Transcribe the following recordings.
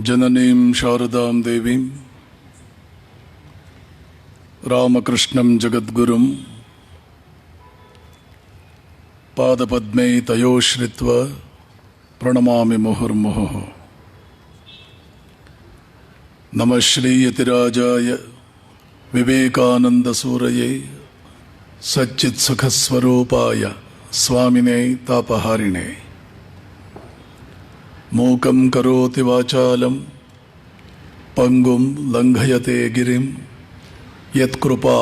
ಜನನೀಂ ಶಾರದಾಂ ದೇವೀಂ ರಾಮಕೃಷ್ಣಂ ಜಗದ್ಗುರುಂ ಪಾದಪದ್ಮೇ ತಯೋಶ್ರಿತ್ವ ಪ್ರಣಮಾಮಿ ಮುಹುರ್ಮುಹುಃ. ನಮಃ ಶ್ರೀಯತಿರಾಜಾಯ ವಿವೇಕಾನಂದಸೂರಯೇ ಸಚ್ಚಿತ್ಸುಖಸ್ವರೂಪಾಯ ಸ್ವಾಮಿನೇ ತಾಪಹಾರಿಣೇ. ಮೂಕಂ ಕರೋತಿ ವಾಚಾಲಂ ಪಂಗುಂ ಲಂಘಯತೆ ಗಿರಿಂ ಯತ್ಕೃಪಾ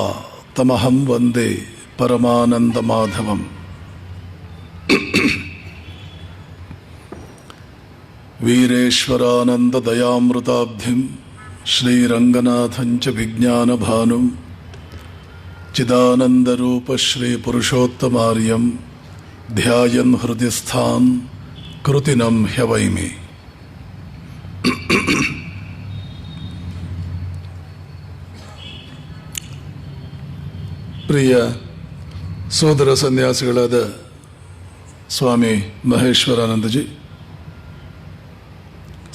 ತಮಹಂ ವಂದೇ ಪರಮಾನಂದಮಾಧವಂ. ವೀರೇಶ್ವರಾನಂದದಯಾಮೃತಾಬ್ಧಿಂ ಶ್ರೀರಂಗನಾಥಂ ಚ ವಿಜ್ಞಾನಭಾನುಂ ಚಿದಾನಂದರೂಪ ಶ್ರೀಪುರುಷೋತ್ತಮಾರ್ಯಂ ಧ್ಯಾಯನ್ ಹೃದಯಸ್ಥಾನ್ ಕೃತಿನಂ ಹ್ಯವೈಮಿ. ಪ್ರಿಯ ಸೋದರ ಸನ್ಯಾಸಿಗಳಾದ ಸ್ವಾಮಿ ಮಹೇಶ್ವರಾನಂದಜಿ,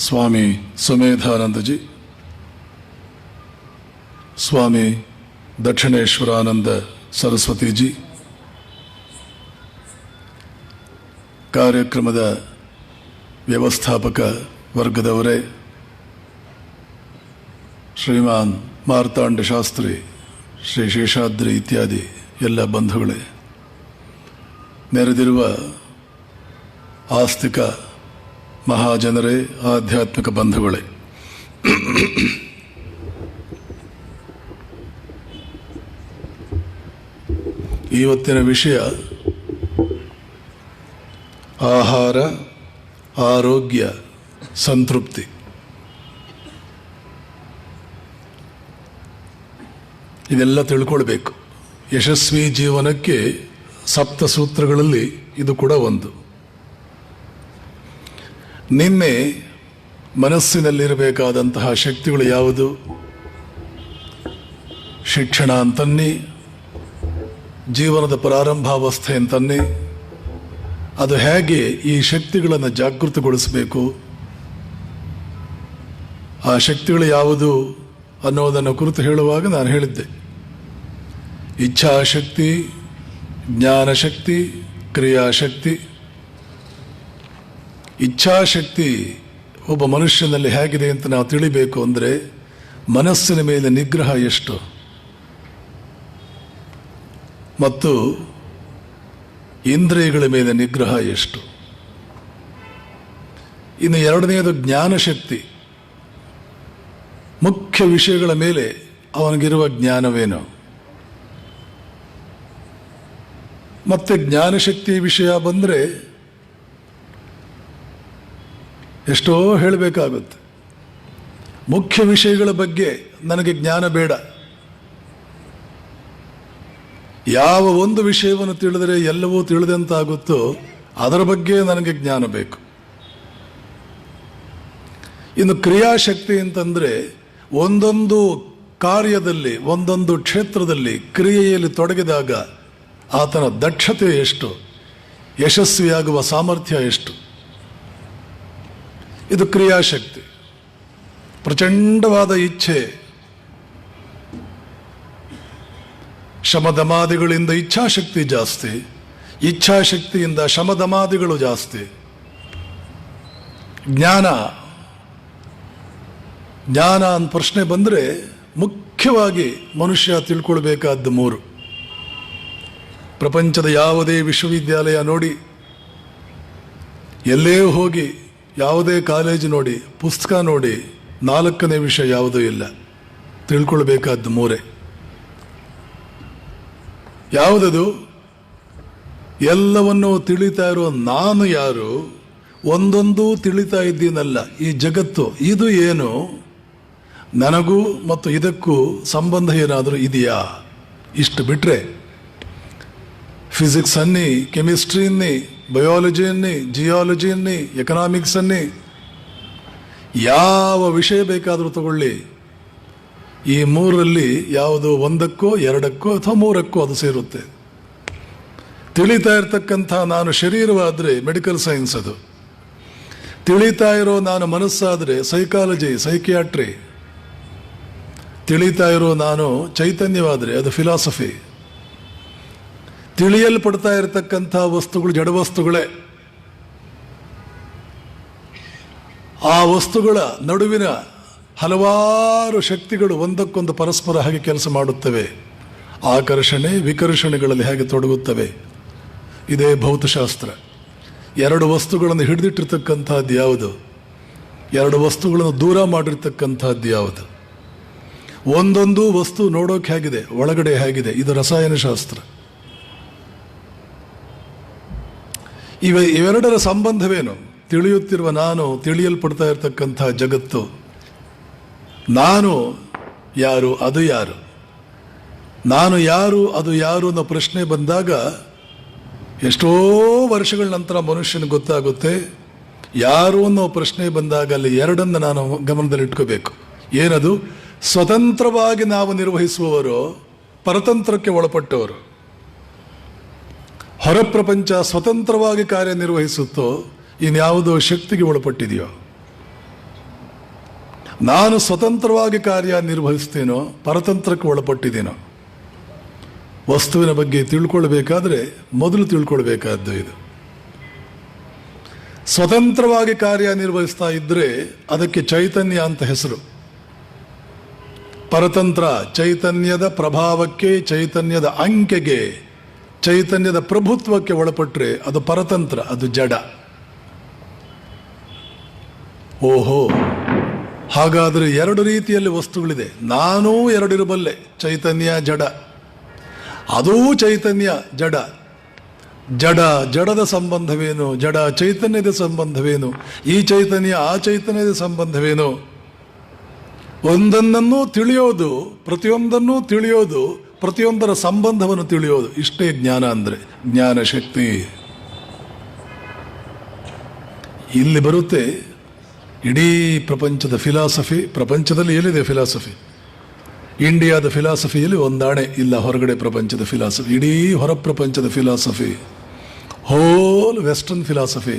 ಸ್ವಾಮಿ ಸುಮೇಧಾನಂದಜಿ, ಸ್ವಾಮಿ ದಕ್ಷಿಣೇಶ್ವರಾನಂದ ಸರಸ್ವತಿಜಿ, ಕಾರ್ಯಕ್ರಮದ ವ್ಯವಸ್ಥಾಪಕ ವರ್ಗದವರೇ, ಶ್ರೀಮಾನ್ ಮಾರ್ತಾಂಡ ಶಾಸ್ತ್ರಿ, ಶ್ರೀ ಶೇಷಾದ್ರಿ ಇತ್ಯಾದಿ ಎಲ್ಲ ಬಂಧುಗಳೇ, ನೆರೆದಿರುವ ಆಸ್ತಿಕ ಮಹಾಜನರೇ, ಆಧ್ಯಾತ್ಮಿಕ ಬಂಧುಗಳೇ, ಇವತ್ತಿನ ವಿಷಯ ಆಹಾರ, ಆರೋಗ್ಯ, ಸಂತೃಪ್ತಿ. ಇದೆಲ್ಲ ತಿಳ್ಕೊಳ್ಬೇಕು. ಯಶಸ್ವಿ ಜೀವನಕ್ಕೆ ಸಪ್ತ ಸೂತ್ರಗಳಲ್ಲಿ ಇದು ಕೂಡ ಒಂದು. ನಿನ್ನೆ ಮನಸ್ಸಿನಲ್ಲಿರಬೇಕಾದಂತಹ ಶಕ್ತಿಗಳು ಯಾವುದು? ಶಿಕ್ಷಣ ಅಂತನ್ನಿ, ಜೀವನದ ಪ್ರಾರಂಭಾವಸ್ಥೆ ಅಂತನ್ನಿ. ಅದು ಹೇಗೆ ಈ ಶಕ್ತಿಗಳನ್ನು ಜಾಗೃತಗೊಳಿಸಬೇಕು, ಆ ಶಕ್ತಿಗಳು ಯಾವುದು ಅನ್ನೋದನ್ನು ಕುರಿತು ಹೇಳುವಾಗ ನಾನು ಹೇಳಿದ್ದೆ, ಇಚ್ಛಾಶಕ್ತಿ, ಜ್ಞಾನಶಕ್ತಿ, ಕ್ರಿಯಾಶಕ್ತಿ. ಇಚ್ಛಾಶಕ್ತಿ ಒಬ್ಬ ಮನುಷ್ಯನಲ್ಲಿ ಹೇಗಿದೆ ಅಂತ ನಾವು ತಿಳಿಬೇಕು ಅಂದರೆ, ಮನಸ್ಸಿನ ಮೇಲೆ ನಿಗ್ರಹ ಎಷ್ಟು ಮತ್ತು ಇಂದ್ರಿಯಗಳ ಮೇಲೆ ನಿಗ್ರಹ ಎಷ್ಟು. ಇನ್ನು ಎರಡನೆಯದು ಜ್ಞಾನಶಕ್ತಿ. ಮುಖ್ಯ ವಿಷಯಗಳ ಮೇಲೆ ಅವನಿಗಿರುವ ಜ್ಞಾನವೇನು. ಮತ್ತೆ ಜ್ಞಾನಶಕ್ತಿ ವಿಷಯ ಬಂದರೆ ಎಷ್ಟೋ ಹೇಳಬೇಕಾಗುತ್ತೆ. ಮುಖ್ಯ ವಿಷಯಗಳ ಬಗ್ಗೆ ನನಗೆ ಜ್ಞಾನ ಬೇಡ. ಯಾವ ಒಂದು ವಿಷಯವನ್ನು ತಿಳಿದರೆ ಎಲ್ಲವೂ ತಿಳಿದಂತಾಗುತ್ತೋ ಅದರ ಬಗ್ಗೆ ನನಗೆ ಜ್ಞಾನ ಬೇಕು. ಇನ್ನು ಕ್ರಿಯಾಶಕ್ತಿ ಅಂತಂದರೆ, ಒಂದೊಂದು ಕಾರ್ಯದಲ್ಲಿ, ಒಂದೊಂದು ಕ್ಷೇತ್ರದಲ್ಲಿ ಕ್ರಿಯೆಯಲ್ಲಿ ತೊಡಗಿದಾಗ ಆತನ ದಕ್ಷತೆ ಎಷ್ಟು, ಯಶಸ್ವಿಯಾಗುವ ಸಾಮರ್ಥ್ಯ ಎಷ್ಟು. ಇದು ಕ್ರಿಯಾಶಕ್ತಿ. ಪ್ರಚಂಡವಾದ ಇಚ್ಛೆ, ಶಮದಮಾದಿಗಳಿಂದ ಇಚ್ಛಾಶಕ್ತಿ ಜಾಸ್ತಿ, ಇಚ್ಛಾಶಕ್ತಿಯಿಂದ ಶಮದಮಾದಿಗಳು ಜಾಸ್ತಿ. ಜ್ಞಾನ ಅಂತ ಪ್ರಶ್ನೆ ಬಂದರೆ ಮುಖ್ಯವಾಗಿ ಮನುಷ್ಯ ತಿಳ್ಕೊಳ್ಬೇಕಾದ್ದು ಮೂರು. ಪ್ರಪಂಚದ ಯಾವುದೇ ವಿಶ್ವವಿದ್ಯಾಲಯ ನೋಡಿ, ಎಲ್ಲೇ ಹೋಗಿ, ಯಾವುದೇ ಕಾಲೇಜು ನೋಡಿ, ಪುಸ್ತಕ ನೋಡಿ, ನಾಲ್ಕನೇ ವಿಷಯ ಯಾವುದೂ ಇಲ್ಲ. ತಿಳ್ಕೊಳ್ಬೇಕಾದ್ದು ಮೂರೇ. ಯಾವುದದು? ಎಲ್ಲವನ್ನೂ ತಿಳಿತಾ ಇರೋ ನಾನು ಯಾರು, ಒಂದೊಂದು ತಿಳಿತಾ ಇದ್ದೀನಲ್ಲ ಈ ಜಗತ್ತು, ಇದು ಏನು, ನನಗೂ ಮತ್ತು ಇದಕ್ಕೂ ಸಂಬಂಧ ಏನಾದರೂ ಇದೆಯಾ? ಇಷ್ಟು ಬಿಟ್ಟರೆ ಫಿಸಿಕ್ಸ್ ಅನ್ನಿ, ಕೆಮಿಸ್ಟ್ರಿ ಅನ್ನಿ, ಬಯಾಲಜಿ ಅನ್ನಿ, ಜಿಯಾಲಜಿ ಅನ್ನಿ, ಎಕನಾಮಿಕ್ಸ್ ಅನ್ನಿ, ಯಾವ ವಿಷಯ ಬೇಕಾದರೂ ತಗೊಳ್ಳಿ, ಈ ಮೂರರಲ್ಲಿ ಯಾವುದೋ ಒಂದಕ್ಕೋ ಎರಡಕ್ಕೋ ಅಥವಾ ಮೂರಕ್ಕೋ ಅದು ಸೇರುತ್ತೆ. ತಿಳಿತಾ ಇರ್ತಕ್ಕಂಥ ನಾನು ಶರೀರವಾದರೆ ಮೆಡಿಕಲ್ ಸೈನ್ಸ್ ಅದು. ತಿಳಿತಾ ಇರೋ ನಾನು ಮನಸ್ಸಾದರೆ ಸೈಕಾಲಜಿ, ಸೈಕಿಯಾಟ್ರಿ. ತಿಳಿತಾ ಇರೋ ನಾನು ಚೈತನ್ಯವಾದರೆ ಅದು ಫಿಲಾಸಫಿ. ತಿಳಿಯಲ್ಪಡ್ತಾ ಇರತಕ್ಕಂಥ ವಸ್ತುಗಳು ಜಡವಸ್ತುಗಳೇ. ಆ ವಸ್ತುಗಳ ನಡುವಿನ ಹಲವಾರು ಶಕ್ತಿಗಳು ಒಂದಕ್ಕೊಂದು ಪರಸ್ಪರ ಹಾಗೆ ಕೆಲಸ ಮಾಡುತ್ತವೆ. ಆಕರ್ಷಣೆ ವಿಕರ್ಷಣೆಗಳಲ್ಲಿ ಹೇಗೆ ತೊಡಗುತ್ತವೆ. ಇದೇ ಭೌತಶಾಸ್ತ್ರ. ಎರಡು ವಸ್ತುಗಳನ್ನು ಹಿಡಿದಿಟ್ಟಿರ್ತಕ್ಕಂಥದ್ದು ಯಾವುದು, ಎರಡು ವಸ್ತುಗಳನ್ನು ದೂರ ಮಾಡಿರ್ತಕ್ಕಂಥದ್ದು ಯಾವುದು. ಒಂದೊಂದು ವಸ್ತು ನೋಡೋಕೆ ಹೇಗಿದೆ, ಒಳಗಡೆ ಹೇಗಿದೆ, ಇದು ರಸಾಯನಶಾಸ್ತ್ರ. ಇವೆರಡರ ಸಂಬಂಧವೇನು? ತಿಳಿಯುತ್ತಿರುವ ನಾನು, ತಿಳಿಯಲ್ಪಡ್ತಾ ಇರತಕ್ಕಂಥ ಜಗತ್ತು. ನಾನು ಯಾರು, ಅದು ಯಾರು? ನಾನು ಯಾರು, ಅದು ಯಾರು ಅನ್ನೋ ಪ್ರಶ್ನೆ ಬಂದಾಗ ಎಷ್ಟೋ ವರ್ಷಗಳ ನಂತರ ಮನುಷ್ಯನಿಗೆ ಗೊತ್ತಾಗುತ್ತೆ. ಯಾರು ಅನ್ನೋ ಪ್ರಶ್ನೆ ಬಂದಾಗ ಅಲ್ಲಿ ಎರಡನ್ನು ನಾನು ಗಮನದಲ್ಲಿಟ್ಕೋಬೇಕು. ಏನದು? ಸ್ವತಂತ್ರವಾಗಿ ನಾವು ನಿರ್ವಹಿಸುವವರು, ಪರತಂತ್ರಕ್ಕೆ ಒಳಪಟ್ಟವರು. ಹೊರ ಪ್ರಪಂಚ ಸ್ವತಂತ್ರವಾಗಿ ಕಾರ್ಯನಿರ್ವಹಿಸುತ್ತೋ, ಇನ್ಯಾವುದೋ ಶಕ್ತಿಗೆ ಒಳಪಟ್ಟಿದೆಯೋ? ನಾನು ಸ್ವತಂತ್ರವಾಗಿ ಕಾರ್ಯನಿರ್ವಹಿಸ್ತೇನೋ, ಪರತಂತ್ರಕ್ಕೆ ಒಳಪಟ್ಟಿದ್ದೇನೋ? ವಸ್ತುವಿನ ಬಗ್ಗೆ ತಿಳ್ಕೊಳ್ಬೇಕಾದ್ರೆ ಮೊದಲು ತಿಳ್ಕೊಳ್ಬೇಕಾದ್ದು ಇದು. ಸ್ವತಂತ್ರವಾಗಿ ಕಾರ್ಯನಿರ್ವಹಿಸ್ತಾ ಇದ್ರೆ ಅದಕ್ಕೆ ಚೈತನ್ಯ ಅಂತ ಹೆಸರು. ಪರತಂತ್ರ ಚೈತನ್ಯದ ಪ್ರಭಾವಕ್ಕೆ, ಚೈತನ್ಯದ ಅಂಕೆಗೆ, ಚೈತನ್ಯದ ಪ್ರಭುತ್ವಕ್ಕೆ ಒಳಪಟ್ಟರೆ ಅದು ಪರತಂತ್ರ, ಅದು ಜಡ. ಓಹೋ, ಹಾಗಾದರೆ ಎರಡು ರೀತಿಯಲ್ಲಿ ವಸ್ತುಗಳಿದೆ. ನಾನೂ ಎರಡಿರಬಲ್ಲೆ, ಚೈತನ್ಯ ಜಡ. ಅದೂ ಚೈತನ್ಯ ಜಡ. ಜಡ ಜಡದ ಸಂಬಂಧವೇನು, ಜಡ ಚೈತನ್ಯದ ಸಂಬಂಧವೇನು, ಈ ಚೈತನ್ಯ ಆ ಚೈತನ್ಯದ ಸಂಬಂಧವೇನು? ಒಂದನ್ನೂ ತಿಳಿಯೋದು, ಪ್ರತಿಯೊಂದನ್ನೂ ತಿಳಿಯೋದು, ಪ್ರತಿಯೊಂದರ ಸಂಬಂಧವನ್ನು ತಿಳಿಯೋದು. ಇಷ್ಟೇ ಜ್ಞಾನ ಅಂದರೆ, ಜ್ಞಾನ ಶಕ್ತಿ. ಇಲ್ಲಿ ಬರುತ್ತೆ ಇಡೀ ಪ್ರಪಂಚದ ಫಿಲಾಸಫಿ. ಪ್ರಪಂಚದಲ್ಲಿ ಎಲ್ಲಿದೆ ಫಿಲಾಸಫಿ? ಇಂಡಿಯಾದ ಫಿಲಾಸಫಿಯಲ್ಲಿ ಒಂದಾಣೆ ಇಲ್ಲ ಹೊರಗಡೆ ಪ್ರಪಂಚದ ಫಿಲಾಸಫಿ. ಇಡೀ ಹೊರ ಪ್ರಪಂಚದ philosophy, whole western philosophy,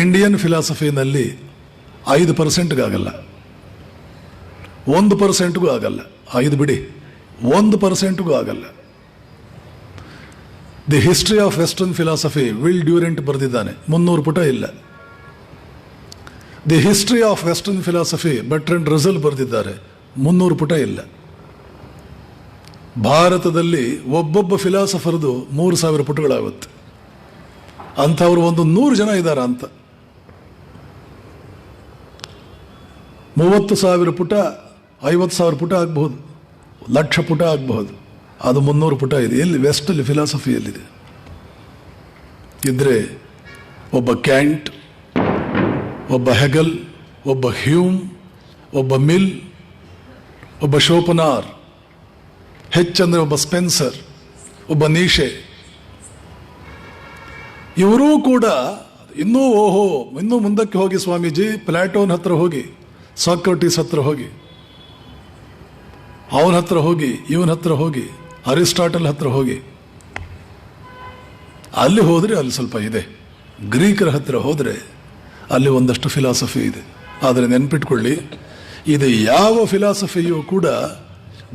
Indian ಫಿಲಾಸಫಿನಲ್ಲಿ 5%ಗಾಗಲ್ಲ, 1%ಗೂ ಆಗಲ್ಲ. 5 ಬಿಡಿ, 1%ಗೂ ಆಗಲ್ಲ. The history of western philosophy Will Durant ಬರೆದಿದ್ದಾನೆ, 300 ಪುಟ ಇಲ್ಲ. The history of western philosophy Bertrand Russell ಬರೆದಿದ್ದಾರೆ, 300 ಪುಟ ಇಲ್ಲ. ಭಾರತದಲ್ಲಿ ಒಬ್ಬೊಬ್ಬ ಫಿಲಾಸಫರ್ದು 3000 ಪುಟಗಳಾಗುತ್ತೆ. ಅಂಥವ್ರು 100 ಜನ ಇದ್ದಾರೆ ಅಂತ. 30,000 ಪುಟ, 50,000 ಪುಟ ಆಗಬಹುದು, 1,00,000 ಪುಟ ಆಗಬಹುದು. ಅದು 300 ಪುಟ ಇದೆ. ಎಲ್ಲಿ? ವೆಸ್ಟಲ್ಲಿ ಫಿಲಾಸಫಿ ಎಲ್ಲಿದೆ? ಇದ್ರೆ ಒಬ್ಬ ಕ್ಯಾಂಟ್, ಒಬ್ಬ ಹೆಗಲ್, ಒಬ್ಬ ಹ್ಯೂಮ್, ಒಬ್ಬ ಮಿಲ್, ಒಬ್ಬ ಶೋಪನಾರ್, ಹೆಚ್ಚಂದ್ರೆ ಒಬ್ಬ ಸ್ಪೆನ್ಸರ್, ಒಬ್ಬ ನೀಶೆ, ಇವರೂ ಕೂಡ ಇನ್ನೂ ಮುಂದಕ್ಕೆ ಹೋಗಿ ಸ್ವಾಮೀಜಿ, ಪ್ಲಾಟೋನ್ ಹತ್ರ ಹೋಗಿ, ಸಾಕ್ರಟೀಸ್ ಹತ್ರ ಹೋಗಿ, ಅವನ ಹತ್ರ ಹೋಗಿ, ಇವನ ಹತ್ರ ಹೋಗಿ, ಅರಿಸ್ಟಾಟಲ್ ಹತ್ರ ಹೋಗಿ, ಅಲ್ಲಿ ಹೋದರೆ ಅಲ್ಲಿ ಸ್ವಲ್ಪ ಇದೆ. ಗ್ರೀಕರ ಹತ್ರ ಹೋದರೆ ಅಲ್ಲಿ ಒಂದಷ್ಟು ಫಿಲಾಸಫಿ ಇದೆ. ಆದರೆ ನೆನ್ಪಿಟ್ಕೊಳ್ಳಿ, ಇದು ಯಾವ ಫಿಲಾಸಫಿಯೂ ಕೂಡ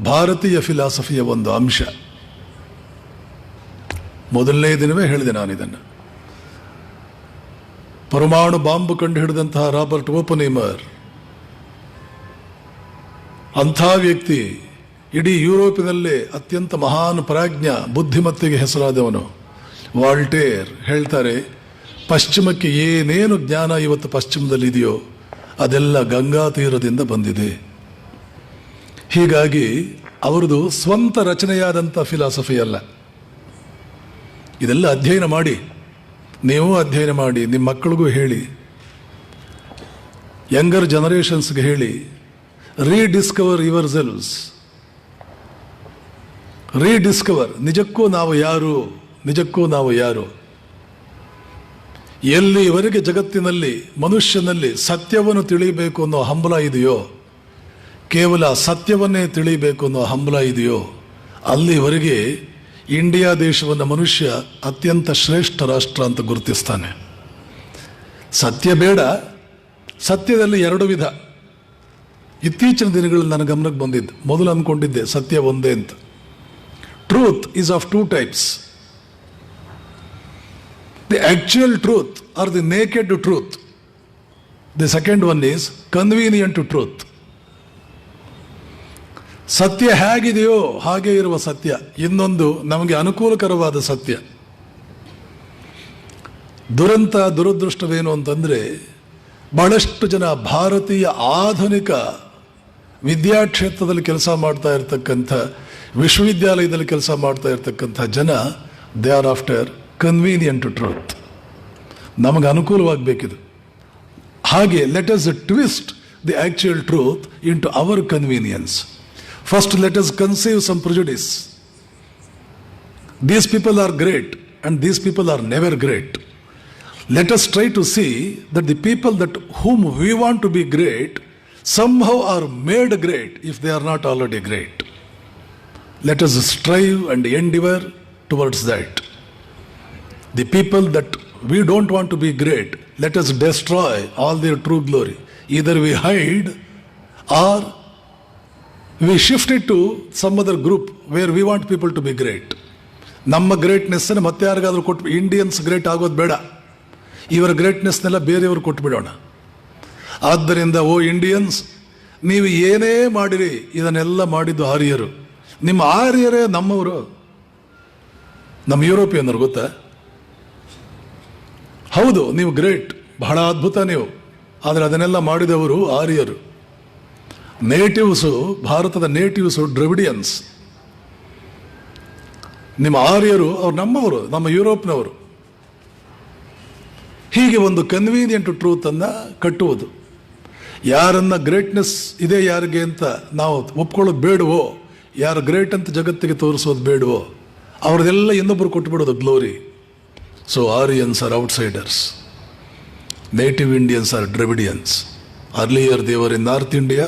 ಭಾರತೀಯ ಫಿಲಾಸಫಿಯ ಒಂದು ಅಂಶ. ಮೊದಲನೇ ದಿನವೇ ಹೇಳಿದೆ ನಾನು ಇದನ್ನು. ಪರಮಾಣು ಬಾಂಬು ಕಂಡು ಹಿಡಿದಂತಹ ರಾಬರ್ಟ್ ಓಪನ್ಹೈಮರ್, ಅಂಥ ವ್ಯಕ್ತಿ, ಇಡೀ ಯುರೋಪಿನಲ್ಲೇ ಅತ್ಯಂತ ಮಹಾನ್ ಪ್ರಾಜ್ಞ, ಬುದ್ಧಿಮತ್ತೆಗೆ ಹೆಸರಾದವನು. ವಾಲ್ಟೇರ್ ಹೇಳ್ತಾರೆ, ಪಶ್ಚಿಮಕ್ಕೆ ಏನೇನು ಜ್ಞಾನ ಇವತ್ತು ಪಶ್ಚಿಮದಲ್ಲಿ ಇದೆಯೋ ಅದೆಲ್ಲ ಗಂಗಾ ತೀರದಿಂದ ಬಂದಿದೆ. ಹೀಗಾಗಿ ಅವರದು ಸ್ವಂತ ರಚನೆಯಾದಂಥ ಫಿಲಾಸಫಿ ಅಲ್ಲ. ಇದೆಲ್ಲ ಅಧ್ಯಯನ ಮಾಡಿ, ನೀವು ಅಧ್ಯಯನ ಮಾಡಿ, ನಿಮ್ಮ ಮಕ್ಕಳಿಗೂ ಹೇಳಿ, ಯಂಗರ್ ಜನರೇಷನ್ಸ್ಗೆ ಹೇಳಿ. Rediscover your selves. ರೀಡಿಸ್ಕವರ್, ನಿಜಕ್ಕೂ ನಾವು ಯಾರು, ನಿಜಕ್ಕೂ ನಾವು ಯಾರು. ಎಲ್ಲಿವರೆಗೆ ಜಗತ್ತಿನಲ್ಲಿ ಮನುಷ್ಯನಲ್ಲಿ ಸತ್ಯವನ್ನು ತಿಳಿಯಬೇಕು ಅನ್ನೋ ಹಂಬಲ ಇದೆಯೋ, ಕೇವಲ ಸತ್ಯವನ್ನೇ ತಿಳಿಯಬೇಕು ಅನ್ನೋ ಹಂಬಲ ಇದೆಯೋ, ಅಲ್ಲಿವರೆಗೆ ಇಂಡಿಯಾ ದೇಶವನ್ನು ಮನುಷ್ಯ ಅತ್ಯಂತ ಶ್ರೇಷ್ಠ ರಾಷ್ಟ್ರ ಅಂತ ಗುರುತಿಸ್ತಾನೆ. ಸತ್ಯ ಬೇಡ, ಸತ್ಯದಲ್ಲಿ ಎರಡು ವಿಧ. ಇತ್ತೀಚಿನ ದಿನಗಳಲ್ಲಿ ನನ್ನ ಗಮನಕ್ಕೆ ಬಂದಿದ್ದು, ಮೊದಲು ಅಂದ್ಕೊಂಡಿದ್ದೆ ಸತ್ಯ ಒಂದೇ ಅಂತ. Truth is of two types. The actual truth or the naked truth. The second one is convenient truth. ಸತ್ಯ ಹೇಗಿದೆಯೋ ಹಾಗೆ ಇರುವ ಸತ್ಯ, ಇನ್ನೊಂದು ನಮಗೆ ಅನುಕೂಲಕರವಾದ ಸತ್ಯ. ದುರಂತ ದುರದೃಷ್ಟವೇನು ಅಂತಂದರೆ, ಬಹಳಷ್ಟು ಜನ ಭಾರತೀಯ ಆಧುನಿಕ ವಿದ್ಯಾಕ್ಷೇತ್ರದಲ್ಲಿ ಕೆಲಸ ಮಾಡ್ತಾ ಇರ್ತಕ್ಕಂಥ, ವಿಶ್ವವಿದ್ಯಾಲಯದಲ್ಲಿ ಕೆಲಸ ಮಾಡ್ತಾ ಇರ್ತಕ್ಕಂಥ ಜನ, they are after convenient truth. ನಮಗೆ ಅನುಕೂಲವಾಗಬೇಕಿದು. ಹಾಗೆ let us twist the actual truth into our convenience. First let us conceive some prejudice. These people are great and these people are never great. Let us try to see that the people that whom we want to be great somehow are made great if they are not already great. Let us strive and endeavor towards that. The people that we don't want to be great, let us destroy all their true glory. Either we hide or we shift it to some other group where we want people to be great. ನಮ್ಮ ಗ್ರೇಟ್ನೆಸ್ಸನ್ನು ಮತ್ತೆ ಯಾರಿಗಾದ್ರೂ ಕೊಟ್ಟು, Indians great ಆಗೋದು ಬೇಡ, ಇವರ ಗ್ರೇಟ್ನೆಸ್ನೆಲ್ಲ ಬೇರೆಯವರು ಕೊಟ್ಬಿಡೋಣ. ಆದ್ದರಿಂದ ಓ Indians, ನೀವು ಏನೇ ಮಾಡಿರಿ ಇದನ್ನೆಲ್ಲ ಮಾಡಿದ್ದು ಆರ್ಯರು. ನಿಮ್ಮ ಆರ್ಯರೇ ನಮ್ಮವರು, ನಮ್ಮ ಯುರೋಪಿಯನ್ನರು, ಗೊತ್ತಾ? ಹೌದು, ನೀವು ಗ್ರೇಟ್, ಬಹಳ ಅದ್ಭುತ ನೀವು, ಆದರೆ ಅದನ್ನೆಲ್ಲ ಮಾಡಿದವರು ಆರ್ಯರು. ನೇಟಿವ್ಸು, ಭಾರತದ ನೇಟಿವ್ಸು ದ್ರವಿಡಿಯನ್ಸ್. ನಿಮ್ಮ ಆರ್ಯರು ಅವ್ರು ನಮ್ಮವರು, ನಮ್ಮ ಯುರೋಪ್ನವರು. ಹೀಗೆ ಒಂದು ಕನ್ವೀನಿಯಂಟ್ ಟ್ರೂತನ್ನು ಕಟ್ಟುವುದು. ಯಾರನ್ನ ಗ್ರೇಟ್ನೆಸ್ ಇದೆ ಯಾರಿಗೆ ಅಂತ ನಾವು ಒಪ್ಕೊಳ್ಳೋದು ಬೇಡವೋ, ಯಾರು ಗ್ರೇಟ್ ಅಂತ ಜಗತ್ತಿಗೆ ತೋರಿಸೋದು ಬೇಡವೋ, ಅವ್ರದ್ದೆಲ್ಲ ಇನ್ನೊಬ್ಬರು ಕೊಟ್ಬಿಡೋದು glory. So Aryans are outsiders, native Indians are Dravidians. Earlier they were in North India,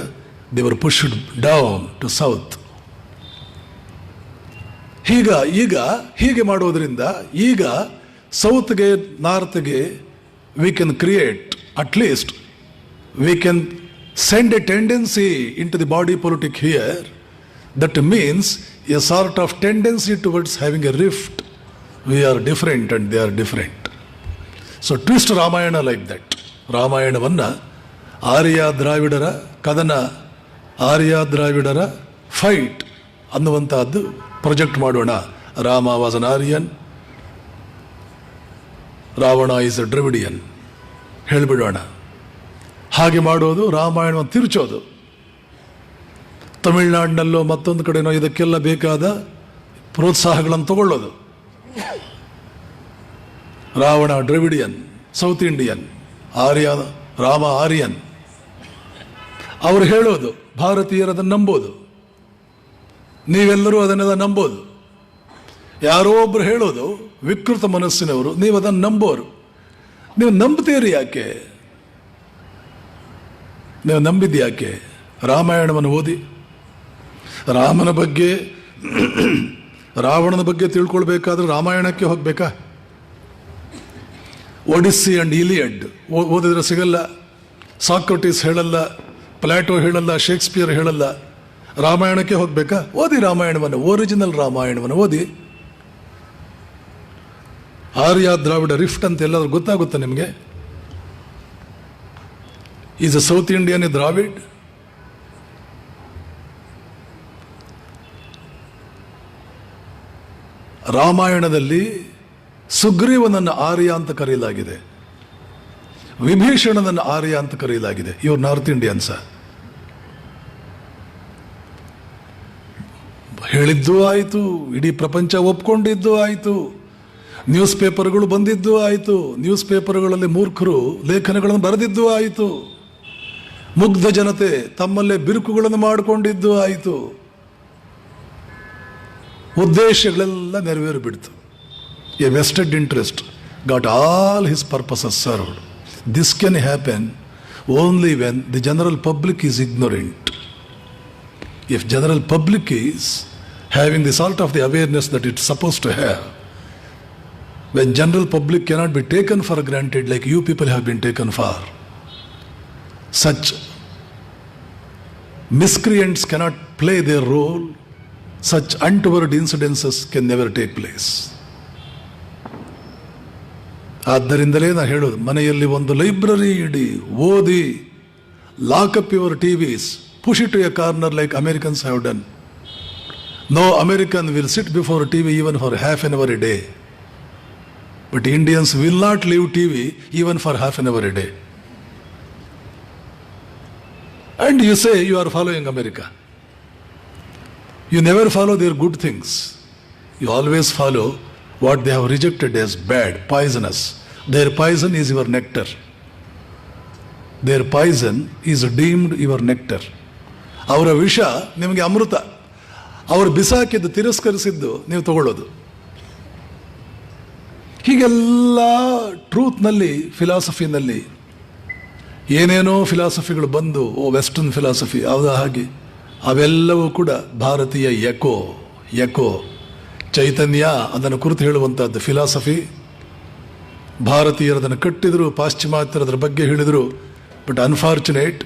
they were pushed down to south. ಈಗ ಹೀಗೆ ಮಾಡೋದ್ರಿಂದ ಈಗ ಸೌತ್ಗೆ ನಾರ್ತ್ಗೆ we can create, at least we can send a tendency into the body politic here. That means a sort of tendency towards having a rift. We are different and they are different. So twist Ramayana like that. ರಾಮಾಯಣವನ್ನು ಆರ್ಯ ದ್ರಾವಿಡರ ಕದನ, ಆರ್ಯ ದ್ರಾವಿಡರ fight ಅನ್ನುವಂತಹದ್ದು project ಮಾಡೋಣ. Rama was an Aryan, Ravana is a Dravidian ಹೇಳಿಬಿಡೋಣ. ಹಾಗೆ ಮಾಡೋದು, ರಾಮಾಯಣವನ್ನು ತಿರುಚೋದು. ತಮಿಳುನಾಡಿನಲ್ಲೋ ಮತ್ತೊಂದು ಕಡೆನೋ ಇದಕ್ಕೆಲ್ಲ ಬೇಕಾದ ಪ್ರೋತ್ಸಾಹಗಳನ್ನು ತಗೊಳ್ಳೋದು. Ravana ದ್ರವಿಡಿಯನ್, south Indian, Rama Aryan. ಅವರು ಹೇಳೋದು, ಭಾರತೀಯರು ಅದನ್ನು ನಂಬೋದು, ನೀವೆಲ್ಲರೂ ಅದನ್ನೆಲ್ಲ ನಂಬೋದು. ಯಾರೋ ಒಬ್ರು ಹೇಳೋದು, ವಿಕೃತ ಮನಸ್ಸಿನವರು, ನೀವು ಅದನ್ನು ನಂಬೋರು. ನೀವು ನಂಬ್ತೀರಿ ಯಾಕೆ? ನೀವು ನಂಬಿದ್ದು ಯಾಕೆ? ರಾಮಾಯಣವನ್ನು ಓದಿ. ರಾಮನ ಬಗ್ಗೆ, ರಾವಣನ ಬಗ್ಗೆ ತಿಳ್ಕೊಳ್ಬೇಕಾದ್ರೆ ರಾಮಾಯಣಕ್ಕೆ ಹೋಗ್ಬೇಕಾ? ಒಡಿಸ್ಸಿ ಅಂಡ್ ಇಲಿಯಡ್ ಓದಿದ್ರೆ ಸಿಗಲ್ಲ. ಸಾಕ್ರಟೀಸ್ ಹೇಳಲ್ಲ, ಪ್ಲಾಟೋ ಹೇಳಲ್ಲ, ಶೇಕ್ಸ್ಪಿಯರ್ ಹೇಳಲ್ಲ. ರಾಮಾಯಣಕ್ಕೆ ಹೋಗ್ಬೇಕಾ? ಓದಿ ರಾಮಾಯಣವನ್ನು, ಒರಿಜಿನಲ್ ರಾಮಾಯಣವನ್ನು ಓದಿ. ಆರ್ಯ ದ್ರಾವಿಡ ರಿಫ್ಟ್ ಅಂತ ಎಲ್ಲಾದ್ರೂ ಗೊತ್ತಾಗುತ್ತೆ ನಿಮಗೆ? Is a south Indian A Dravid? ರಾಮಾಯಣದಲ್ಲಿ ಸುಗ್ರೀವನನ್ನು ಆರ್ಯ ಅಂತ ಕರೆಯಲಾಗಿದೆ, ವಿಭೀಷಣನನ್ನು ಆರ್ಯ ಅಂತ ಕರೆಯಲಾಗಿದೆ. ಇವರು ನಾರ್ತ್ ಇಂಡಿಯನ್ಸ. ಹೇಳಿದ್ದೂ ಆಯಿತು, ಇಡೀ ಪ್ರಪಂಚ ಒಪ್ಕೊಂಡಿದ್ದೂ ಆಯಿತು, ನ್ಯೂಸ್ ಪೇಪರ್ಗಳು ಬಂದಿದ್ದೂ ಆಯಿತು, ನ್ಯೂಸ್ ಪೇಪರ್ಗಳಲ್ಲಿ ಮೂರ್ಖರು ಲೇಖನಗಳನ್ನು ಬರೆದಿದ್ದೂ ಆಯಿತು, ಮುಗ್ಧ ಜನತೆ ತಮ್ಮಲ್ಲೇ ಬಿರುಕುಗಳನ್ನು ಮಾಡಿಕೊಂಡಿದ್ದೂ ಆಯಿತು. ಉದ್ದೇಶಗಳೆಲ್ಲ ನೆರವೇರಿ ಬಿಡ್ತು. A vested interest got all his purposes served. This can happen only when the general public is ignorant. If general public is having the sort of the awareness that it's supposed to have, when general public cannot be taken for granted like you people have been taken for, Such miscreants cannot play their role. Such untoward incidences can never take place. ಆದ್ದರಿಂದಲೇ ನಾನು ಹೇಳೋದು, ಮನೆಯಲ್ಲಿ ಒಂದು library ಇಡಿ, ಓದಿ, lock up your TVs, push it to a corner like Americans have done. No American will sit before a TV even for half an hour a day. But Indians will not leave TV even for half an hour a day. And you say you are following America. You never follow their good things. You always follow what they have rejected as bad, poisonous. Their poison is your nectar. Their poison is deemed your nectar. ಅವರ ವಿಷ ನಿಮಗೆ ಅಮೃತ. ಅವರು ಬಿಸಾಕಿದ್ದು, ತಿರಸ್ಕರಿಸಿದ್ದು ನೀವು ತಗೊಳ್ಳೋದು. ಹೀಗೆಲ್ಲ ಟ್ರೂತ್ನಲ್ಲಿ, ಫಿಲಾಸಫಿನಲ್ಲಿ ಏನೇನೋ ಫಿಲಾಸಫಿಗಳು ಬಂದು, western philosophy ಯಾವುದೋ ಹಾಗೆ, ಅವೆಲ್ಲವೂ ಕೂಡ ಭಾರತೀಯ ಎಕೋ ಚೈತನ್ಯ ಅದನ್ನು ಕುರಿತು ಹೇಳುವಂಥದ್ದು ಫಿಲಾಸಫಿ. ಭಾರತೀಯರು ಅದನ್ನು ಕಟ್ಟಿದರು, ಪಾಶ್ಚಿಮಾತ್ಯರು ಅದರ ಬಗ್ಗೆ ಹೇಳಿದರು. ಬಟ್ ಅನ್ಫಾರ್ಚುನೇಟ್,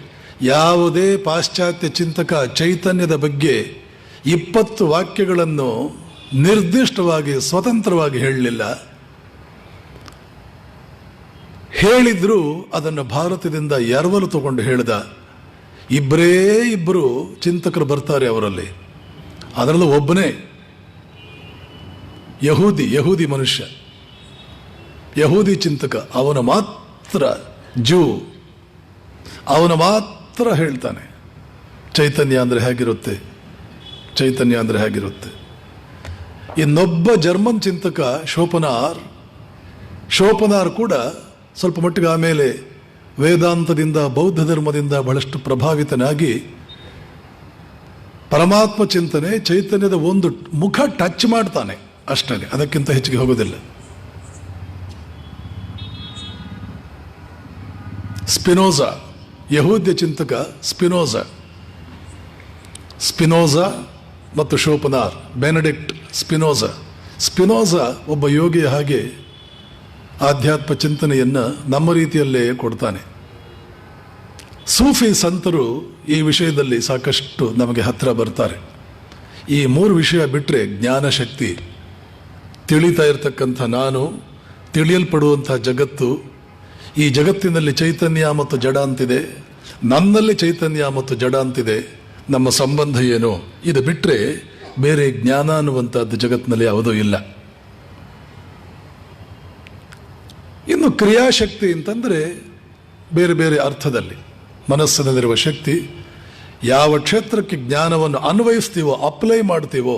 ಯಾವುದೇ ಪಾಶ್ಚಾತ್ಯ ಚಿಂತಕ ಚೈತನ್ಯದ ಬಗ್ಗೆ 20 ವಾಕ್ಯಗಳನ್ನು ನಿರ್ದಿಷ್ಟವಾಗಿ ಸ್ವತಂತ್ರವಾಗಿ ಹೇಳಲಿಲ್ಲ. ಹೇಳಿದ್ರು ಅದನ್ನು ಭಾರತದಿಂದ ಎರವಲು ತಗೊಂಡು ಹೇಳಿದ. ಇಬ್ಬರು ಚಿಂತಕರು ಬರ್ತಾರೆ ಅವರಲ್ಲಿ. ಅದರಲ್ಲೂ ಒಬ್ಬನೇ ಯಹೂದಿ ಮನುಷ್ಯ, ಯಹೂದಿ ಚಿಂತಕ. ಅವನ ಮಾತ್ರ ಜೂ, ಅವನ ಮಾತ್ರ ಹೇಳ್ತಾನೆ ಚೈತನ್ಯ ಅಂದರೆ ಹೇಗಿರುತ್ತೆ, ಚೈತನ್ಯ ಅಂದರೆ ಹೇಗಿರುತ್ತೆ. ಇನ್ನೊಬ್ಬ ಜರ್ಮನ್ ಚಿಂತಕ ಶೋಪನಾರ್ ಕೂಡ ಸ್ವಲ್ಪ ಮಟ್ಟಿಗೆ ಆಮೇಲೆ ವೇದಾಂತದಿಂದ, ಬೌದ್ಧ ಧರ್ಮದಿಂದ ಬಹಳಷ್ಟು ಪ್ರಭಾವಿತನಾಗಿ ಪರಮಾತ್ಮ ಚಿಂತನೆ, ಚೈತನ್ಯದ ಒಂದು ಮುಖ ಟಚ್ ಮಾಡ್ತಾನೆ ಅಷ್ಟೇ, ಅದಕ್ಕಿಂತ ಹೆಚ್ಚಿಗೆ ಹೋಗೋದಿಲ್ಲ. ಸ್ಪಿನೋಜಾ, ಯಹೂದ್ಯ ಚಿಂತಕ ಸ್ಪಿನೋಜಾ ಮತ್ತು ಶೋಪನಾರ್, ಬೆನೆಡಿಕ್ಟ್ ಸ್ಪಿನೋಜಾ ಒಬ್ಬ ಯೋಗಿಯ ಹಾಗೆ ಆಧ್ಯಾತ್ಮ ಚಿಂತನೆಯನ್ನು ನಮ್ಮ ರೀತಿಯಲ್ಲೇ ಕೊಡ್ತಾನೆ. ಸೂಫಿ ಸಂತರು ಈ ವಿಷಯದಲ್ಲಿ ಸಾಕಷ್ಟು ನಮಗೆ ಹತ್ತಿರ ಬರ್ತಾರೆ. ಈ 3 ವಿಷಯ ಬಿಟ್ಟರೆ ಜ್ಞಾನಶಕ್ತಿ, ತಿಳಿತಾ ಇರತಕ್ಕಂಥ ನಾನು, ತಿಳಿಯಲ್ಪಡುವಂಥ ಜಗತ್ತು, ಈ ಜಗತ್ತಿನಲ್ಲಿ ಚೈತನ್ಯ ಮತ್ತು ಜಡ ಅಂತಿದೆ, ನನ್ನಲ್ಲಿ ಚೈತನ್ಯ ಮತ್ತು ಜಡ ಅಂತಿದೆ, ನಮ್ಮ ಸಂಬಂಧ ಏನು, ಇದು ಬಿಟ್ಟರೆ ಬೇರೆ ಜ್ಞಾನ ಅನ್ನುವಂಥದ್ದು ಜಗತ್ತಿನಲ್ಲಿ ಯಾವುದೂ ಇಲ್ಲ. ಇನ್ನು ಕ್ರಿಯಾಶಕ್ತಿ ಅಂತಂದರೆ ಬೇರೆ ಬೇರೆ ಅರ್ಥದಲ್ಲಿ ಮನಸ್ಸಿನಲ್ಲಿರುವ ಶಕ್ತಿ. ಯಾವ ಕ್ಷೇತ್ರಕ್ಕೆ ಜ್ಞಾನವನ್ನು ಅನ್ವಯಿಸ್ತೀವೋ, ಅಪ್ಲೈ ಮಾಡ್ತೀವೋ,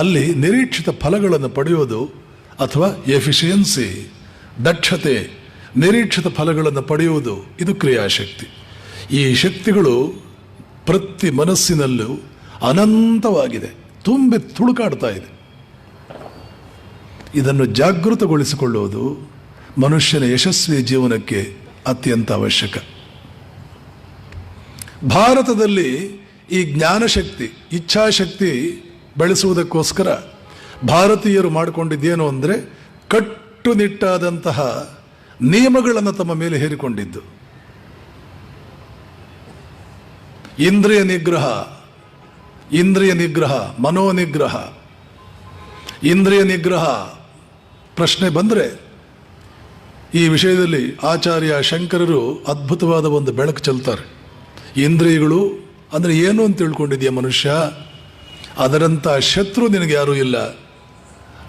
ಅಲ್ಲಿ ನಿರೀಕ್ಷಿತ ಫಲಗಳನ್ನು ಪಡೆಯೋದು, ಅಥವಾ ಎಫಿಷಿಯನ್ಸಿ, ದಕ್ಷತೆ, ನಿರೀಕ್ಷಿತ ಫಲಗಳನ್ನು ಪಡೆಯುವುದು, ಇದು ಕ್ರಿಯಾಶಕ್ತಿ. ಈ ಶಕ್ತಿಗಳು ಪ್ರತಿ ಮನಸ್ಸಿನಲ್ಲೂ ಅನಂತವಾಗಿದೆ, ತುಂಬಿ ತುಳುಕಾಡ್ತಾ ಇದೆ. ಇದನ್ನು ಜಾಗೃತಗೊಳಿಸಿಕೊಳ್ಳುವುದು ಮನುಷ್ಯನ ಯಶಸ್ವಿ ಜೀವನಕ್ಕೆ ಅತ್ಯಂತ ಅವಶ್ಯಕ. ಭಾರತದಲ್ಲಿ ಈ ಜ್ಞಾನಶಕ್ತಿ, ಇಚ್ಛಾಶಕ್ತಿ ಬೆಳೆಸುವುದಕ್ಕೋಸ್ಕರ ಭಾರತೀಯರು ಮಾಡಿಕೊಂಡಿದ್ದೇನು ಅಂದರೆ, ಕಟ್ಟುನಿಟ್ಟಾದಂತಹ ನಿಯಮಗಳನ್ನು ತಮ್ಮ ಮೇಲೆ ಹೇರಿಕೊಂಡಿದ್ದು. ಇಂದ್ರಿಯ ನಿಗ್ರಹ, ಮನೋನಿಗ್ರಹ. ಇಂದ್ರಿಯ ನಿಗ್ರಹ ಪ್ರಶ್ನೆ ಬಂದರೆ ಈ ವಿಷಯದಲ್ಲಿ ಆಚಾರ್ಯ ಶಂಕರರು ಅದ್ಭುತವಾದ ಒಂದು ಬೆಳಕು ಚೆಲ್ತಾರೆ. ಇಂದ್ರಿಯಗಳು ಅಂದರೆ ಏನು ಅಂತ ತಿಳ್ಕೊಂಡಿದೆಯಾ ಮನುಷ್ಯ? ಅದರಂಥ ಶತ್ರು ನಿನಗೆ ಯಾರೂ ಇಲ್ಲ,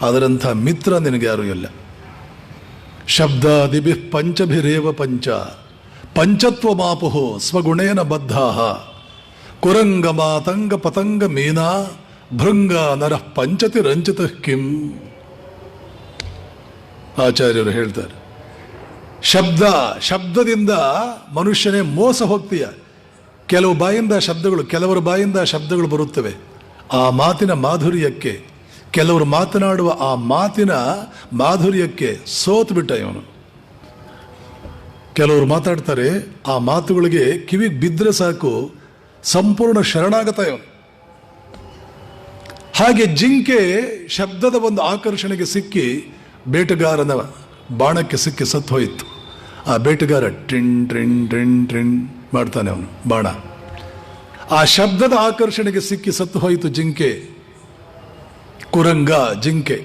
ಅದರಂಥ ಮಿತ್ರ ನಿನಗೆ ಯಾರೂ ಇಲ್ಲ. ಶಬ್ದಾದಿಭಿ ಪಂಚಭಿರೇವ ಪಂಚತ್ವಮಾಪುಹೋ ಸ್ವಗುಣೇನ ಬದ್ಧಾಃ ಕುರಂಗ ಮಾತಂಗ ಪತಂಗ ಮೀನಾ ಭೃಂಗ ನರಃ ಪಂಚತಿ ರಂಚಿತಃ ಕಿಂ. ಆಚಾರ್ಯರು ಹೇಳ್ತಾರೆ, ಶಬ್ದದಿಂದ ಮನುಷ್ಯನೇ ಮೋಸ ಹೋಗ್ತೀಯ. ಕೆಲವರ ಬಾಯಿಂದ ಶಬ್ದಗಳು ಬರುತ್ತವೆ. ಆ ಮಾತಿನ ಮಾಧುರ್ಯಕ್ಕೆ, ಕೆಲವರು ಮಾತನಾಡುವ ಆ ಮಾತಿನ ಮಾಧುರ್ಯಕ್ಕೆ ಸೋತು ಬಿಟ್ಟ ಇವನು. ಕೆಲವರು ಮಾತಾಡ್ತಾರೆ, ಆ ಮಾತುಗಳಿಗೆ ಕಿವಿಗೆ ಬಿದ್ದರೆ ಸಾಕು, ಸಂಪೂರ್ಣ ಶರಣಾಗತ ಇವನು. ಹಾಗೆ ಜಿಂಕೆ ಶಬ್ದದ ಒಂದು ಆಕರ್ಷಣೆಗೆ ಸಿಕ್ಕಿ ಬೇಟೆಗಾರನ ಬಾಣಕ್ಕೆ ಸಿಕ್ಕಿ ಸತ್ತು ಹೋಯಿತು. ಆ ಬೇಟೆಗಾರ ಟ್ರಿನ್ ಟ್ರಿನ್ ಟ್ರಿನ್ ಟ್ರಿನ್ ಮಾಡ್ತಾನೆ ಅವನು ಬಾಣ. ಆ ಶಬ್ದದ ಆಕರ್ಷಣೆಗೆ ಸಿಕ್ಕಿ ಸತ್ತು ಹೋಯಿತು ಜಿಂಕೆ. ಕುರಂಗ ಜಿಂಕೆ,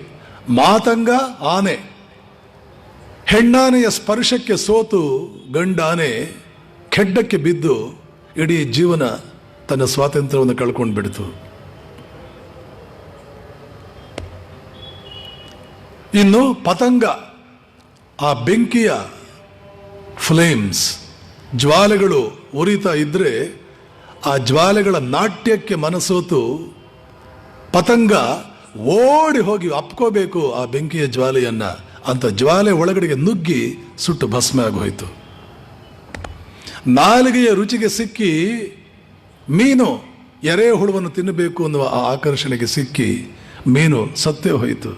ಮಾತಂಗ ಆನೆ. ಹೆಣ್ಣಾನೆಯ ಸ್ಪರ್ಶಕ್ಕೆ ಸೋತು ಗಂಡಾನೆ ಖೆಡ್ಡಕ್ಕೆ ಬಿದ್ದು ಇಡೀ ಜೀವನ ತನ್ನ ಸ್ವಾತಂತ್ರ್ಯವನ್ನು ಕಳ್ಕೊಂಡು ಬಿಡ್ತು. ಇನ್ನು ಪತಂಗ, ಆ ಬೆಂಕಿಯ ಫ್ಲೇಮ್ಸ್, ಜ್ವಾಲೆಗಳು ಉರಿತಾ ಇದ್ರೆ ಆ ಜ್ವಾಲೆಗಳ ನಾಟ್ಯಕ್ಕೆ ಮನಸೋತು ಪತಂಗ ಓಡಿ ಹೋಗಿ ಅಪ್ಕೋಬೇಕು ಆ ಬೆಂಕಿಯ ಜ್ವಾಲೆಯನ್ನ ಅಂತ ಜ್ವಾಲೆ ಒಳಗಡೆಗೆ ನುಗ್ಗಿ ಸುಟ್ಟು ಭಸ್ಮ ಆಗೋಯ್ತು. ನಾಲಿಗೆಯ ರುಚಿಗೆ ಸಿಕ್ಕಿ ಮೀನು ಎರೆಹುಳುವನ್ನು ತಿನ್ನಬೇಕು ಅನ್ನುವ ಆ ಆಕರ್ಷಣೆಗೆ ಸಿಕ್ಕಿ ಮೀನು ಸತ್ತೇ ಹೋಯಿತು.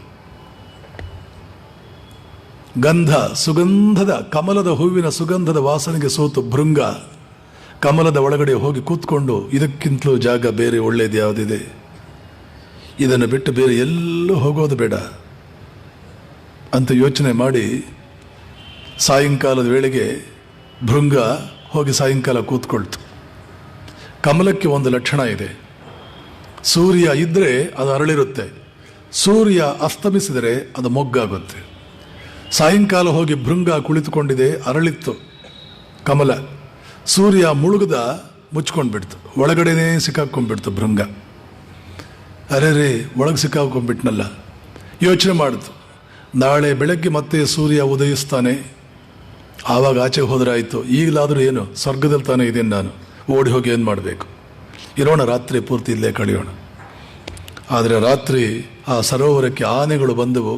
ಗಂಧ, ಸುಗಂಧದ ಕಮಲದ ಹೂವಿನ ಸುಗಂಧದ ವಾಸನೆಗೆ ಸೋತು ಭೃಂಗ ಕಮಲದ ಒಳಗಡೆ ಹೋಗಿ ಕೂತ್ಕೊಂಡು ಇದಕ್ಕಿಂತಲೂ ಜಾಗ ಬೇರೆ ಒಳ್ಳೇದು ಯಾವುದಿದೆ, ಇದನ್ನು ಬಿಟ್ಟು ಬೇರೆ ಎಲ್ಲೂ ಹೋಗೋದು ಬೇಡ ಅಂತ ಯೋಚನೆ ಮಾಡಿ ಸಾಯಂಕಾಲದ ವೇಳೆಗೆ ಭೃಂಗ ಹೋಗಿ ಸಾಯಂಕಾಲ ಕೂತ್ಕೊಳ್ತು. ಕಮಲಕ್ಕೆ ಒಂದು ಲಕ್ಷಣ ಇದೆ, ಸೂರ್ಯ ಇದ್ದರೆ ಅದು ಅರಳಿರುತ್ತೆ, ಸೂರ್ಯ ಅಸ್ತಮಿಸಿದರೆ ಅದು ಮೊಗ್ಗಾಗುತ್ತೆ. ಸಾಯಂಕಾಲ ಹೋಗಿ ಭೃಂಗ ಕುಳಿತುಕೊಂಡಿದೆ, ಅರಳಿತ್ತು ಕಮಲ. ಸೂರ್ಯ ಮುಳುಗದ ಮುಚ್ಕೊಂಡ್ಬಿಡ್ತು, ಒಳಗಡೆನೇ ಸಿಕ್ಕಾಕೊಂಡ್ಬಿಡ್ತು ಭೃಂಗ. ಅರೆ ಒಳಗೆ ಸಿಕ್ಕಾಕೊಂಡ್ಬಿಟ್ನಲ್ಲ. ಯೋಚನೆ ಮಾಡಿತು, ನಾಳೆ ಬೆಳಗ್ಗೆ ಮತ್ತೆ ಸೂರ್ಯ ಉದಯಿಸ್ತಾನೆ, ಆವಾಗ ಆಚೆಗೆ ಹೋದ್ರಾಯ್ತು. ಈಗಲಾದರೂ ಏನು ಸ್ವರ್ಗದಲ್ಲಿ ತಾನೇ ಇದ್ದೇನೆ ನಾನು, ಓಡಿ ಹೋಗಿ ಏನು ಮಾಡಬೇಕು, ಇರೋಣ ರಾತ್ರಿ ಪೂರ್ತಿ ಇಲ್ಲೇ ಕಳೆಯೋಣ. ಆದರೆ ರಾತ್ರಿ ಆ ಸರೋವರಕ್ಕೆ ಆನೆಗಳು ಬಂದವು.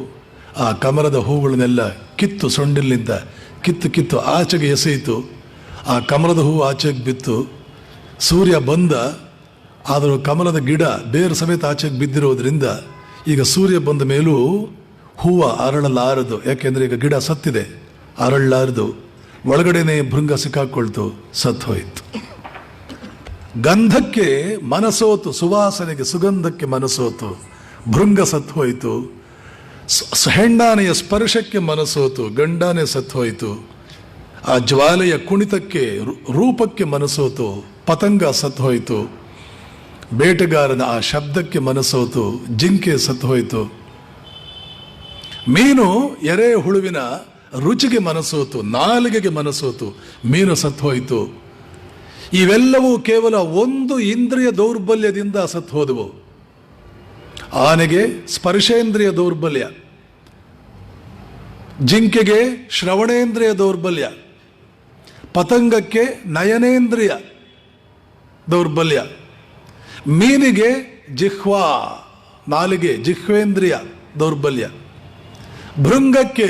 ಆ ಕಮಲದ ಹೂಗಳನ್ನೆಲ್ಲ ಕಿತ್ತು ಸೊಂಡಿಲಿಂದ ಕಿತ್ತು ಆಚೆಗೆ ಎಸೆಯಿತು. ಆ ಕಮಲದ ಹೂವು ಆಚೆಗೆ ಬಿತ್ತು. ಸೂರ್ಯ ಬಂದ, ಆದರೂ ಕಮಲದ ಗಿಡ ಬೇರು ಸಮೇತ ಆಚೆಗೆ ಬಿದ್ದಿರೋದ್ರಿಂದ ಈಗ ಸೂರ್ಯ ಬಂದ ಮೇಲೂ ಹೂವು ಅರಳಲಾರದು, ಯಾಕೆಂದರೆ ಈಗ ಗಿಡ ಸತ್ತಿದೆ, ಅರಳಲಾರದು. ಒಳಗಡೆನೆ ಭೃಂಗ ಸಿಕ್ಕಾಕೊಳ್ತು, ಸತ್ತು ಹೋಯಿತು. ಗಂಧಕ್ಕೆ ಮನಸೋತು, ಸುವಾಸನೆಗೆ ಸುಗಂಧಕ್ಕೆ ಮನಸೋತು, ಭೃಂಗ ಸತ್ತು ಹೋಯಿತು. ಹೆಣ್ಣಾನೆಯ ಸ್ಪರ್ಶಕ್ಕೆ ಮನಸೋತು, ಗಂಡಾನೆ ಸತ್ತು ಹೋಯಿತು. ಆ ಜ್ವಾಲೆಯ ಕುಣಿತಕ್ಕೆ ರೂಪಕ್ಕೆ ಮನಸೋತು, ಪತಂಗ ಸತ್ತು ಹೋಯಿತು. ಬೇಟೆಗಾರನ ಆ ಶಬ್ದಕ್ಕೆ ಮನಸೋತು, ಜಿಂಕೆ ಸತ್ತು ಹೋಯಿತು. ಮೀನು ಎರೆ ಹುಳುವಿನ ರುಚಿಗೆ ಮನಸೋತು, ನಾಲಿಗೆಗೆ ಮನಸೋತು, ಮೀನು ಸತ್ತು ಹೋಯಿತು. ಇವೆಲ್ಲವೂ ಕೇವಲ ಒಂದು ಇಂದ್ರಿಯ ದೌರ್ಬಲ್ಯದಿಂದ ಸತ್ತು ಹೋದವು. ಆನೆಗೆ ಸ್ಪರ್ಶೇಂದ್ರಿಯ ದೌರ್ಬಲ್ಯ, ಜಿಂಕೆಗೆ ಶ್ರವಣೇಂದ್ರಿಯ ದೌರ್ಬಲ್ಯ, ಪತಂಗಕ್ಕೆ ನಯನೇಂದ್ರಿಯ ದೌರ್ಬಲ್ಯ, ಮೀನಿಗೆ ಜಿಹ್ವಾ ನಾಲಿಗೆ ಜಿಹ್ವೇಂದ್ರಿಯ ದೌರ್ಬಲ್ಯ, ಭೃಂಗಕ್ಕೆ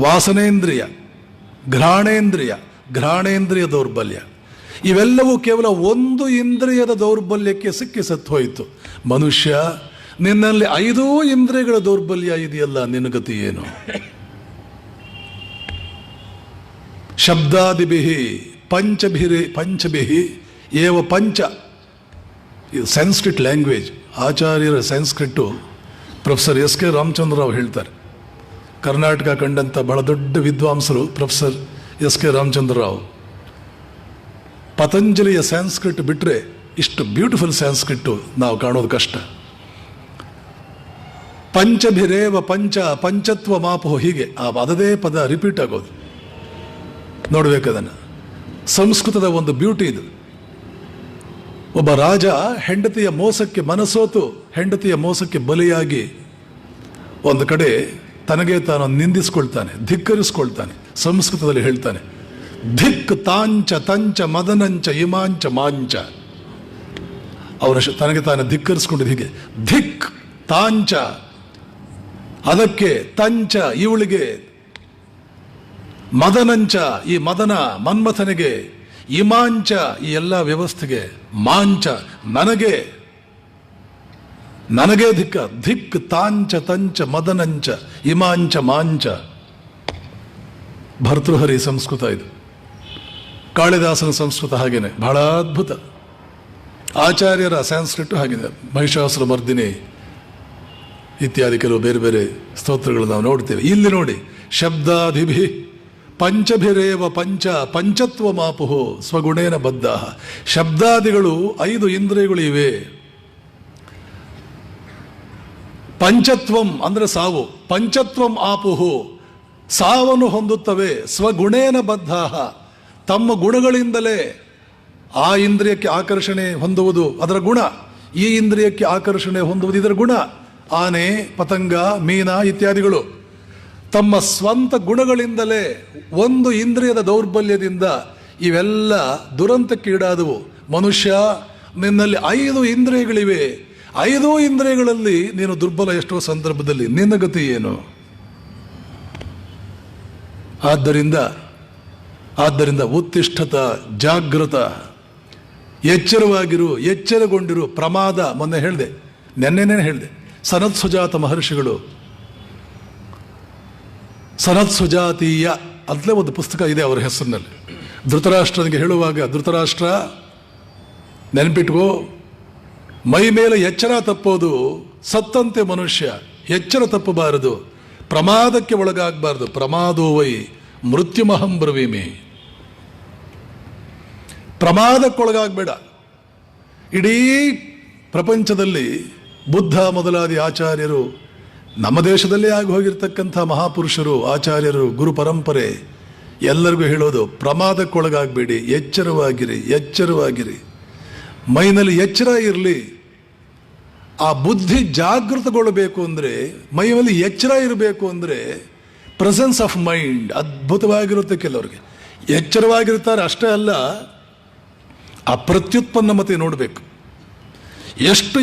ವಾಸನೇಂದ್ರಿಯ ಘ್ರಾಣೇಂದ್ರಿಯ ದೌರ್ಬಲ್ಯ. ಇವೆಲ್ಲವೂ ಕೇವಲ ಒಂದು ಇಂದ್ರಿಯದ ದೌರ್ಬಲ್ಯಕ್ಕೆ ಸಿಕ್ಕಿ ಸತ್ತು ಹೋಯಿತು. ಮನುಷ್ಯ, ನಿನ್ನಲ್ಲಿ 5 ಇಂದ್ರಿಯಗಳ ದೌರ್ಬಲ್ಯ ಇದೆಯಲ್ಲ, ನಿನಗತಿ ಏನು? ಶಬ್ದಾದಿಭಿಹಿ ಪಂಚಭಿಹಿ ಏವ ಪಂಚ. ಇದು ಸಂಸ್ಕೃತ್ ಲ್ಯಾಂಗ್ವೇಜ್. ಆಚಾರ್ಯರ Sanskrit professor S K Ramachandra Rao ಹೇಳ್ತಾರೆ. ಕರ್ನಾಟಕ ಕಂಡಂಥ ಬಹಳ ದೊಡ್ಡ ವಿದ್ವಾಂಸರು ಪ್ರೊಫೆಸರ್ ಎಸ್ ಕೆ ರಾಮಚಂದ್ರರಾವ್. ಪತಂಜಲಿಯ ಸಂಸ್ಕೃತ್ ಬಿಟ್ಟರೆ ಇಷ್ಟು ಬ್ಯೂಟಿಫುಲ್ ಸಂಸ್ಕೃತು ನಾವು ಕಾಣೋದು ಕಷ್ಟ. ಪಂಚಭಿರೇವ ಪಂಚತ್ವ ಮಾಪೋ, ಹೀಗೆ ಅದದೇ ಪದ ರಿಪೀಟ್ ಆಗೋದು ನೋಡ್ಬೇಕದನ್ನು. ಸಂಸ್ಕೃತದ ಒಂದು ಬ್ಯೂಟಿ ಇದು. ಒಬ್ಬ ರಾಜ ಹೆಂಡತಿಯ ಮೋಸಕ್ಕೆ ಮನಸೋತು, ಹೆಂಡತಿಯ ಮೋಸಕ್ಕೆ ಬಲಿಯಾಗಿ ಒಂದು ಕಡೆ ತನಗೆ ತಾನು ನಿಂದಿಸ್ಕೊಳ್ತಾನೆ, ಧಿಕ್ಕರಿಸ್ಕೊಳ್ತಾನೆ. ಸಂಸ್ಕೃತದಲ್ಲಿ ಹೇಳ್ತಾನೆ, ಧಿಕ್ ತಾಂಚ ತಂಚ ಮದನಂಚ ಇಮಾಂಚ ಮಾಂಚ. ಅವನ ತನಗೆ ತಾನು ಧಿಕ್ಕರಿಸ್ಕೊಂಡಿದ್ದು ಹೀಗೆ, ಧಿಕ್ ತಾಂಚ ಅದಕ್ಕೆ, ತಂಚ ಇವಳಿಗೆ, ಮದನಂಚ ಈ ಮದನ ಮನ್ಮಥನಿಗೆ, ಇಮಾಂಚ ಈ ಎಲ್ಲ ವ್ಯವಸ್ಥೆಗೆ, ಮಾಂಚ ನನಗೆ ಧಿಕ್ಕ. ಧಿಕ್ ತಾಂಚ ತಂಚ ಮದನಂಚ ಇಮಾಂಚ ಮಾಂಚ. ಭರ್ತೃಹರಿ ಸಂಸ್ಕೃತ ಇದು. ಕಾಳಿದಾಸನ ಸಂಸ್ಕೃತ ಹಾಗೇನೆ, ಬಹಳ ಅದ್ಭುತ. ಆಚಾರ್ಯರ ಸಂಸ್ಕೃತ ಹಾಗಿದೆ. ಮಹಿಷಾಸುರ ಮರ್ದಿನಿ ಇತ್ಯಾದಿ ಕೆಲವು ಬೇರೆ ಬೇರೆ ಸ್ತೋತ್ರಗಳು ನಾವು ನೋಡ್ತೇವೆ. ಇಲ್ಲಿ ನೋಡಿ, ಶಬ್ದಾದಿಭಿ ಪಂಚಭಿರೇವ ಪಂಚತ್ವ ಮಾಪುಹು ಸ್ವಗುಣೇನ ಬದ್ಧ. ಶಬ್ದಾದಿಗಳು 5 ಇಂದ್ರಿಯಗಳು ಇವೆ. ಪಂಚತ್ವಂ ಅಂದ್ರೆ ಸಾವು, ಪಂಚತ್ವಂ ಆಪುಹು ಸಾವನ್ನು ಹೊಂದುತ್ತವೆ. ಸ್ವಗುಣೇನ ಬದ್ಧ ತಮ್ಮ ಗುಣಗಳಿಂದಲೇ ಆ ಇಂದ್ರಿಯಕ್ಕೆ ಆಕರ್ಷಣೆ ಹೊಂದುವುದು ಅದರ ಗುಣ, ಈ ಇಂದ್ರಿಯಕ್ಕೆ ಆಕರ್ಷಣೆ ಹೊಂದುವುದು ಇದರ ಗುಣ. ಆನೆ, ಪತಂಗ, ಮೀನ ಇತ್ಯಾದಿಗಳು ತಮ್ಮ ಸ್ವಂತ ಗುಣಗಳಿಂದಲೇ ಒಂದು ಇಂದ್ರಿಯದ ದೌರ್ಬಲ್ಯದಿಂದ ಇವೆಲ್ಲ ದುರಂತಕ್ಕೀಡಾದವು. ಮನುಷ್ಯ, ನಿನ್ನಲ್ಲಿ 5 ಇಂದ್ರಿಯಗಳಿವೆ. 5 ಇಂದ್ರಿಯಗಳಲ್ಲಿ ನೀನು ದುರ್ಬಲ. ಎಷ್ಟೋ ಸಂದರ್ಭದಲ್ಲಿ ನಿನ್ನ ಗತಿ ಏನು? ಆದ್ದರಿಂದ ಉತ್ತಿಷ್ಠತ ಜಾಗೃತ, ಎಚ್ಚರವಾಗಿರು, ಎಚ್ಚರಗೊಂಡಿರು. ಪ್ರಮಾದ ಮೊನ್ನೆ ಹೇಳಿದೆ, ನೆನ್ನೆನೇ ಹೇಳಿದೆ. ಸನತ್ಸುಜಾತ ಮಹರ್ಷಿಗಳು, ಸನತ್ಸುಜಾತೀಯ ಅದಲೇ ಒಂದು ಪುಸ್ತಕ ಇದೆ ಅವರ ಹೆಸರಿನಲ್ಲಿ. ಧೃತರಾಷ್ಟ್ರನಿಗೆ ಹೇಳುವಾಗ, ಧೃತರಾಷ್ಟ್ರ ನೆನಪಿಟ್ಕೋ, ಮೈ ಮೇಲೆ ಎಚ್ಚರ ತಪ್ಪೋದು ಸತ್ತಂತೆ. ಮನುಷ್ಯ ಎಚ್ಚರ ತಪ್ಪಬಾರದು, ಪ್ರಮಾದಕ್ಕೆ ಒಳಗಾಗಬಾರದು. ಪ್ರಮಾದೋ ವೈ ಮೃತ್ಯುಮಹಂ ಬ್ರವೀಮಿ. ಪ್ರಮಾದಕ್ಕೊಳಗಾಗಬೇಡ. ಇಡೀ ಪ್ರಪಂಚದಲ್ಲಿ ಬುದ್ಧ ಮೊದಲಾದ ಆಚಾರ್ಯರು, ನಮ್ಮ ದೇಶದಲ್ಲೇ ಆಗಿ ಹೋಗಿರ್ತಕ್ಕಂಥ ಮಹಾಪುರುಷರು, ಆಚಾರ್ಯರು, ಗುರು ಪರಂಪರೆ ಎಲ್ಲರಿಗೂ ಹೇಳೋದು ಪ್ರಮಾದಕ್ಕೊಳಗಾಗಬೇಡಿ, ಎಚ್ಚರವಾಗಿರಿ, ಎಚ್ಚರವಾಗಿರಿ. ಮೈನಲ್ಲಿ ಎಚ್ಚರ ಇರಲಿ. ಆ ಬುದ್ಧಿ ಜಾಗೃತಗೊಳ್ಳಬೇಕು ಅಂದರೆ, ಮೈಯಲ್ಲಿ ಎಚ್ಚರ ಇರಬೇಕು ಅಂದರೆ ಪ್ರೆಸೆನ್ಸ್ ಆಫ್ ಮೈಂಡ್ ಅದ್ಭುತವಾಗಿರುತ್ತೆ. ಕೆಲವರಿಗೆ ಎಚ್ಚರವಾಗಿರ್ತಾರೆ, ಅಷ್ಟೇ ಅಲ್ಲ, ಆ ಪ್ರತ್ಯುತ್ಪನ್ನಮತೆ ನೋಡಬೇಕು. ಎಷ್ಟು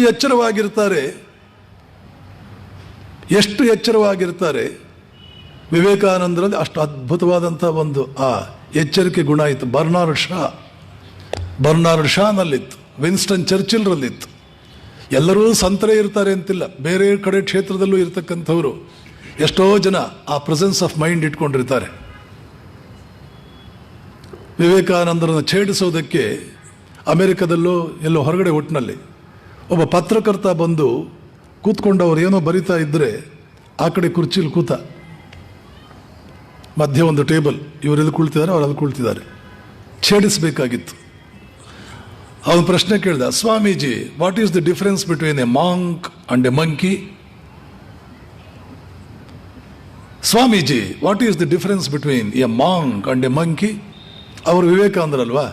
ಎಚ್ಚರವಾಗಿರ್ತಾರೆ ವಿವೇಕಾನಂದರಲ್ಲಿ ಅಷ್ಟು ಅದ್ಭುತವಾದಂಥ ಒಂದು ಆ ಎಚ್ಚರಿಕೆ ಗುಣ ಇತ್ತು. ಬರ್ನಾರ್ಡ್ ಶಾನಲ್ಲಿತ್ತು, ವಿನ್ಸ್ಟನ್ ಚರ್ಚಿಲ್ರಲ್ಲಿತ್ತು. ಎಲ್ಲರೂ ಸಂತರೇ ಇರ್ತಾರೆ ಅಂತಿಲ್ಲ, ಬೇರೆ ಕಡೆ ಕ್ಷೇತ್ರದಲ್ಲೂ ಇರ್ತಕ್ಕಂಥವ್ರು ಎಷ್ಟೋ ಜನ ಆ ಪ್ರೆಸೆನ್ಸ್ ಆಫ್ ಮೈಂಡ್ ಇಟ್ಕೊಂಡಿರ್ತಾರೆ. ವಿವೇಕಾನಂದರನ್ನು ಛೇಡಿಸೋದಕ್ಕೆ ಅಮೆರಿಕದಲ್ಲೋ ಎಲ್ಲೋ ಹೊರಗಡೆ ಒಟ್ಟಿನಲ್ಲಿ ಒಬ್ಬ ಪತ್ರಕರ್ತ ಬಂದು ಕೂತ್ಕೊಂಡವ್ರು ಏನೋ ಬರಿತಾ ಇದ್ದರೆ ಆ ಕಡೆ ಕುರ್ಚಿಲಿ ಕೂತ, ಮಧ್ಯೆ ಒಂದು ಟೇಬಲ್, ಇವರೆಲ್ಲಿ ಕುಳ್ತಿದ್ದಾರೆ, ಅವರಲ್ಲಿ ಕುಳ್ತಿದ್ದಾರೆ. ಛೇಡಿಸಬೇಕಾಗಿತ್ತು. ಅವನು ಪ್ರಶ್ನೆ ಕೇಳ್ದ, Swamiji, what is the difference between a monk and a monkey? Swamiji, what is the difference between a monk and a monkey? ಅವರು ವಿವೇಕಾನಂದರಲ್ವಾ,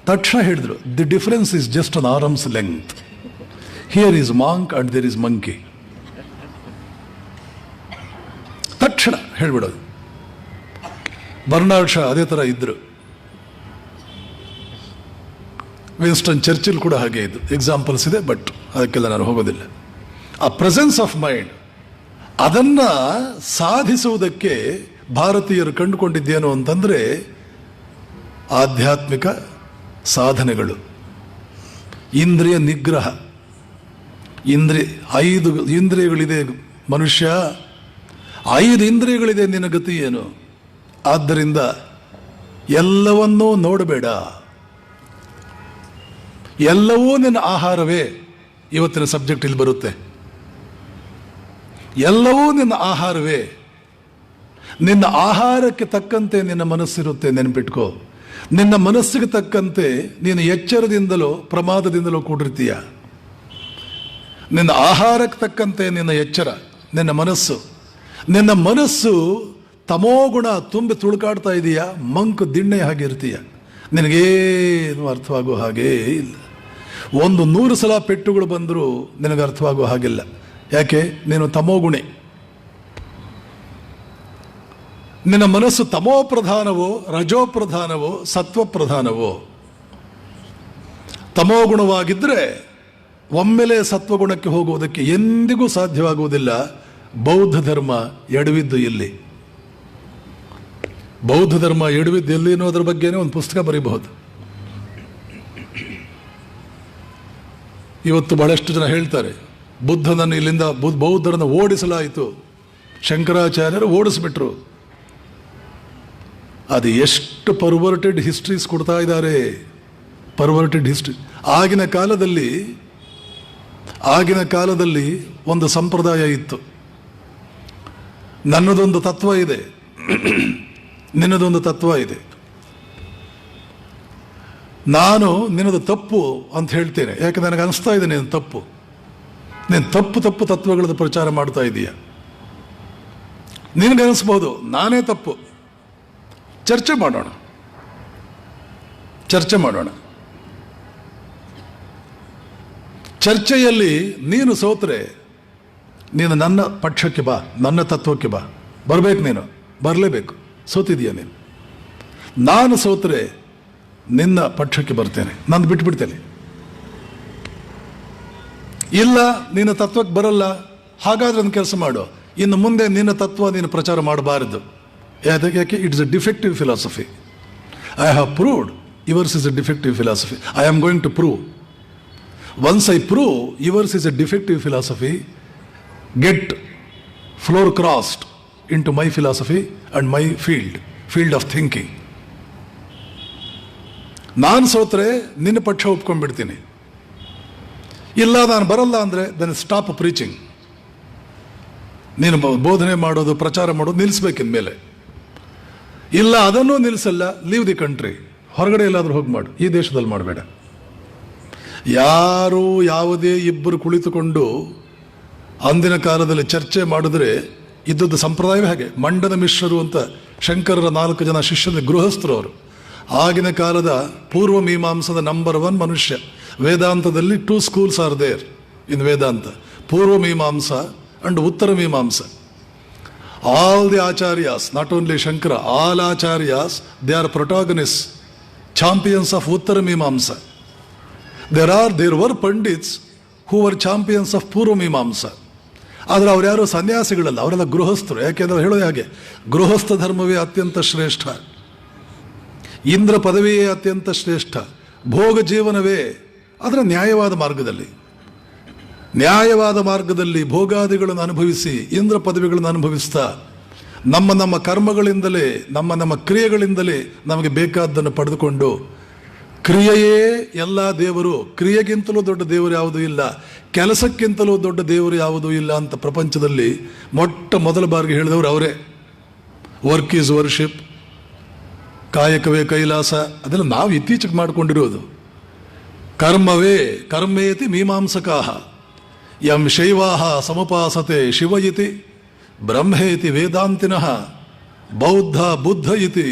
ತಕ್ಷಣ ಹೇಳಿದ್ರು, the difference is just an arm's length. Here is monk and there is monkey. ತಕ್ಷಣ ಹೇಳ್ಬಿಡೋದು. Bernard Shah ಅದೇ ಥರ ಇದ್ರು. Winston Churchill ಕೂಡ ಹಾಗೆ ಇದ್ದು. ಎಕ್ಸಾಂಪಲ್ಸ್ ಇದೆ, ಬಟ್ ಅದಕ್ಕೆಲ್ಲ ನಾನು ಹೋಗೋದಿಲ್ಲ. ಆ ಪ್ರೆಸೆನ್ಸ್ ಆಫ್ ಮೈಂಡ್ ಅದನ್ನು ಸಾಧಿಸುವುದಕ್ಕೆ ಭಾರತೀಯರು ಕಂಡುಕೊಂಡಿದ್ದೇನು ಅಂತಂದರೆ ಆಧ್ಯಾತ್ಮಿಕ ಸಾಧನೆಗಳು, ಇಂದ್ರಿಯ ನಿಗ್ರಹ. 5 ಇಂದ್ರಿಯಗಳಿದೆ ಮನುಷ್ಯ, 5 ಇಂದ್ರಿಯಗಳಿದೆ. ನಿನ್ನ ಗತಿ ಏನು? ಆದ್ದರಿಂದ ಎಲ್ಲವನ್ನೂ ನೋಡಬೇಡ. ಎಲ್ಲವೂ ನಿನ್ನ ಆಹಾರವೇ. ಇವತ್ತಿನ ಸಬ್ಜೆಕ್ಟ್ ಇಲ್ಲಿ ಬರುತ್ತೆ. ಎಲ್ಲವೂ ನಿನ್ನ ಆಹಾರವೇ. ನಿನ್ನ ಆಹಾರಕ್ಕೆ ತಕ್ಕಂತೆ ನಿನ್ನ ಮನಸ್ಸಿರುತ್ತೆ, ನೆನಪಿಟ್ಕೋ. ನಿನ್ನ ಮನಸ್ಸಿಗೆ ತಕ್ಕಂತೆ ನೀನು ಎಚ್ಚರದಿಂದಲೋ ಪ್ರಮಾದದಿಂದಲೋ ಕೂಡಿರ್ತೀಯ. ನಿನ್ನ ಆಹಾರಕ್ಕೆ ತಕ್ಕಂತೆ ನಿನ್ನ ಎಚ್ಚರ, ನಿನ್ನ ಮನಸ್ಸು ತಮೋಗುಣ ತುಂಬಿ ತುಳುಕಾಡ್ತಾ ಇದೆಯಾ, ಮಂಕು ದಿಣ್ಣೆ ಹಾಗೆ ಇರ್ತೀಯ. ನಿನಗೇನು ಅರ್ಥವಾಗೋ ಹಾಗೇ ಇಲ್ಲ. 100 ಸಲ ಪೆಟ್ಟುಗಳು ಬಂದರೂ ನಿನಗೆ ಅರ್ಥವಾಗೋ ಹಾಗಿಲ್ಲ. ಯಾಕೆ? ನೀನು ತಮೋಗುಣಿ. ನಿನ್ನ ಮನಸ್ಸು ತಮೋ ಪ್ರಧಾನವೋ, ರಜೋ ಪ್ರಧಾನವೋ, ಸತ್ವ ಪ್ರಧಾನವೋ? ತಮೋಗುಣವಾಗಿದ್ದರೆ ಒಮ್ಮೆಲೆ ಸತ್ವಗುಣಕ್ಕೆ ಹೋಗುವುದಕ್ಕೆ ಎಂದಿಗೂ ಸಾಧ್ಯವಾಗುವುದಿಲ್ಲ. ಬೌದ್ಧ ಧರ್ಮ ಎಡವಿದ್ದು ಇಲ್ಲಿ. ಬೌದ್ಧ ಧರ್ಮ ಎಡವಿದ್ದು ಎಲ್ಲಿ ಅನ್ನೋದ್ರ ಬಗ್ಗೆನೇ ಒಂದು ಪುಸ್ತಕ ಬರೀಬಹುದು. ಇವತ್ತು ಬಹಳಷ್ಟು ಜನ ಹೇಳ್ತಾರೆ, ಬುದ್ಧನನ್ನು ಇಲ್ಲಿಂದ ಬೌದ್ಧರನ್ನು ಓಡಿಸಲಾಯಿತು, ಶಂಕರಾಚಾರ್ಯರು ಓಡಿಸ್ಬಿಟ್ರು. ಅದು ಎಷ್ಟು ಪರ್ವರ್ಟೆಡ್ ಹಿಸ್ಟ್ರೀಸ್ ಕೊಡ್ತಾ ಇದ್ದಾರೆ. Perverted history. ಆಗಿನ ಕಾಲದಲ್ಲಿ ಒಂದು ಸಂಪ್ರದಾಯ ಇತ್ತು. ನನ್ನದೊಂದು ತತ್ವ ಇದೆ, ನಿನ್ನದೊಂದು ತತ್ವ ಇದೆ. ನಾನು ನಿನ್ನದು ತಪ್ಪು ಅಂತ ಹೇಳ್ತೇನೆ, ಯಾಕೆ ನನಗೆ ಅನಿಸ್ತಾ ಇದೆ ನೀನು ತಪ್ಪು. ನೀನು ತಪ್ಪು ತಪ್ಪು ತತ್ವಗಳದ್ದು ಪ್ರಚಾರ ಮಾಡ್ತಾ ಇದೀಯ. ನಿನಗನಿಸ್ಬೋದು ನಾನೇ ತಪ್ಪು. ಚರ್ಚೆ ಮಾಡೋಣ. ಚರ್ಚೆಯಲ್ಲಿ ನೀನು ಸೋತ್ರೆ ನೀನು ನನ್ನ ಪಕ್ಷಕ್ಕೆ ಬಾ, ನನ್ನ ತತ್ವಕ್ಕೆ ಬಾ. ಬರಬೇಕು, ನೀನು ಬರಲೇಬೇಕು. ಸೋತಿದೀಯ ನೀನು. ನಾನು ಸೋತ್ರೆ ನಿನ್ನ ಪಕ್ಷಕ್ಕೆ ಬರ್ತೇನೆ, ನಾನು ಬಿಟ್ಬಿಡ್ತೇನೆ. ಇಲ್ಲ ನಿನ್ನ ತತ್ವಕ್ಕೆ ಬರಲ್ಲ, ಹಾಗಾದ್ರೆ ಒಂದು ಕೆಲಸ ಮಾಡು, ಇನ್ನು ಮುಂದೆ ನಿನ್ನ ತತ್ವ ನೀನು ಪ್ರಚಾರ ಮಾಡಬಾರದು. ಯಾಕೆ? It's a defective philosophy. I have proved yours is a defective philosophy. I am going to prove. Once I prove yours is a defective philosophy, get floor crossed in to my philosophy and my field of thinking. ನಾನು ಸೋತ್ರೆ ನಿನ್ನ ಪಕ್ಷ ಒಪ್ಕೊಂಡ್ಬಿಡ್ತೀನಿ. ಇಲ್ಲ ನಾನು ಬರಲ್ಲ ಅಂದರೆ then stop preaching. ನೀನು ಬೋಧನೆ ಮಾಡೋದು, ಪ್ರಚಾರ ಮಾಡೋದು ನಿಲ್ಲಿಸ್ಬೇಕಿನ ಮೇಲೆ. ಇಲ್ಲ ಅದನ್ನೂ ನಿಲ್ಲಿಸಲ್ಲ, ಲೀವ್ ದಿ ಕಂಟ್ರಿ. ಹೊರಗಡೆ ಎಲ್ಲಾದರೂ ಹೋಗಿ ಮಾಡು, ಈ ದೇಶದಲ್ಲಿ ಮಾಡಬೇಡ. ಯಾರು ಯಾವುದೇ ಇಬ್ಬರು ಕುಳಿತುಕೊಂಡು ಅಂದಿನ ಕಾಲದಲ್ಲಿ ಚರ್ಚೆ ಮಾಡಿದ್ರೆ ಇದ್ದದ್ದು ಸಂಪ್ರದಾಯವೇ ಹಾಗೆ. ಮಂಡನ ಮಿಶ್ರರು ಅಂತ ಶಂಕರರ 4 ಜನ ಶಿಷ್ಯರ ಗೃಹಸ್ಥರು ಅವರು. ಆಗಿನ ಕಾಲದ ಪೂರ್ವ ಮೀಮಾಂಸದ ನಂಬರ್ 1 ಮನುಷ್ಯ. ವೇದಾಂತದಲ್ಲಿ 2 schools are there in Vedanta, Purva Mimamsa and Uttara Mimamsa. All the acharyas, not only Shankara, all acharyas, they are protagonist, champions of Uttara Mimamsa. There were pandits who were champions of Purva Mimamsa. ಆದರೆ ಅವ್ರು ಯಾರು ಸನ್ಯಾಸಿಗಳಲ್ಲ, ಅವರೆಲ್ಲ ಗೃಹಸ್ಥರು. ಯಾಕೆಂದ್ರೆ ಹೇಳೋದು ಹಾಗೆ, ಗೃಹಸ್ಥ ಧರ್ಮವೇ ಅತ್ಯಂತ ಶ್ರೇಷ್ಠ, ಇಂದ್ರ ಪದವಿಯೇ ಅತ್ಯಂತ ಶ್ರೇಷ್ಠ, ಭೋಗ ಜೀವನವೇ ಅದರ ನ್ಯಾಯವಾದ ಮಾರ್ಗದಲ್ಲಿ ಭೋಗಾದಿಗಳನ್ನು ಅನುಭವಿಸಿ ಇಂದ್ರ ಪದವಿಗಳನ್ನು ಅನುಭವಿಸ್ತಾ ನಮ್ಮ ಕರ್ಮಗಳಿಂದಲೇ ನಮ್ಮ ಕ್ರಿಯೆಗಳಿಂದಲೇ ನಮಗೆ ಬೇಕಾದ್ದನ್ನು ಪಡೆದುಕೊಂಡು, ಕ್ರಿಯೆಯೇ ಎಲ್ಲ ದೇವರು, ಕ್ರಿಯೆಗಿಂತಲೂ ದೊಡ್ಡ ದೇವರು ಯಾವುದೂ ಇಲ್ಲ, ಕೆಲಸಕ್ಕಿಂತಲೂ ದೊಡ್ಡ ದೇವರು ಯಾವುದೂ ಇಲ್ಲ ಅಂತ ಪ್ರಪಂಚದಲ್ಲಿ ಮೊದಲ ಬಾರಿಗೆ ಹೇಳಿದವರು ಅವರೇ. ವರ್ಕ್ ಈಸ್ ವರ್ಷಿಪ್, ಕಾಯಕವೇ ಕೈಲಾಸ, ಅದೆಲ್ಲ ನಾವು ಇತ್ತೀಚೆಗೆ ಮಾಡಿಕೊಂಡಿರೋದು. ಕರ್ಮೇತಿ ಮೀಮಾಂಸಕಾಹ ಯಂ ಶೈವಾಹ ಸಮುಪಾಸತೆ ಶಿವ ಇತಿ ಬ್ರಹ್ಮೇತಿ ವೇದಾಂತಿನಃ ಬೌದ್ಧ ಬುದ್ಧ ಇತಿ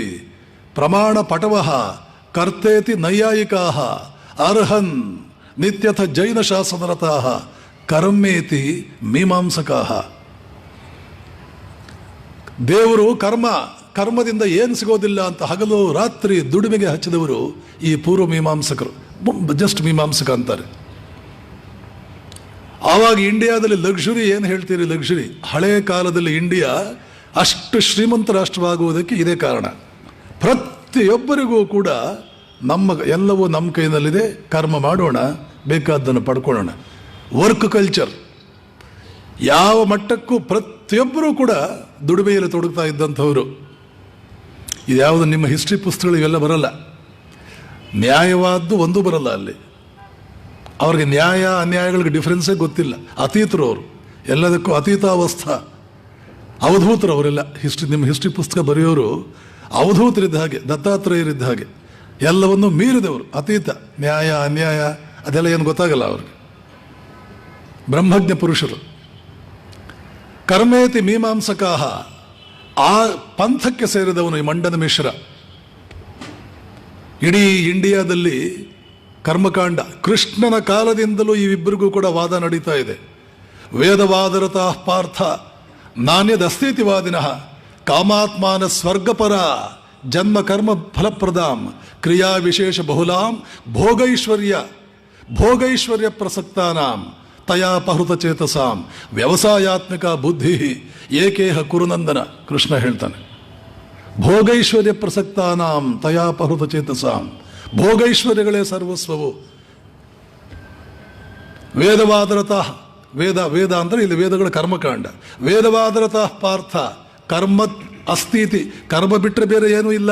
ಪ್ರಮಾಣ ಪಟವಃ ಕರ್ತೇತಿ ನೈಯಾಯಿಕಾಃ ಅರ್ಹನ್ ನಿತ್ಯಥ ಜೈನ ಶಾಸನರತಾಃ ಕರ್ಮೇತಿ ಮೀಮಾಂಸಕಾಃ. ದೇವರು ಕರ್ಮದಿಂದ ಏನು ಸಿಗೋದಿಲ್ಲ ಅಂತ ಹಗಲು ರಾತ್ರಿ ದುಡಿಮೆಗೆ ಹಚ್ಚಿದವರು ಈ ಪೂರ್ವ ಮೀಮಾಂಸಕರು, ಜಸ್ಟ್ ಮೀಮಾಂಸಕ ಅಂತಾರೆ. ಆವಾಗ ಇಂಡಿಯಾದಲ್ಲಿ ಲಕ್ಸುರಿ ಏನು ಹೇಳ್ತೀರಿ, ಲಕ್ಸುರಿ. ಹಳೆಯ ಕಾಲದಲ್ಲಿ ಇಂಡಿಯಾ ಅಷ್ಟು ಶ್ರೀಮಂತ ರಾಷ್ಟ್ರವಾಗುವುದಕ್ಕೆ ಇದೇ ಕಾರಣ. ಪ್ರತಿಯೊಬ್ಬರಿಗೂ ಕೂಡ ಎಲ್ಲವೂ ನಮ್ಮ ಕೈನಲ್ಲಿದೆ, ಕರ್ಮ ಮಾಡೋಣ, ಬೇಕಾದ್ದನ್ನು ಪಡ್ಕೊಳ್ಳೋಣ. ವರ್ಕ್ ಕಲ್ಚರ್ ಯಾವ ಮಟ್ಟಕ್ಕೂ ಪ್ರತಿಯೊಬ್ಬರೂ ಕೂಡ ದುಡಿಮೆಯಲ್ಲಿ ತೊಡಗ್ತಾ ಇದ್ದಂಥವರು. ಇದ್ಯಾವುದು ನಿಮ್ಮ ಹಿಸ್ಟ್ರಿ ಪುಸ್ತಕಗಳು ಇವೆಲ್ಲ ಬರಲ್ಲ. ನ್ಯಾಯವಾದ್ದು ಒಂದೂ ಬರಲ್ಲ ಅಲ್ಲಿ. ಅವ್ರಿಗೆ ನ್ಯಾಯ ಅನ್ಯಾಯಗಳಿಗೆ ಡಿಫ್ರೆನ್ಸೇ ಗೊತ್ತಿಲ್ಲ. ಅತೀತರು ಅವರು, ಎಲ್ಲದಕ್ಕೂ ಅತೀತಾವಸ್ಥಾ, ಅವಧೂತರು ಅವರೆಲ್ಲ. ನಿಮ್ಮ ಹಿಸ್ಟ್ರಿ ಪುಸ್ತಕ ಬರೆಯೋರು ಅವಧೂತರಿದ್ದ ಹಾಗೆ, ದತ್ತಾತ್ರೇಯರಿದ್ದ ಹಾಗೆ, ಎಲ್ಲವನ್ನೂ ಮೀರಿದವರು. ಅತೀತ, ನ್ಯಾಯ ಅನ್ಯಾಯ ಅದೆಲ್ಲ ಏನು ಗೊತ್ತಾಗಲ್ಲ ಅವ್ರಿಗೆ. ಬ್ರಹ್ಮಜ್ಞ ಪುರುಷರು. ಕರ್ಮೇತಿ ಮೀಮಾಂಸಕಾಹ, ಆ ಪಂಥಕ್ಕೆ ಸೇರಿದವನು ಈ ಮಂಡನ ಮಿಶ್ರ. ಇಡೀ ಇಂಡಿಯಾದಲ್ಲಿ ಕರ್ಮಕಾಂಡ ಕೃಷ್ಣನ ಕಾಲದಿಂದಲೂ ಇವಿಬ್ಬರಿಗೂ ಕೂಡ ವಾದ ನಡೀತಾ ಇದೆ. ವೇದವಾದರತಃ ಪಾರ್ಥ ನಾಣ್ಯದಸ್ಥಿತಿವಾದಿನಃ ಕಾಮಾತ್ಮಾನ ಸ್ವರ್ಗಪರ ಜನ್ಮ ಕರ್ಮ ಫಲಪ್ರದಾಂ ಕ್ರಿಯಾ ವಿಶೇಷ ಬಹುಲಾಂ ಭೋಗೈಶ್ವರ್ಯ ಪ್ರಸಕ್ತಾನಾಂ ತಯಾಪಹೃತ ಚೇತಸಾಂ ವ್ಯವಸಾಯಾತ್ಮಿಕ ಬುದ್ಧಿ ಏಕೇಹ ಕುರುನಂದನ. ಕೃಷ್ಣ ಹೇಳ್ತಾನೆ, ಭೋಗೈಶ್ವರ್ಯ ಪ್ರಸಕ್ತಾನಾಂ ತಯಾಪಹೃತ ಚೇತಸಾಂ, ಭೋಗೈಶ್ವರ್ಯಗಳೇ ಸರ್ವಸ್ವವು. ವೇದವಾದರತಃ, ವೇದ ಅಂದರೆ ಇಲ್ಲಿ ವೇದಗಳ ಕರ್ಮಕಾಂಡ. ವೇದವಾದರತಃ ಪಾರ್ಥ ಕರ್ಮ ಅಸ್ಥಿತಿ, ಕರ್ಮ ಬಿಟ್ಟರೆ ಬೇರೆ ಏನೂ ಇಲ್ಲ,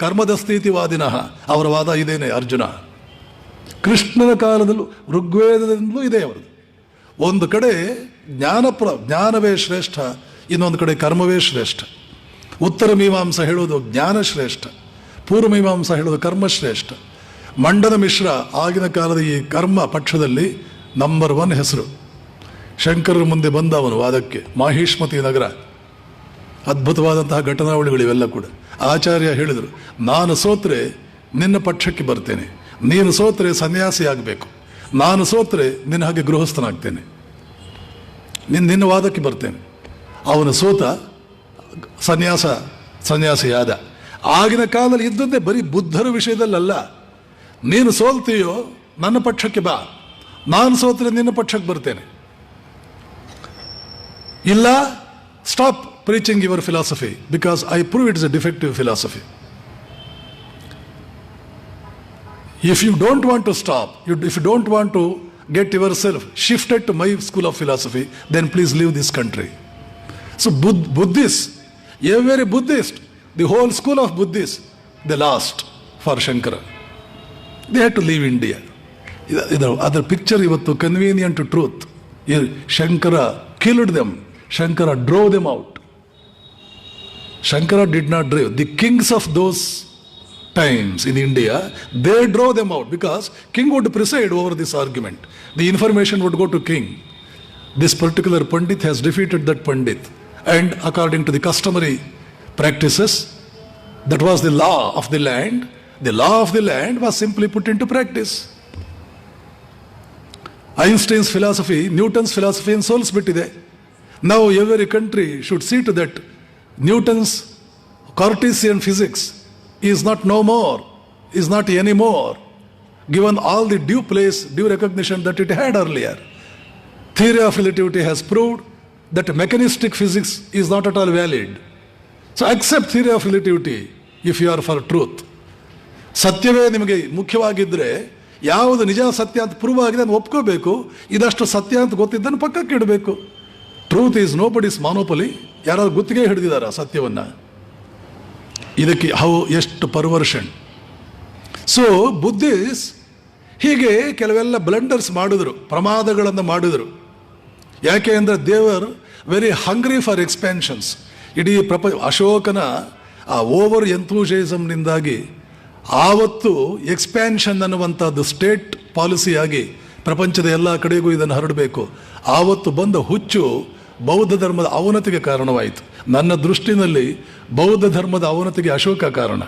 ಕರ್ಮದಸ್ಥಿತಿವಾದಿನಃ, ಅವರ ವಾದ ಇದೇನೆ. ಅರ್ಜುನ ಕೃಷ್ಣನ ಕಾಲದಲ್ಲೂ ಋಗ್ವೇದದಿಂದಲೂ ಇದೆ ಅವರದು. ಒಂದು ಕಡೆ ಜ್ಞಾನವೇ ಶ್ರೇಷ್ಠ, ಇನ್ನೊಂದು ಕಡೆ ಕರ್ಮವೇ ಶ್ರೇಷ್ಠ. ಉತ್ತರ ಮೀಮಾಂಸ ಹೇಳೋದು ಜ್ಞಾನಶ್ರೇಷ್ಠ, ಪೂರ್ವ ಮೀಮಾಂಸ ಹೇಳೋದು ಕರ್ಮಶ್ರೇಷ್ಠ. ಮಂಡನ ಮಿಶ್ರ ಆಗಿನ ಕಾಲದ ಈ ಕರ್ಮ ಪಕ್ಷದಲ್ಲಿ ನಂಬರ್ 1 ಹೆಸರು. ಶಂಕರರ ಮುಂದೆ ಬಂದ ಅವನು ವಾದಕ್ಕೆ, ಮಾಹಿಷ್ಮತಿ ನಗರ. ಅದ್ಭುತವಾದಂತಹ ಘಟನಾವಳಿಗಳು ಇವೆಲ್ಲ ಕೂಡ. ಆಚಾರ್ಯ ಹೇಳಿದರು, ನಾನು ಸೋತ್ರೆ ನಿನ್ನ ಪಕ್ಷಕ್ಕೆ ಬರ್ತೇನೆ, ನೀನು ಸೋತ್ರೆ ಸನ್ಯಾಸಿ ಆಗಬೇಕು, ನಾನು ಸೋತ್ರೆ ನಿನ್ನ ಹಾಗೆ ಗೃಹಸ್ಥನಾಗ್ತೇನೆ, ನಿನ್ನ ವಾದಕ್ಕೆ ಬರ್ತೇನೆ. ಅವನು ಸೋತ, ಸನ್ಯಾಸಿಯಾದ. ಆಗಿನ ಕಾಲದಲ್ಲಿ ಇದ್ದದ್ದೇ ಬರೀ ಬುದ್ಧರ ವಿಷಯದಲ್ಲಲ್ಲ. ನೀನು ಸೋಲ್ತೀಯೋ ನನ್ನ ಪಕ್ಷಕ್ಕೆ ಬಾ, ನಾನು ಸೋತ್ರೆ ನಿನ್ನ ಪಕ್ಷಕ್ಕೆ ಬರ್ತೇನೆ, ಇಲ್ಲ stop preaching your philosophy because I prove it is a defective philosophy. If you don't want to stop, if you don't want to get yourself shifted to my school of philosophy, then please leave this country. So Buddhists, every Buddhist, the whole school of Buddhists, they lost for Shankara. They had to leave India. Other picture ivattu convenient to truth. Shankara killed them. Shankara drove them out. Shankara did not drive. The kings of those times in India, they drove them out because king would preside over this argument. The information would go to king. This particular Pandit has defeated that Pandit. And according to the customary practices, that was the law of the land. The law of the land was simply put into practice. Einstein's philosophy, Newton's philosophy in souls bittide. Now every country should see to that Newton's Cartesian physics is not no more, is not anymore, given all the due place, due recognition that it had earlier. Theory of relativity has proved that mechanistic physics is not at all valid. So accept theory of relativity if you are for truth. ಸತ್ಯವೇ ನಿಮಗೆ ಮುಖ್ಯವಾಗಿದ್ದರೆ ಯಾವುದು ನಿಜ ಸತ್ಯ ಅಂತ prove ಆಗಿದೆ ಅದನ್ನು ಒಪ್ಕೋಬೇಕು. ಇದಷ್ಟು ಸತ್ಯ ಅಂತ ಗೊತ್ತಿದ್ದನ್ನು ಪಕ್ಕಕ್ಕೆ ಇಡಬೇಕು. Truth is nobody's monopoly. ಯಾರಾದ್ರು ಗುತ್ತಿಗೆ ಹಿಡಿದಿದ್ದಾರ ಸತ್ಯವನ್ನು? ಇದಕ್ಕೆ ಎಷ್ಟು ಪರ್ವರ್ಷನ್. ಸೊ ಬುದ್ಧಿಸ್ ಹೀಗೆ ಕೆಲವೆಲ್ಲ ಬ್ಲಂಡರ್ಸ್ ಮಾಡಿದ್ರು, ಪ್ರಮಾದಗಳನ್ನು ಮಾಡಿದರು. ಯಾಕೆ ಅಂದರೆ ದೇವರ್ ವೆರಿ ಹಂಗ್ರಿ ಫಾರ್ ಎಕ್ಸ್ಪ್ಯಾನ್ಷನ್ಸ್. ಇಡೀ ಅಶೋಕನ ಆ ಓವರ್ ಎಂಥೂಸಿಯಾಸಮ್ನಿಂದಾಗಿ ಆವತ್ತು ಎಕ್ಸ್ಪ್ಯಾನ್ಷನ್ ಅನ್ನುವಂಥದ್ದು ಸ್ಟೇಟ್ ಪಾಲಿಸಿಯಾಗಿ ಪ್ರಪಂಚದ ಎಲ್ಲ ಕಡೆಗೂ ಇದನ್ನು ಹರಡಬೇಕು. ಆವತ್ತು ಬಂದ ಹುಚ್ಚು ಬೌದ್ಧ ಧರ್ಮದ ಅವನತಿಗೆ ಕಾರಣವಾಯಿತು. ನನ್ನ ದೃಷ್ಟಿನಲ್ಲಿ ಬೌದ್ಧ ಧರ್ಮದ ಅವನತಿಗೆ ಅಶೋಕ ಕಾರಣ,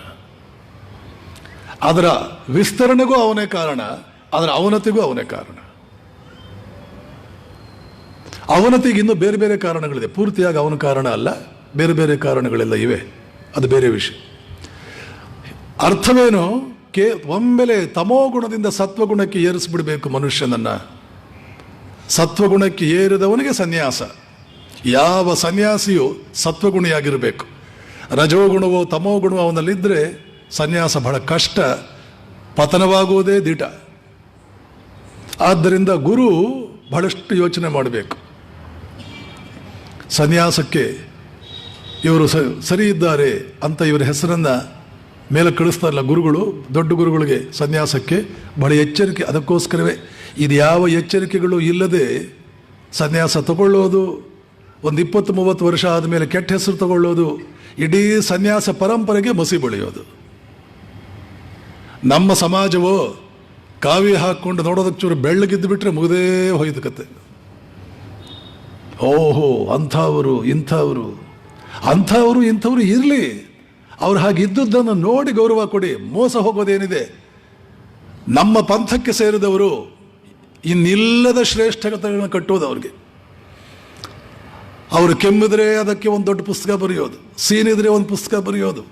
ಅದರ ವಿಸ್ತರಣೆಗೂ ಅವನೇ ಕಾರಣ, ಅದರ ಅವನತಿಗೂ ಅವನೇ ಕಾರಣ. ಅವನತಿಗೆ ಇನ್ನೂ ಬೇರೆ ಬೇರೆ ಕಾರಣಗಳಿದೆ, ಪೂರ್ತಿಯಾಗಿ ಅವನ ಕಾರಣ ಅಲ್ಲ, ಬೇರೆ ಬೇರೆ ಕಾರಣಗಳೆಲ್ಲ ಇವೆ, ಅದು ಬೇರೆ ವಿಷಯ. ಅರ್ಥವೇನು? ಒಮ್ಮೆಲೆ ತಮೋಗುಣದಿಂದ ಸತ್ವಗುಣಕ್ಕೆ ಏರಿಸ್ಬಿಡ್ಬೇಕು ಮನುಷ್ಯನನ್ನ. ಸತ್ವಗುಣಕ್ಕೆ ಏರಿದವನಿಗೆ ಸನ್ಯಾಸ. ಯಾವ ಸನ್ಯಾಸಿಯು ಸತ್ವಗುಣಿಯಾಗಿರಬೇಕು. ರಜೋಗುಣವೋ ತಮೋಗುಣವೋ ಅವನಲ್ಲಿದ್ದರೆ ಸನ್ಯಾಸ ಬಹಳ ಕಷ್ಟ, ಪತನವಾಗುವುದೇ ದಿಟ. ಆದ್ದರಿಂದ ಗುರು ಬಹಳಷ್ಟು ಯೋಚನೆ ಮಾಡಬೇಕು. ಸನ್ಯಾಸಕ್ಕೆ ಇವರು ಸರಿ ಇದ್ದಾರೆ ಅಂತ ಇವರ ಹೆಸರನ್ನು ಮೇಲೆ ಕಳಿಸ್ತಾರಲ್ಲ ಗುರುಗಳು, ದೊಡ್ಡ ಗುರುಗಳಿಗೆ ಸನ್ಯಾಸಕ್ಕೆ ಬಹಳ ಎಚ್ಚರಿಕೆ. ಅದಕ್ಕೋಸ್ಕರವೇ ಇದು ಯಾವ ಎಚ್ಚರಿಕೆಗಳು ಇಲ್ಲದೆ ಸನ್ಯಾಸ ತಗೊಳ್ಳೋದು, ಒಂದು 20-30 ವರ್ಷ ಆದಮೇಲೆ ಕೆಟ್ಟ ಹೆಸರು ತಗೊಳ್ಳೋದು, ಇಡೀ ಸನ್ಯಾಸ ಪರಂಪರೆಗೆ ಮಸಿ ಬೆಳೆಯೋದು. ನಮ್ಮ ಸಮಾಜವೋ ಕಾವಿ ಹಾಕ್ಕೊಂಡು ನೋಡೋದಕ್ಕೆ ಚೂರು ಬೆಳ್ಳಗಿದ್ದು ಬಿಟ್ಟರೆ ಮುಗದೇ ಹೋಯ್ತು ಕತೆ. ಓಹೋ ಅಂಥವರು ಇಂಥವರು ಇರಲಿ, ಅವ್ರು ಹಾಗೆ ಇದ್ದದ್ದನ್ನು ನೋಡಿ ಗೌರವ ಕೊಡಿ. ಮೋಸ ಹೋಗೋದೇನಿದೆ? ನಮ್ಮ ಪಂಥಕ್ಕೆ ಸೇರಿದವರು ಇನ್ನಿಲ್ಲದ ಶ್ರೇಷ್ಠತೆಗಳನ್ನು ಕಟ್ಟೋದು ಅವ್ರಿಗೆ. ಅವರು ಕೆಮ್ಮಿದ್ರೆ ಅದಕ್ಕೆ ಒಂದು ದೊಡ್ಡ ಪುಸ್ತಕ ಬರೆಯೋದು, ಸೀನಿದ್ರೆ ಒಂದು ಪುಸ್ತಕ ಬರೆಯೋದು.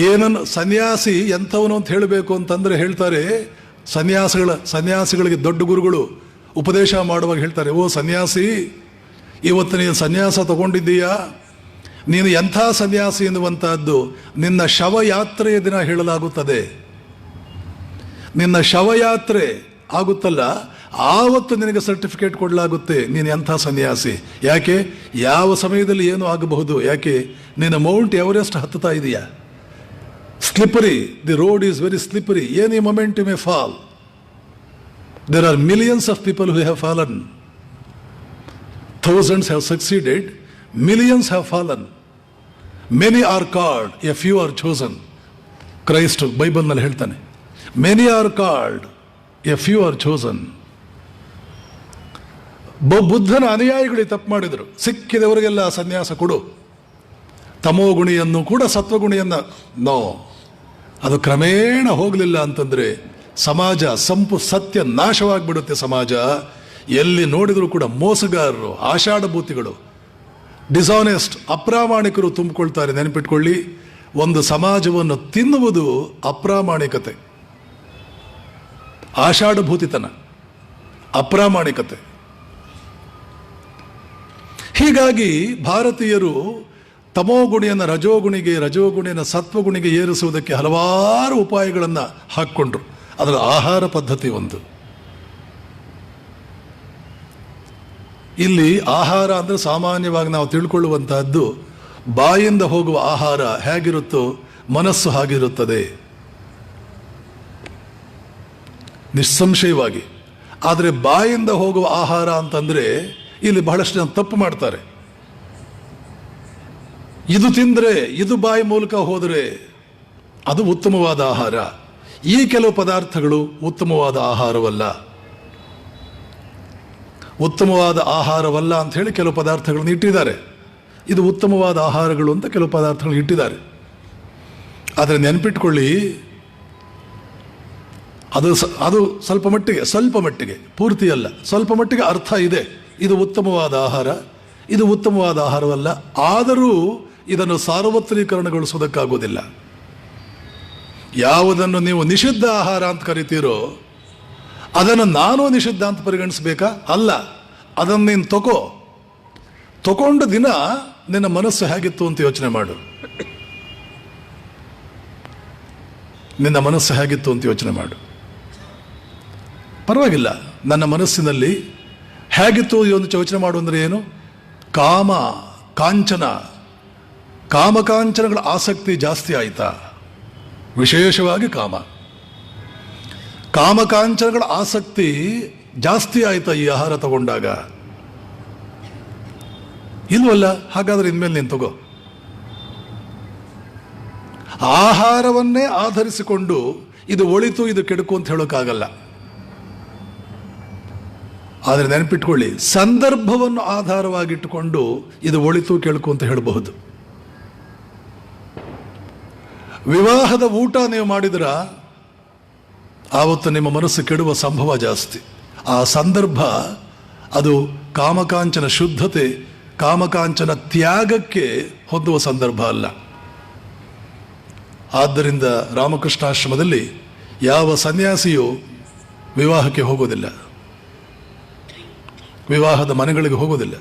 ಏನನ್ನು ಸನ್ಯಾಸಿ ಎಂಥವನು ಅಂತ ಹೇಳಬೇಕು ಅಂತಂದರೆ ಹೇಳ್ತಾರೆ, ಸನ್ಯಾಸಿಗಳಿಗೆ ದೊಡ್ಡ ಗುರುಗಳು ಉಪದೇಶ ಮಾಡುವಾಗ ಹೇಳ್ತಾರೆ, ಓ ಸನ್ಯಾಸಿ, ಇವತ್ತು ನೀನು ಸನ್ಯಾಸ ತಗೊಂಡಿದ್ದೀಯಾ, ನೀನು ಎಂಥ ಸನ್ಯಾಸಿ ಎನ್ನುವಂತಹದ್ದು ನಿನ್ನ ಶವಯಾತ್ರೆಯ ದಿನ ಹೇಳಲಾಗುತ್ತದೆ. ನಿನ್ನ ಶವಯಾತ್ರೆ ಆಗುತ್ತಲ್ಲ, ಆವತ್ತು ನಿನಗೆ ಸರ್ಟಿಫಿಕೇಟ್ ಕೊಡಲಾಗುತ್ತೆ ನೀನು ಎಂಥ ಸನ್ಯಾಸಿ. ಯಾಕೆ? ಯಾವ ಸಮಯದಲ್ಲಿ ಏನು ಆಗಬಹುದು. ಯಾಕೆ? ನೀನು ಮೌಂಟ್ ಎವರೆಸ್ಟ್ ಹತ್ತುತ್ತಾ ಇದೆಯಾ. Slippery, the road is very slippery, any moment you may fall. There are millions of people who have fallen. Thousands have succeeded, millions have fallen, many are called, a few are chosen. Christ ಬೈಬಲ್ನಲ್ಲಿ ಹೇಳ್ತಾನೆ, many are called, a few are chosen. ಬುದ್ಧನ ಅನುಯಾಯಿಗಳು ತಪ್ಪು ಮಾಡಿದರು. ಸಿಕ್ಕಿದವರಿಗೆಲ್ಲ ಸನ್ಯಾಸ ಕೊಡು, ತಮೋಗುಣಿಯನ್ನು ಕೂಡ ಸತ್ವಗುಣಿಯನ್ನ no. ಅದು ಕ್ರಮೇಣ ಹೋಗಲಿಲ್ಲ ಅಂತಂದ್ರೆ ಸಮಾಜ ಸತ್ಯ ನಾಶವಾಗಿಬಿಡುತ್ತೆ. ಸಮಾಜ ಎಲ್ಲಿ ನೋಡಿದರೂ ಕೂಡ ಮೋಸಗಾರರು, ಆಷಾಢಭೂತಿಗಳು, ಡಿಸಾನೆಸ್ಟ್, ಅಪ್ರಾಮಾಣಿಕರು ತುಂಬಿಕೊಳ್ತಾರೆ. ನೆನಪಿಟ್ಕೊಳ್ಳಿ, ಒಂದು ಸಮಾಜವನ್ನು ತಿನ್ನುವುದು ಅಪ್ರಾಮಾಣಿಕತೆ, ಆಷಾಢಭೂತಿತನ, ಅಪ್ರಾಮಾಣಿಕತೆ. ಹೀಗಾಗಿ ಭಾರತೀಯರು ತಮೋಗುಣಿಯನ್ನು ರಜೋಗುಣಿಗೆ, ರಜೋಗುಣಿಯನ್ನು ಸತ್ವಗುಣಿಗೆ ಏರಿಸುವುದಕ್ಕೆ ಹಲವಾರು ಉಪಾಯಗಳನ್ನು ಹಾಕ್ಕೊಂಡ್ರು. ಅದರ ಆಹಾರ ಪದ್ಧತಿ ಒಂದು. ಇಲ್ಲಿ ಆಹಾರ ಅಂದರೆ ಸಾಮಾನ್ಯವಾಗಿ ನಾವು ತಿಳ್ಕೊಳ್ಳುವಂತಹದ್ದು, ಬಾಯಿಂದ ಹೋಗುವ ಆಹಾರ ಹೇಗಿರುತ್ತೋ ಮನಸ್ಸು ಹಾಗಿರುತ್ತದೆ, ನಿಸ್ಸಂಶಯವಾಗಿ. ಆದರೆ ಬಾಯಿಂದ ಹೋಗುವ ಆಹಾರ ಅಂತಂದ್ರೆ ಇಲ್ಲಿ ಬಹಳಷ್ಟು ಜನ ತಪ್ಪು ಮಾಡ್ತಾರೆ. ಇದು ತಿಂದರೆ, ಇದು ಬಾಯಿ ಮೂಲಕ ಹೋದರೆ ಅದು ಉತ್ತಮವಾದ ಆಹಾರ. ಈ ಕೆಲವು ಪದಾರ್ಥಗಳು ಉತ್ತಮವಾದ ಆಹಾರವಲ್ಲ. ಉತ್ತಮವಾದ ಆಹಾರವಲ್ಲ ಅಂತ ಹೇಳಿ ಕೆಲವು ಪದಾರ್ಥಗಳನ್ನು ಇಟ್ಟಿದ್ದಾರೆ. ಇದು ಉತ್ತಮವಾದ ಆಹಾರಗಳು ಅಂತ ಕೆಲವು ಪದಾರ್ಥಗಳನ್ನು ಇಟ್ಟಿದ್ದಾರೆ. ಆದರೆ ನೆನಪಿಟ್ಕೊಳ್ಳಿ, ಅದು ಸ್ವಲ್ಪ ಮಟ್ಟಿಗೆ ಪೂರ್ತಿಯಲ್ಲ, ಸ್ವಲ್ಪ ಮಟ್ಟಿಗೆ ಅರ್ಥ ಇದೆ. ಇದು ಉತ್ತಮವಾದ ಆಹಾರ, ಇದು ಉತ್ತಮವಾದ ಆಹಾರವಲ್ಲ. ಆದರೂ ಇದನ್ನು ಸಾರ್ವತ್ರೀಕರಣಗೊಳಿಸುವುದಕ್ಕಾಗೋದಿಲ್ಲ. ಯಾವುದನ್ನು ನೀವು ನಿಷಿದ್ಧ ಆಹಾರ ಅಂತ ಕರಿತೀರೋ ಅದನ್ನು ನಾನು ನಿಷಿದ್ಧ ಅಂತ ಪರಿಗಣಿಸಬೇಕಾ? ಅಲ್ಲ. ಅದನ್ನು ನೀನು ತಗೊಂಡ ದಿನ ನಿನ್ನ ಮನಸ್ಸು ಹೇಗಿತ್ತು ಅಂತ ಯೋಚನೆ ಮಾಡು. ನಿನ್ನ ಮನಸ್ಸು ಹೇಗಿತ್ತು ಅಂತ ಯೋಚನೆ ಮಾಡು. ಪರವಾಗಿಲ್ಲ, ನನ್ನ ಮನಸ್ಸಿನಲ್ಲಿ ಹೇಗಿತ್ತು ಒಂದು ಯೋಚನೆ ಮಾಡು. ಅಂದರೆ ಏನು? ಕಾಮಕಾಂಚನಗಳ ಆಸಕ್ತಿ ಜಾಸ್ತಿ ಆಯ್ತಾ? ವಿಶೇಷವಾಗಿ ಕಾಮಕಾಂಚನಗಳ ಆಸಕ್ತಿ ಜಾಸ್ತಿ ಆಯ್ತಾ ಈ ಆಹಾರ ತಗೊಂಡಾಗ? ಇಲ್ವಲ್ಲ. ಹಾಗಾದ್ರೆ ಇನ್ಮೇಲೆ ನೀನು ತಗೋ. ಆಹಾರವನ್ನೇ ಆಧರಿಸಿಕೊಂಡು ಇದು ಒಳಿತು ಇದು ಕೆಡುಕು ಅಂತ ಹೇಳೋಕ್ಕಾಗಲ್ಲ. ಆದರೆ ನೆನಪಿಟ್ಕೊಳ್ಳಿ, ಸಂದರ್ಭವನ್ನು ಆಧಾರವಾಗಿಟ್ಟುಕೊಂಡು ಇದು ಒಳಿತು ಕೆಡುಕು ಅಂತ ಹೇಳಬಹುದು. ವಿವಾಹದ ಊಟ ನೀವು ಮಾಡಿದ್ರ ಆವತ್ತು ನಿಮ್ಮ ಮನಸ್ಸು ಕೆಡುವ ಸಂಭವ ಜಾಸ್ತಿ. ಆ ಸಂದರ್ಭ ಅದು ಕಾಮಕಾಂಚನ ಶುದ್ಧತೆ, ಕಾಮಕಾಂಚನ ತ್ಯಾಗಕ್ಕೆ ಹೊಂದುವ ಸಂದರ್ಭ ಅಲ್ಲ. ಆದ್ದರಿಂದ ರಾಮಕೃಷ್ಣಾಶ್ರಮದಲ್ಲಿ ಯಾವ ಸನ್ಯಾಸಿಯೂ ವಿವಾಹಕ್ಕೆ ಹೋಗೋದಿಲ್ಲ, ವಿವಾಹದ ಮನೆಗಳಿಗೆ ಹೋಗೋದಿಲ್ಲ.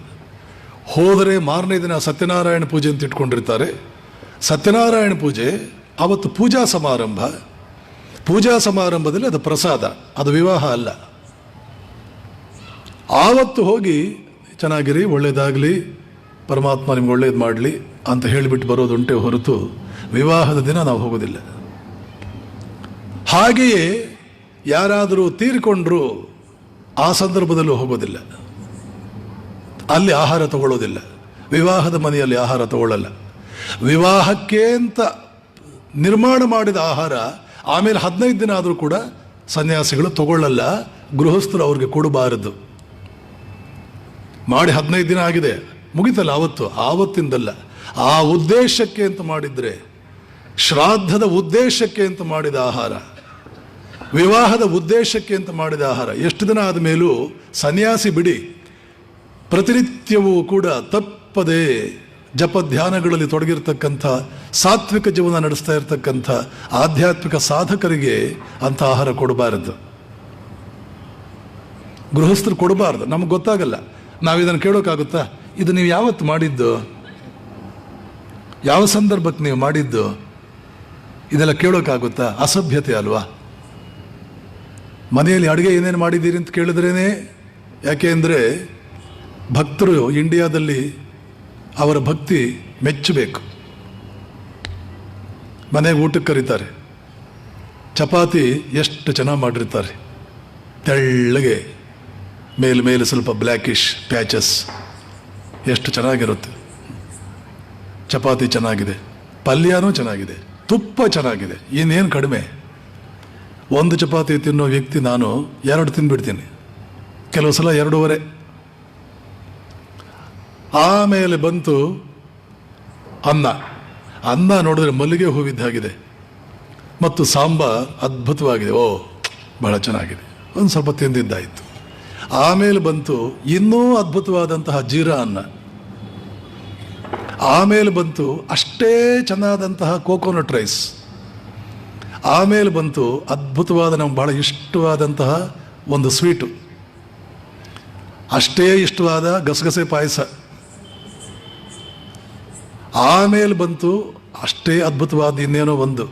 ಹೋದರೆ ಮಾರನೇ ದಿನ ಸತ್ಯನಾರಾಯಣ ಪೂಜೆ ಅಂತ ಇಟ್ಕೊಂಡಿರ್ತಾರೆ. ಸತ್ಯನಾರಾಯಣ ಪೂಜೆ ಅವತ್ತು ಪೂಜಾ ಸಮಾರಂಭದಲ್ಲಿ ಅದು ಪ್ರಸಾದ, ಅದು ವಿವಾಹ ಅಲ್ಲ. ಆವತ್ತು ಹೋಗಿ ಚೆನ್ನಾಗಿರಿ, ಒಳ್ಳೇದಾಗಲಿ, ಪರಮಾತ್ಮ ನಿಮ್ಗೆ ಒಳ್ಳೇದು ಮಾಡಲಿ ಅಂತ ಹೇಳಿಬಿಟ್ಟು ಬರೋದುಂಟೆ ಹೊರತು ವಿವಾಹದ ದಿನ ನಾವು ಹೋಗೋದಿಲ್ಲ. ಹಾಗೆಯೇ ಯಾರಾದರೂ ತೀರಿಕೊಂಡ್ರು ಆ ಸಂದರ್ಭದಲ್ಲೂ ಹೋಗೋದಿಲ್ಲ. ಅಲ್ಲಿ ಆಹಾರ ತಗೊಳ್ಳೋದಿಲ್ಲ. ವಿವಾಹದ ಮನೆಯಲ್ಲಿ ಆಹಾರ ತಗೊಳ್ಳಲ್ಲ. ವಿವಾಹಕ್ಕೆ ಅಂತ ನಿರ್ಮಾಣ ಮಾಡಿದ ಆಹಾರ ಆಮೇಲೆ 15 ದಿನ ಆದರೂ ಕೂಡ ಸನ್ಯಾಸಿಗಳು ತಗೊಳ್ಳಲ್ಲ. ಗೃಹಸ್ಥರು ಅವ್ರಿಗೆ ಕೊಡಬಾರದು. ಮಾಡಿ 15 ದಿನ ಆಗಿದೆ, ಮುಗಿತಲ್ಲ, ಆವತ್ತಿಂದಲ್ಲ. ಆ ಉದ್ದೇಶಕ್ಕೆ ಅಂತ ಮಾಡಿದ್ರೆ, ಶ್ರಾದ್ದದ ಉದ್ದೇಶಕ್ಕೆ ಅಂತ ಮಾಡಿದ ಆಹಾರ, ವಿವಾಹದ ಉದ್ದೇಶಕ್ಕೆ ಅಂತ ಮಾಡಿದ ಆಹಾರ ಎಷ್ಟು ದಿನ ಆದ ಮೇಲೂ ಸನ್ಯಾಸಿ ಬಿಡಿ, ಪ್ರತಿನಿತ್ಯವೂ ಕೂಡ ತಪ್ಪದೆ ಜಪ ಧ್ಯಾನಗಳಲ್ಲಿ ತೊಡಗಿರ್ತಕ್ಕಂಥ, ಸಾತ್ವಿಕ ಜೀವನ ನಡೆಸ್ತಾ ಇರ್ತಕ್ಕಂಥ ಆಧ್ಯಾತ್ಮಿಕ ಸಾಧಕರಿಗೆ ಅಂಥ ಆಹಾರ ಕೊಡಬಾರದು. ಗೃಹಸ್ಥರು ಕೊಡಬಾರ್ದು. ನಮಗೆ ಗೊತ್ತಾಗಲ್ಲ, ನಾವಿದನ್ನು ಕೇಳೋಕ್ಕಾಗುತ್ತಾ? ಇದು ನೀವು ಯಾವತ್ತು ಮಾಡಿದ್ದು, ಯಾವ ಸಂದರ್ಭಕ್ಕೆ ನೀವು ಮಾಡಿದ್ದು, ಇದೆಲ್ಲ ಕೇಳೋಕ್ಕಾಗುತ್ತಾ? ಅಸಭ್ಯತೆ ಅಲ್ವಾ? ಮನೆಯಲ್ಲಿ ಅಡುಗೆ ಏನೇನು ಮಾಡಿದ್ದೀರಿ ಅಂತ ಕೇಳಿದ್ರೇನೆ. ಯಾಕೆ ಅಂದರೆ ಭಕ್ತರು ಇಂಡಿಯಾದಲ್ಲಿ ಅವರ ಭಕ್ತಿ ಮೆಚ್ಚಬೇಕು. ಮನೆಗೆ ಊಟಕ್ಕೆ ಕರೀತಾರೆ, ಚಪಾತಿ ಎಷ್ಟು ಚೆನ್ನಾಗಿ ಮಾಡಿರ್ತಾರೆ, ತೆಳ್ಳಗೆ, ಮೇಲೆ ಸ್ವಲ್ಪ ಬ್ಲ್ಯಾಕಿಶ್ ಪ್ಯಾಚಸ್, ಎಷ್ಟು ಚೆನ್ನಾಗಿರುತ್ತೆ. ಚಪಾತಿ ಚೆನ್ನಾಗಿದೆ, ಪಲ್ಯನೂ ಚೆನ್ನಾಗಿದೆ, ತುಪ್ಪ ಚೆನ್ನಾಗಿದೆ, ಇನ್ನೇನು ಕಡಿಮೆ. ಒಂದು ಚಪಾತಿ ತಿನ್ನೋ ವ್ಯಕ್ತಿ ನಾನು 2 ತಿಂದ್ಬಿಡ್ತೀನಿ, ಕೆಲವು ಸಲ 2.5. ಆಮೇಲೆ ಬಂತು ಅನ್ನ ನೋಡಿದ್ರೆ ಮಲ್ಲಿಗೆ ಹೂವಿದ್ದಾಗಿದೆ, ಮತ್ತು ಸಾಂಬಾರ್ ಅದ್ಭುತವಾಗಿದೆ, ಓ ಬಹಳ ಚೆನ್ನಾಗಿದೆ, ಒಂದು ಸ್ವಲ್ಪ ತಿಂದಿದ್ದಾಯಿತು. ಆಮೇಲೆ ಬಂತು ಇನ್ನೂ ಅದ್ಭುತವಾದಂತಹ ಜೀರಾ ಅನ್ನ, ಆಮೇಲೆ ಬಂತು ಅಷ್ಟೇ ಚೆನ್ನಾದಂತಹ ಕೋಕೋನಟ್ ರೈಸ್, ಆಮೇಲೆ ಬಂತು ಅದ್ಭುತವಾದ ನಮ್ಗೆ ಬಹಳ ಇಷ್ಟವಾದಂತಹ ಒಂದು ಸ್ವೀಟು, ಅಷ್ಟೇ ಇಷ್ಟವಾದ ಗಸಗಸೆ ಪಾಯಸ, ಆಮೇಲೆ ಬಂತು ಅಷ್ಟೇ ಅದ್ಭುತವಾದ ಇನ್ನೇನೋ ಒಂದು,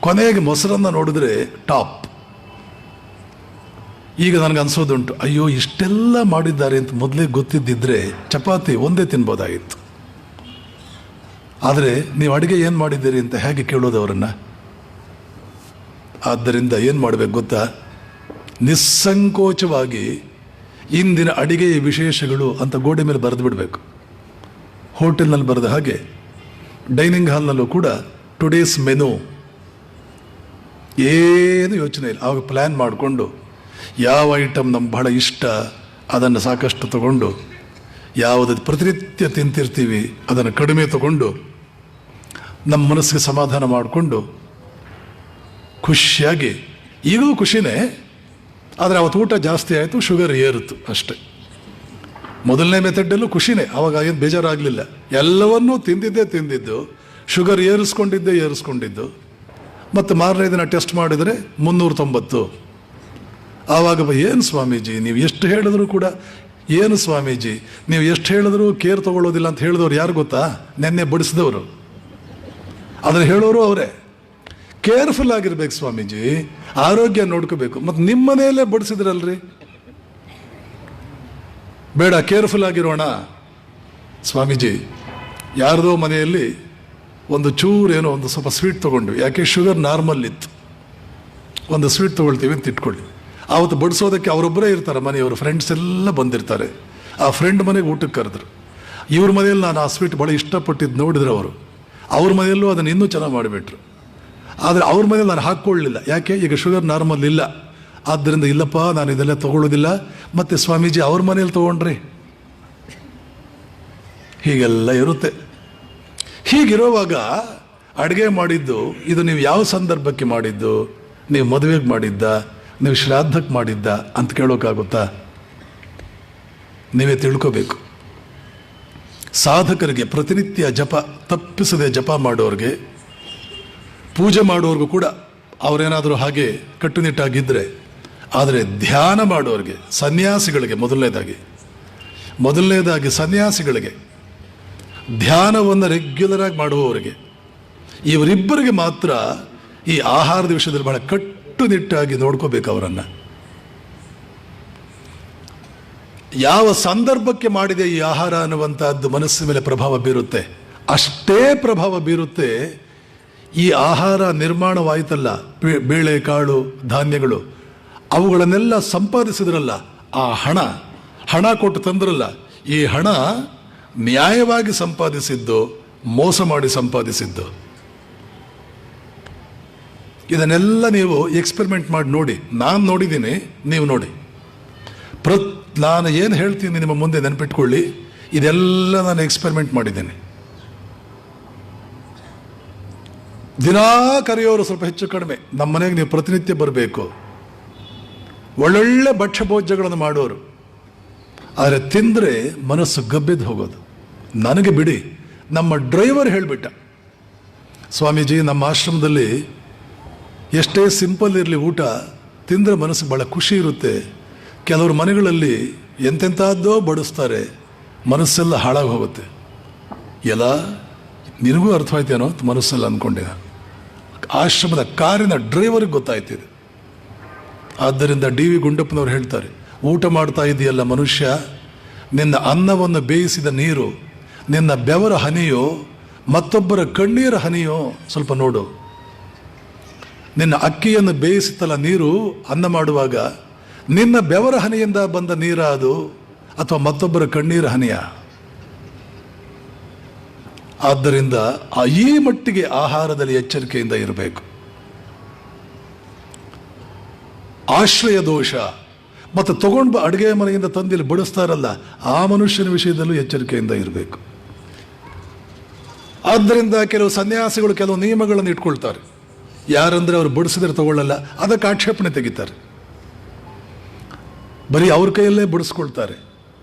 ಕೊನೆಗೆ ಮೊಸರನ್ನ ನೋಡಿದ್ರೆ ಟಾಪ್. ಈಗ ನನಗೆ ಅನ್ಸೋದುಂಟು, ಅಯ್ಯೋ ಇಷ್ಟೆಲ್ಲ ಮಾಡಿದ್ದಾರೆ ಅಂತ ಮೊದಲೇ ಗೊತ್ತಿದ್ದಿದ್ರೆ ಚಪಾತಿ ಒಂದೇ ತಿನ್ಬೋದಾಗಿತ್ತು. ಆದರೆ ನೀವು ಅಡುಗೆ ಏನು ಮಾಡಿದ್ದೀರಿ ಅಂತ ಹೇಗೆ ಕೇಳೋದು ಅವರನ್ನು? ಆದ್ದರಿಂದ ಏನು ಮಾಡಬೇಕು ಗೊತ್ತಾ? ನಿಸ್ಸಂಕೋಚವಾಗಿ ಇಂದಿನ ಅಡಿಗೆಯ ವಿಶೇಷಗಳು ಅಂತ ಗೋಡೆ ಮೇಲೆ ಬರೆದು ಬಿಡಬೇಕು. ಹೋಟೆಲ್ನಲ್ಲಿ ಬರೆದ ಹಾಗೆ ಡೈನಿಂಗ್ ಹಾಲ್ನಲ್ಲೂ ಕೂಡ ಟುಡೇಸ್ ಮೆನು, ಏನು ಯೋಚನೆ ಇಲ್ಲ, ಆವಾಗ ಪ್ಲ್ಯಾನ್ ಮಾಡಿಕೊಂಡು ಯಾವ ಐಟಮ್ ನಮ್ಗೆ ಬಹಳ ಇಷ್ಟ ಅದನ್ನು ಸಾಕಷ್ಟು ತಗೊಂಡು, ಯಾವುದು ಪ್ರತಿನಿತ್ಯ ತಿಂತಿರ್ತೀವಿ ಅದನ್ನು ಕಡಿಮೆ ತಗೊಂಡು, ನಮ್ಮ ಮನಸ್ಸಿಗೆ ಸಮಾಧಾನ ಮಾಡಿಕೊಂಡು ಖುಷಿಯಾಗಿ, ಈಗಲೂ ಖುಷಿನೇ, ಆದರೆ ಅವತ್ತು ಊಟ ಜಾಸ್ತಿ ಆಯಿತು, ಶುಗರ್ ಏರಿತು ಅಷ್ಟೆ. ಮೊದಲನೇ ಮೆಥಡಲ್ಲೂ ಖುಷಿನೇ, ಆವಾಗ ಏನು ಬೇಜಾರಾಗಲಿಲ್ಲ, ಎಲ್ಲವನ್ನೂ ತಿಂದಿದ್ದು, ಶುಗರ್ ಏರಿಸ್ಕೊಂಡಿದ್ದು. ಮತ್ತು ಮಾರನೇ ದಿನ ಟೆಸ್ಟ್ ಮಾಡಿದರೆ 390. ಆವಾಗ ಏನು ಸ್ವಾಮೀಜಿ ನೀವು ಎಷ್ಟು ಹೇಳಿದ್ರು ಕೂಡ, ಏನು ಸ್ವಾಮೀಜಿ ನೀವು ಎಷ್ಟು ಹೇಳಿದ್ರು ಕೇರ್ ತಗೊಳ್ಳೋದಿಲ್ಲ ಅಂತ ಹೇಳಿದವ್ರು ಯಾರು ಗೊತ್ತಾ? ನೆನ್ನೆ ಬಡಿಸಿದವರು, ಅದನ್ನು ಹೇಳೋರು ಅವರೇ. ಕೇರ್ಫುಲ್ ಆಗಿರ್ಬೇಕು ಸ್ವಾಮೀಜಿ, ಆರೋಗ್ಯ ನೋಡ್ಕೋಬೇಕು. ಮತ್ತು ನಿಮ್ಮ ಮನೆಯಲ್ಲೇ ಬಡಿಸಿದ್ರಲ್ರಿ, ಬೇಡ ಕೇರ್ಫುಲ್ ಆಗಿರೋಣ. ಸ್ವಾಮೀಜಿ ಯಾರ್ದೋ ಮನೆಯಲ್ಲಿ ಒಂದು ಚೂರೇನೋ ಒಂದು ಸ್ವಲ್ಪ ಸ್ವೀಟ್ ತೊಗೊಂಡ್ವಿ, ಯಾಕೆ ಶುಗರ್ ನಾರ್ಮಲ್ ಇತ್ತು, ಒಂದು ಸ್ವೀಟ್ ತೊಗೊಳ್ತೀವಿ ಅಂತ ಇಟ್ಕೊಳ್ಳಿ. ಆವತ್ತು ಬಡಿಸೋದಕ್ಕೆ ಅವರೊಬ್ಬರೇ ಇರ್ತಾರೆ, ಮನೆಯವರು ಫ್ರೆಂಡ್ಸ್ ಎಲ್ಲ ಬಂದಿರ್ತಾರೆ. ಆ ಫ್ರೆಂಡ್ ಮನೆಗೆ ಊಟಕ್ಕೆ ಕರೆದ್ರು. ಇವ್ರ ಮನೆಯಲ್ಲಿ ನಾನು ಆ ಸ್ವೀಟ್ ಭಾಳ ಇಷ್ಟಪಟ್ಟಿದ್ದು ನೋಡಿದ್ರು ಅವರು, ಅವ್ರ ಮನೆಯಲ್ಲೂ ಅದನ್ನು ಇನ್ನೂ ಚೆನ್ನಾಗಿ ಮಾಡಿಬಿಟ್ರು. ಆದರೆ ಅವ್ರ ಮನೇಲಿ ನಾನು ಹಾಕ್ಕೊಳ್ಳಲಿಲ್ಲ, ಯಾಕೆ ಈಗ ಶುಗರ್ ನಾರ್ಮಲ್ ಇಲ್ಲ, ಆದ್ದರಿಂದ ಇಲ್ಲಪ್ಪ ನಾನು ಇದೆಲ್ಲ ತೊಗೊಳ್ಳೋದಿಲ್ಲ. ಮತ್ತು ಸ್ವಾಮೀಜಿ ಅವ್ರ ಮನೇಲಿ ತೊಗೊಂಡ್ರಿ, ಹೀಗೆಲ್ಲ ಇರುತ್ತೆ. ಹೀಗಿರುವಾಗ ಅಡುಗೆ ಮಾಡಿದ್ದು ಇದು ನೀವು ಯಾವ ಸಂದರ್ಭಕ್ಕೆ ಮಾಡಿದ್ದು? ನೀವು ಮದುವೆಗೆ ಮಾಡಿದ್ದ, ನೀವು ಶ್ರಾದ್ದಕ್ಕೆ ಮಾಡಿದ್ದ ಅಂತ ಕೇಳೋಕ್ಕಾಗುತ್ತಾ? ನೀವೇ ತಿಳ್ಕೋಬೇಕು. ಸಾಧಕರಿಗೆ ಪ್ರತಿನಿತ್ಯ ಜಪ ತಪ್ಪಿಸದೆ ಜಪ ಮಾಡೋರಿಗೆ, ಪೂಜೆ ಮಾಡೋರ್ಗೂ ಕೂಡ ಅವರೇನಾದರೂ ಹಾಗೆ ಕಟ್ಟುನಿಟ್ಟಾಗಿದ್ದರೆ, ಆದರೆ ಧ್ಯಾನ ಮಾಡೋರಿಗೆ, ಸನ್ಯಾಸಿಗಳಿಗೆ ಮೊದಲನೇದಾಗಿ ಸನ್ಯಾಸಿಗಳಿಗೆ, ಧ್ಯಾನವನ್ನು ರೆಗ್ಯುಲರ್ ಆಗಿ ಮಾಡುವವರಿಗೆ, ಇವರಿಬ್ಬರಿಗೆ ಮಾತ್ರ ಈ ಆಹಾರದ ವಿಷಯದಲ್ಲಿ ಬಹಳ ಕಟ್ಟುನಿಟ್ಟಾಗಿ ನೋಡ್ಕೋಬೇಕು ಅವರನ್ನು. ಯಾವ ಸಂದರ್ಭಕ್ಕೆ ಮಾಡಿದೆ ಈ ಆಹಾರ ಅನ್ನುವಂಥದ್ದು ಮನಸ್ಸಿನ ಮೇಲೆ ಪ್ರಭಾವ ಬೀರುತ್ತೆ, ಅಷ್ಟೇ ಪ್ರಭಾವ ಬೀರುತ್ತೆ ಈ ಆಹಾರ ನಿರ್ಮಾಣವಾಯಿತಲ್ಲ. ಬೇಳೆ ಕಾಳು ಧಾನ್ಯಗಳು ಅವುಗಳನ್ನೆಲ್ಲ ಸಂಪಾದಿಸಿದ್ರಲ್ಲ, ಆ ಹಣ ಕೊಟ್ಟು ತಂದ್ರಲ್ಲ, ಈ ಹಣ ನ್ಯಾಯವಾಗಿ ಸಂಪಾದಿಸಿದ್ದು, ಮೋಸ ಮಾಡಿ ಸಂಪಾದಿಸಿದ್ದು. ಇದನ್ನೆಲ್ಲ ನೀವು ಎಕ್ಸ್ಪೆರಿಮೆಂಟ್ ಮಾಡಿ ನೋಡಿ. ನಾನು ನೋಡಿದ್ದೀನಿ, ನೀವು ನೋಡಿ. ನಾನು ಏನು ಹೇಳ್ತೀನಿ ನಿಮ್ಮ ಮುಂದೆ ನೆನಪಿಟ್ಕೊಳ್ಳಿ, ಇದೆಲ್ಲ ನಾನು ಎಕ್ಸ್ಪೆರಿಮೆಂಟ್ ಮಾಡಿದ್ದೇನೆ. ದಿನಾ ಕರೆಯೋರು ಸ್ವಲ್ಪ ಹೆಚ್ಚು ಕಡಿಮೆ, ನಮ್ಮ ಮನೆಗೆ ನೀವು ಪ್ರತಿನಿತ್ಯ ಬರಬೇಕು. ಒಳ್ಳೊಳ್ಳೆ ಭಕ್ಷ್ಯ ಭೋಜ್ಯಗಳನ್ನು ಮಾಡೋರು, ಆದರೆ ತಿಂದರೆ ಮನಸ್ಸು ಗಬ್ಬೆದ್ದು ಹೋಗೋದು. ನನಗೆ ಬಿಡಿ, ನಮ್ಮ ಡ್ರೈವರ್ ಹೇಳಿಬಿಟ್ಟ, ಸ್ವಾಮೀಜಿ ನಮ್ಮ ಆಶ್ರಮದಲ್ಲಿ ಎಷ್ಟೇ ಸಿಂಪಲ್ ಇರಲಿ ಊಟ ತಿಂದರೆ ಮನಸ್ಸಿಗೆ ಭಾಳ ಖುಷಿ ಇರುತ್ತೆ. ಕೆಲವರು ಮನೆಗಳಲ್ಲಿ ಎಂತೆಂಥದ್ದೋ ಬಡಿಸ್ತಾರೆ, ಮನಸ್ಸೆಲ್ಲ ಹಾಳಾಗಿ ಹೋಗುತ್ತೆ. ಎಲ್ಲ ನಿನಗೂ ಅರ್ಥವಾಯ್ತೇನೋ ಮನಸ್ಸೆಲ್ಲ ಅಂದ್ಕೊಂಡೆ. ಆಶ್ರಮದ ಕಾರಿನ ಡ್ರೈವರ್ಗೆ ಗೊತ್ತಾಯ್ತಿದೆ. ಆದ್ದರಿಂದ ಡಿ ವಿ ಗುಂಡಪ್ಪನವ್ರು ಹೇಳ್ತಾರೆ, ಊಟ ಮಾಡ್ತಾ ಇದೆಯಲ್ಲ ಮನುಷ್ಯ, ನಿನ್ನ ಅನ್ನವನ್ನು ಬೇಯಿಸಿದ ನೀರು, ನಿನ್ನ ಬೆವರ ಹನಿಯೋ ಮತ್ತೊಬ್ಬರ ಕಣ್ಣೀರ ಹನಿಯೋ ಸ್ವಲ್ಪ ನೋಡು. ನಿನ್ನ ಅಕ್ಕಿಯನ್ನು ಬೇಯಿಸುತ್ತಲ್ಲ ನೀರು, ಅನ್ನ ಮಾಡುವಾಗ ನಿನ್ನ ಬೆವರ ಹನಿಯಿಂದ ಬಂದ ನೀರ ಅದು, ಅಥವಾ ಮತ್ತೊಬ್ಬರ ಕಣ್ಣೀರ ಹನಿಯ? ಆದ್ದರಿಂದ ಈ ಮಟ್ಟಿಗೆ ಆಹಾರದಲ್ಲಿ ಎಚ್ಚರಿಕೆಯಿಂದ ಇರಬೇಕು. ಆಶ್ರಯ ದೋಷ ಮತ್ತು ತಗೊಂಡು ಅಡುಗೆ ಮನೆಯಿಂದ ತಂದಿಲ್ಲಿ ಬಡಿಸ್ತಾರಲ್ಲ, ಆ ಮನುಷ್ಯನ ವಿಷಯದಲ್ಲೂ ಎಚ್ಚರಿಕೆಯಿಂದ ಇರಬೇಕು. ಆದ್ದರಿಂದ ಕೆಲವು ಸನ್ಯಾಸಿಗಳು ಕೆಲವು ನಿಯಮಗಳನ್ನು ಇಟ್ಕೊಳ್ತಾರೆ. ಯಾರಂದ್ರೆ ಅವರು ಬಡಿಸಿದ್ರೆ ತಗೊಳ್ಳಲ್ಲ, ಅದಕ್ಕೆ ಆಕ್ಷೇಪಣೆ ತೆಗಿತಾರೆ. ಬರೀ ಅವ್ರ ಕೈಯಲ್ಲೇ ಬಡಿಸ್ಕೊಳ್ತಾರೆ,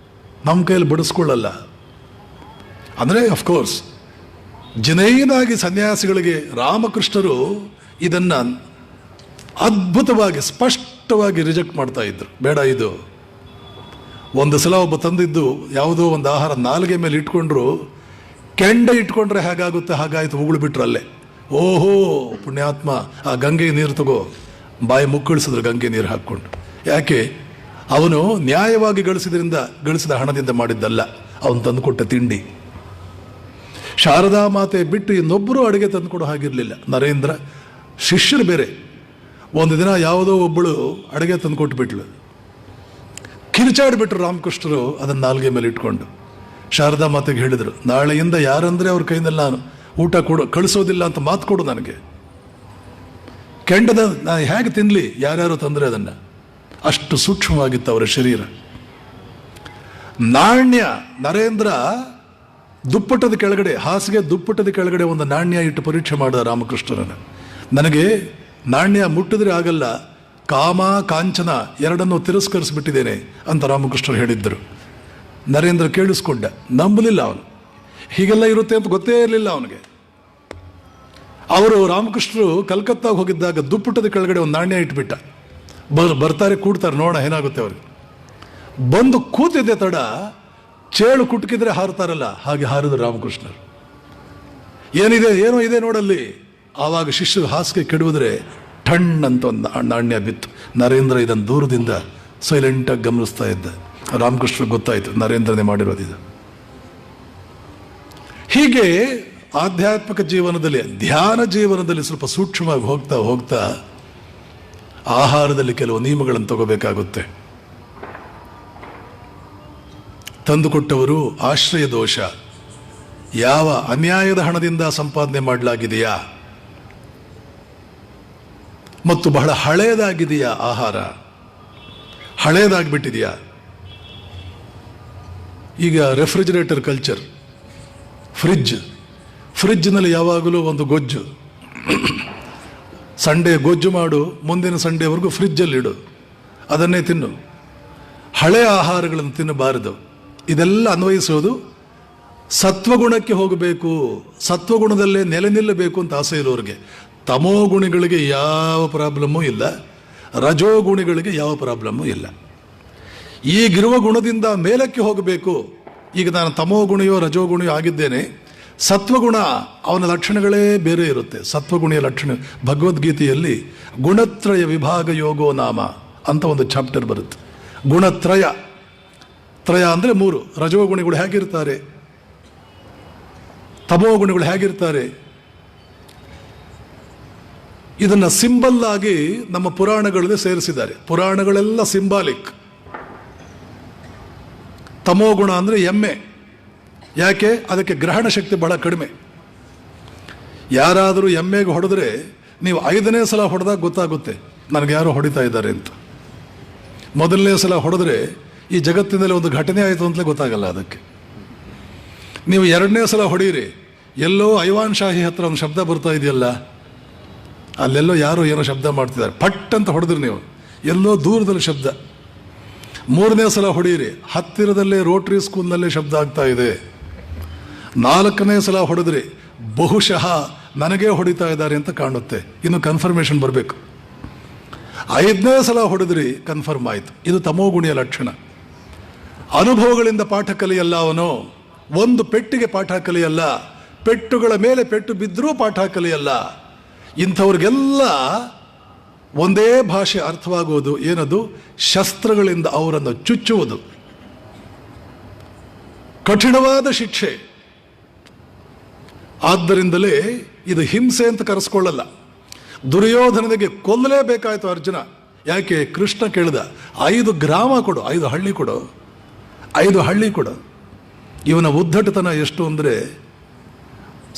ನಮ್ಮ ಕೈಯಲ್ಲಿ ಬಡಿಸ್ಕೊಳ್ಳಲ್ಲ. ಅಂದರೆ ಅಫ್ಕೋರ್ಸ್ ಜನೈನಾಗಿ ಸನ್ಯಾಸಿಗಳಿಗೆ ರಾಮಕೃಷ್ಣರು ಇದನ್ನು ಅದ್ಭುತವಾಗಿ ಸ್ಪಷ್ಟವಾಗಿ ರಿಜೆಕ್ಟ್ ಮಾಡ್ತಾ ಇದ್ರು. ಬೇಡ ಇದು. ಒಂದು ಸಲ ಒಬ್ಬ ತಂದಿದ್ದು ಯಾವುದೋ ಒಂದು ಆಹಾರ ನಾಲಿಗೆ ಮೇಲೆ ಇಟ್ಕೊಂಡ್ರು, ಕೆಂಡ ಇಟ್ಕೊಂಡ್ರೆ ಹೇಗಾಗುತ್ತೆ ಹಾಗಾಯ್ತು, ಉಗುಳು ಬಿಟ್ರು ಅಲ್ಲೇ. ಓಹೋ ಪುಣ್ಯಾತ್ಮ, ಆ ಗಂಗೆ ನೀರು ತಗೋ, ಬಾಯಿ ಮುಕ್ಕಳಿಸಿದ್ರು ಗಂಗೆ ನೀರು ಹಾಕ್ಕೊಂಡು. ಯಾಕೆ? ಅವನು ನ್ಯಾಯವಾಗಿ ಗಳಿಸಿದ ಹಣದಿಂದ ಮಾಡಿದ್ದಲ್ಲ, ಅವನು ತಂದುಕೊಟ್ಟ ತಿಂಡಿ. ಶಾರದಾ ಮಾತೆ ಬಿಟ್ಟು ಇನ್ನೊಬ್ಬರು ಅಡುಗೆ ತಂದುಕೊಡೋ ಹಾಗಿರಲಿಲ್ಲ. ನರೇಂದ್ರ ಶಿಷ್ಯರು ಬೇರೆ. ಒಂದು ದಿನ ಯಾವುದೋ ಒಬ್ಬಳು ಅಡುಗೆ ತಂದುಕೊಟ್ಟು ಬಿಟ್ಲು. ಕಿರಿಚಾಡಿಬಿಟ್ರು ರಾಮಕೃಷ್ಣರು ಅದನ್ನು ನಾಲ್ಗೆ ಮೇಲೆ ಇಟ್ಕೊಂಡು. ಶಾರದಾ ಮಾತೆಗೆ ಹೇಳಿದರು, ನಾಳೆಯಿಂದ ಯಾರಂದರೆ ಅವ್ರ ಕೈಯಿಂದ ನಾನು ಊಟ ಕಳಿಸೋದಿಲ್ಲ ಅಂತ ಮಾತು ಕೊಡು ನನಗೆ. ಕೆಂಡದ ನಾನು ಹೇಗೆ ತಿನ್ನಲಿ, ಯಾರ್ಯಾರು ತಂದರೆ ಅದನ್ನು. ಅಷ್ಟು ಸೂಕ್ಷ್ಮವಾಗಿತ್ತು ಅವರ ಶರೀರ. ನಾಣ್ಯ, ನರೇಂದ್ರ ದುಪ್ಪಟ್ಟದ ಕೆಳಗಡೆ, ಹಾಸಿಗೆ ದುಪ್ಪಟ್ಟದ ಕೆಳಗಡೆ ಒಂದು ನಾಣ್ಯ ಇಟ್ಟು ಪರೀಕ್ಷೆ ಮಾಡಿದ ರಾಮಕೃಷ್ಣರನ್ನು. ನನಗೆ ನಾಣ್ಯ ಮುಟ್ಟಿದ್ರೆ ಆಗಲ್ಲ, ಕಾಮ ಕಾಂಚನ ಎರಡನ್ನೂ ತಿರಸ್ಕರಿಸಿಬಿಟ್ಟಿದ್ದೇನೆ ಅಂತ ರಾಮಕೃಷ್ಣರು ಹೇಳಿದ್ದರು. ನರೇಂದ್ರ ಕೇಳಿಸ್ಕೊಂಡ, ನಂಬಲಿಲ್ಲ ಅವನು. ಹೀಗೆಲ್ಲ ಇರುತ್ತೆ ಅಂತ ಗೊತ್ತೇ ಇರಲಿಲ್ಲ ಅವನಿಗೆ. ಅವರು ರಾಮಕೃಷ್ಣರು ಕಲ್ಕತ್ತಾಗ ಹೋಗಿದ್ದಾಗ ದುಪ್ಪಟ್ಟದ ಕೆಳಗಡೆ ಒಂದು ನಾಣ್ಯ ಇಟ್ಬಿಟ್ಟ. ಬರ್ತಾರೆ, ಕೂಡ್ತಾರೆ, ನೋಡೋಣ ಏನಾಗುತ್ತೆ ಅವ್ರಿಗೆ. ಬಂದು ಕೂತಿದ್ದೆ ತಡ ಚೇಳು ಕುಟುಕಿದ್ರೆ ಹಾರ್ತಾರಲ್ಲ, ಹಾಗೆ ಹಾರಿದ್ರು ರಾಮಕೃಷ್ಣರು. ಏನೋ ಇದೆ ನೋಡಲ್ಲಿ. ಆವಾಗ ಶಿಷ್ಯರು ಹಾಸಿಗೆ ಕೆಡುವುದ್ರೆ ಠಣ್ ಅಂತ ಒಂದು ನಾಣ್ಯ ಬಿತ್ತು. ನರೇಂದ್ರ ಇದನ್ನು ದೂರದಿಂದ ಸೈಲೆಂಟಾಗಿ ಗಮನಿಸ್ತಾ ಇದ್ದ. ರಾಮಕೃಷ್ಣ ಗೊತ್ತಾಯಿತು ನರೇಂದ್ರನೇ ಮಾಡಿರೋದಿದು. ಹೀಗೆ ಆಧ್ಯಾತ್ಮಿಕ ಜೀವನದಲ್ಲಿ, ಧ್ಯಾನ ಜೀವನದಲ್ಲಿ ಸ್ವಲ್ಪ ಸೂಕ್ಷ್ಮವಾಗಿ ಹೋಗ್ತಾ ಹೋಗ್ತಾ ಆಹಾರದಲ್ಲಿ ಕೆಲವು ನಿಯಮಗಳನ್ನು ತಗೋಬೇಕಾಗುತ್ತೆ. ತಂದುಕೊಟ್ಟವರು ಆಶ್ರಯ ದೋಷ, ಯಾವ ಅನ್ಯಾಯದ ಹಣದಿಂದ ಸಂಪಾದನೆ ಮಾಡಲಾಗಿದೆಯಾ ಮತ್ತು ಬಹಳ ಹಳೆಯದಾಗಿದೆಯಾ, ಆಹಾರ ಹಳೆಯದಾಗ್ಬಿಟ್ಟಿದೆಯಾ. ಈಗ ರೆಫ್ರಿಜರೇಟರ್ ಕಲ್ಚರ್, ಫ್ರಿಡ್ಜ್ನಲ್ಲಿ ಯಾವಾಗಲೂ ಒಂದು ಗೊಜ್ಜು, ಸಂಡೇ ಗೊಜ್ಜು ಮಾಡು, ಮುಂದಿನ ಸಂಡೇವರೆಗೂ ಫ್ರಿಡ್ಜಲ್ಲಿಡು, ಅದನ್ನೇ ತಿನ್ನು. ಹಳೆಯ ಆಹಾರಗಳನ್ನು ತಿನ್ನಬಾರದು. ಇದೆಲ್ಲ ಅನ್ವಯಿಸೋದು ಸತ್ವಗುಣಕ್ಕೆ ಹೋಗಬೇಕು, ಸತ್ವಗುಣದಲ್ಲೇ ನೆಲೆ ನಿಲ್ಲಬೇಕು ಅಂತ ಆಸೆ ಇರೋರಿಗೆ. ತಮೋಗುಣಿಗಳಿಗೆ ಯಾವ ಪ್ರಾಬ್ಲಮ್ಮೂ ಇಲ್ಲ, ರಜೋಗುಣಿಗಳಿಗೆ ಯಾವ ಪ್ರಾಬ್ಲಮ್ಮೂ ಇಲ್ಲ. ಈಗಿರುವ ಗುಣದಿಂದ ಮೇಲಕ್ಕೆ ಹೋಗಬೇಕು. ಈಗ ನಾನು ತಮೋಗುಣಿಯೋ ರಜೋಗುಣಿಯೋ ಆಗಿದ್ದೇನೆ. ಸತ್ವಗುಣ ಅವನ ಲಕ್ಷಣಗಳೇ ಬೇರೆ ಇರುತ್ತೆ. ಸತ್ವಗುಣಿಯ ಲಕ್ಷಣ ಭಗವದ್ಗೀತೆಯಲ್ಲಿ ಗುಣತ್ರಯ ವಿಭಾಗ ಯೋಗೋ ನಾಮ ಅಂತ ಒಂದು ಚಾಪ್ಟರ್ ಬರುತ್ತೆ. ಗುಣತ್ರಯ, ತ್ರಯ ಅಂದರೆ 3. ರಜೋಗುಣಿಗಳು ಹೇಗಿರ್ತಾರೆ, ತಮೋಗುಣಿಗಳು ಹೇಗಿರ್ತಾರೆ, ಇದನ್ನು ಸಿಂಬಲ್ ಆಗಿ ನಮ್ಮ ಪುರಾಣಗಳಲ್ಲಿ ಸೇರಿಸಿದ್ದಾರೆ. ಪುರಾಣಗಳೆಲ್ಲ ಸಿಂಬಾಲಿಕ್. ತಮೋಗುಣ ಅಂದರೆ ಎಮ್ಮೆ. ಯಾಕೆ? ಅದಕ್ಕೆ ಗ್ರಹಣ ಶಕ್ತಿ ಬಹಳ ಕಡಿಮೆ. ಯಾರಾದರೂ ಎಮ್ಮೆಗೆ ಹೊಡೆದ್ರೆ ನೀವು 5ನೇ ಸಲ ಹೊಡೆದಾಗ ಗೊತ್ತಾಗುತ್ತೆ ನನಗೆ ಯಾರೋ ಹೊಡಿತಾ ಇದ್ದಾರೆ ಅಂತ. ಮೊದಲನೇ ಸಲ ಹೊಡೆದ್ರೆ ಈ ಜಗತ್ತಿನಲ್ಲಿ ಒಂದು ಘಟನೆ ಆಯಿತು ಅಂತಲೇ ಗೊತ್ತಾಗಲ್ಲ ಅದಕ್ಕೆ. ನೀವು 2ನೇ ಸಲ ಹೊಡೀರಿ, ಎಲ್ಲೋ ಐವಾನ್ ಶಾಹಿ ಹತ್ರ ಒಂದು ಶಬ್ದ ಬರ್ತಾ ಇದೆಯಲ್ಲ, ಅಲ್ಲೆಲ್ಲೋ ಯಾರೋ ಏನೋ ಶಬ್ದ ಮಾಡ್ತಿದ್ದಾರೆ, ಪಟ್ ಅಂತ ಹೊಡೆದ್ರಿ ನೀವು, ಎಲ್ಲೋ ದೂರದಲ್ಲಿ ಶಬ್ದ. 3ನೇ ಸಲ ಹೊಡೀರಿ, ಹತ್ತಿರದಲ್ಲೇ ರೋಟ್ರಿ ಸ್ಕೂಲ್ನಲ್ಲೇ ಶಬ್ದ ಆಗ್ತಾ ಇದೆ. 4ನೇ ಸಲ ಹೊಡೆದ್ರಿ, ಬಹುಶಃ ನನಗೇ ಹೊಡಿತಾ ಇದ್ದಾರೆ ಅಂತ ಕಾಣುತ್ತೆ, ಇನ್ನು ಕನ್ಫರ್ಮೇಷನ್ ಬರಬೇಕು. 5ನೇ ಸಲ ಹೊಡೆದ್ರಿ, ಕನ್ಫರ್ಮ್ ಆಯಿತು. ಇದು ತಮೋಗುಣಿಯ ಲಕ್ಷಣ. ಅನುಭವಗಳಿಂದ ಪಾಠ ಕಲಿಯಲ್ಲ ಅವನು. ಒಂದು ಪೆಟ್ಟಿಗೆ ಪಾಠ ಕಲಿಯಲ್ಲ, ಪೆಟ್ಟುಗಳ ಮೇಲೆ ಪೆಟ್ಟು ಬಿದ್ದರೂ ಪಾಠ ಕಲಿಯಲ್ಲ. ಇಂಥವ್ರಿಗೆಲ್ಲ ಒಂದೇ ಭಾಷೆ ಅರ್ಥವಾಗುವುದು, ಏನದು? ಶಸ್ತ್ರಗಳಿಂದ ಅವರನ್ನು ಚುಚ್ಚುವುದು, ಕಠಿಣವಾದ ಶಿಕ್ಷೆ. ಆದ್ದರಿಂದಲೇ ಇದು ಹಿಂಸೆ ಅಂತ ಕರೆಸ್ಕೊಳ್ಳಲ್ಲ. ದುರ್ಯೋಧನನಿಗೆ ಕೊಲ್ಲಲೇಬೇಕಾಯ್ತು ಅರ್ಜುನ. ಯಾಕೆ? ಕೃಷ್ಣ ಕೇಳಿದ, 5 ಗ್ರಾಮ ಕೊಡು, 5 ಹಳ್ಳಿ ಕೊಡು, 5 ಹಳ್ಳಿ ಕೊಡು. ಇವನ ಉದ್ದಟತನ ಎಷ್ಟು ಅಂದರೆ,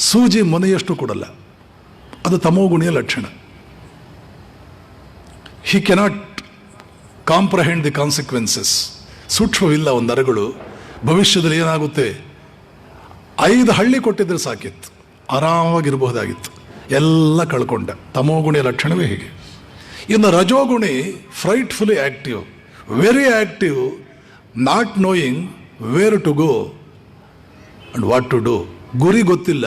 ಸೂಜಿ ಮೊನೆಯಷ್ಟು ಕೊಡಲ್ಲ. ಅದು ತಮೋಗುಣಿಯ ಲಕ್ಷಣ. He cannot comprehend the consequences. ಸೂಕ್ಷ್ಮವಿಲ್ಲ ಒಂದು ನರಗಳು. ಭವಿಷ್ಯದಲ್ಲಿ ಏನಾಗುತ್ತೆ, 5 ಹಳ್ಳಿ ಕೊಟ್ಟಿದ್ರೆ ಸಾಕಿತ್ತು, ಆರಾಮಾಗಿರಬಹುದಾಗಿತ್ತು, ಎಲ್ಲ ಕಳ್ಕೊಂಡ. ತಮೋಗುಣಿಯ ಲಕ್ಷಣವೇ ಹೀಗೆ. ಇನ್ನು ರಜೋಗುಣಿ frightfully active, very active, not knowing where to go and what to do. ಗುರಿ ಗೊತ್ತಿಲ್ಲ,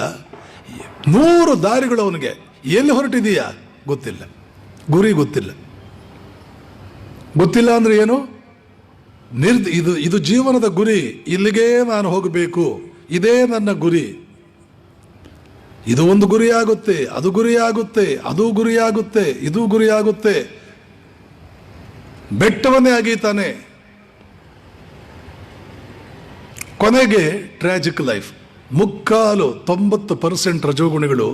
100 ದಾರಿಗಳು ಅವನಿಗೆ. ಎಲ್ಲಿ ಹೊರಟಿದೀಯಾ ಗೊತ್ತಿಲ್ಲ, ಗುರಿ ಗೊತ್ತಿಲ್ಲ. ಗೊತ್ತಿಲ್ಲ ಅಂದ್ರೆ ಏನು? ಇದು ಜೀವನದ ಗುರಿ, ಇಲ್ಲಿಗೆ ನಾನು ಹೋಗಬೇಕು, ಇದೇ ನನ್ನ ಗುರಿ. ಇದು ಒಂದು ಗುರಿ ಆಗುತ್ತೆ, ಅದು ಗುರಿ ಆಗುತ್ತೆ, ಅದು ಗುರಿ ಆಗುತ್ತೆ, ಇದು ಗುರಿ ಆಗುತ್ತೆ. ಬೆಟ್ಟವನ್ನೇ ಆಗೀತಾನೆ. ಕೊನೆಗೆ ಟ್ರಾಜಿಕ್ ಲೈಫ್. 90% ರಜೋಗುಣಿಗಳು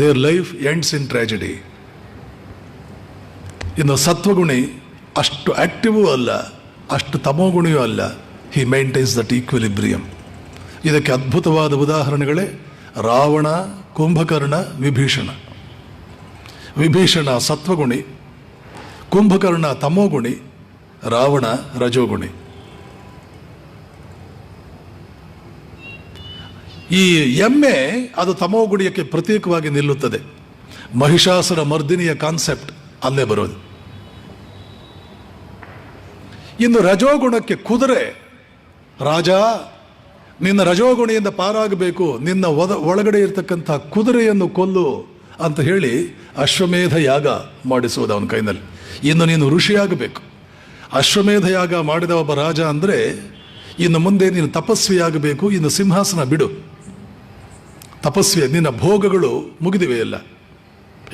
their life ends in tragedy. ಇನ್ನು ಸತ್ವಗುಣಿ ಅಷ್ಟು ಆಕ್ಟಿವೂ ಅಲ್ಲ, ಅಷ್ಟು ತಮೋಗುಣಿಯೂ ಅಲ್ಲ. He maintains that equilibrium. ಇದಕ್ಕೆ ಅದ್ಭುತವಾದ ಉದಾಹರಣೆಗಳೇ ರಾವಣ, ಕುಂಭಕರ್ಣ, ವಿಭೀಷಣ. ವಿಭೀಷಣ ಸತ್ವಗುಣಿ, ಕುಂಭಕರ್ಣ ತಮೋಗುಣಿ, ರಾವಣ ರಜೋಗುಣಿ. ಈ ಎಮ್ಮೆ ಅದು ತಮೋಗುಣಿಯಕ್ಕೆ ಪ್ರತೀಕವಾಗಿ ನಿಲ್ಲುತ್ತದೆ. ಮಹಿಷಾಸುರ ಮರ್ದಿನಿಯ ಕಾನ್ಸೆಪ್ಟ್ ಅಲ್ಲೇ ಬರೋದು. ಇನ್ನು ರಜೋಗುಣಕ್ಕೆ ಕುದುರೆ. ರಾಜ, ನಿನ್ನ ರಜೋಗುಣಿಯಿಂದ ಪಾರಾಗಬೇಕು, ನಿನ್ನ ಒಳಗಡೆ ಇರತಕ್ಕಂಥ ಕುದುರೆಯನ್ನು ಕೊಲ್ಲು ಅಂತ ಹೇಳಿ ಅಶ್ವಮೇಧ ಯಾಗ ಮಾಡಿಸುವುದು ಅವನ ಕೈನಲ್ಲಿ. ಇನ್ನು ನೀನು ಋಷಿಯಾಗಬೇಕು. ಅಶ್ವಮೇಧ ಯಾಗ ಮಾಡಿದ ಒಬ್ಬ ರಾಜ ಅಂದರೆ ಇನ್ನು ಮುಂದೆ ನೀನು ತಪಸ್ವಿಯಾಗಬೇಕು. ಇನ್ನು ಸಿಂಹಾಸನ ಬಿಡು, ತಪಸ್ವಿ. ನಿನ್ನ ಭೋಗಗಳು ಮುಗಿದಿವೆ,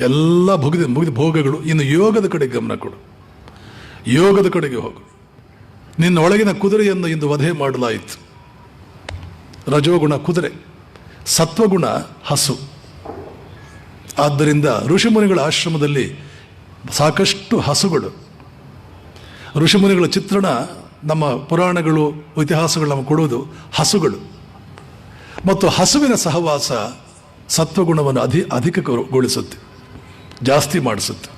ಎಲ್ಲ ಮುಗಿದ ಭೋಗಗಳು. ಇನ್ನು ಯೋಗದ ಕಡೆಗೆ ಗಮನ ಕೊಡು, ಯೋಗದ ಕಡೆಗೆ ಹೋಗು. ನಿನ್ನ ಒಳಗಿನ ಕುದುರೆಯನ್ನು ಇಂದು ವಧೆ ಮಾಡಲಾಯಿತು. ರಜೋಗುಣ ಕುದುರೆ, ಸತ್ವಗುಣ ಹಸು. ಆದ್ದರಿಂದ ಋಷಿಮುನಿಗಳ ಆಶ್ರಮದಲ್ಲಿ ಸಾಕಷ್ಟು ಹಸುಗಳು. ಋಷಿಮುನಿಗಳ ಚಿತ್ರಣ ನಮ್ಮ ಪುರಾಣಗಳು, ಇತಿಹಾಸಗಳು ನಮಗೆ ಕೊಡುವುದು ಹಸುಗಳು. ಮತ್ತು ಹಸುವಿನ ಸಹವಾಸ ಸತ್ವಗುಣವನ್ನು ಅಧಿಕಗೊಳಿಸುತ್ತೆ, ಜಾಸ್ತಿ ಮಾಡಿಸುತ್ತೆ.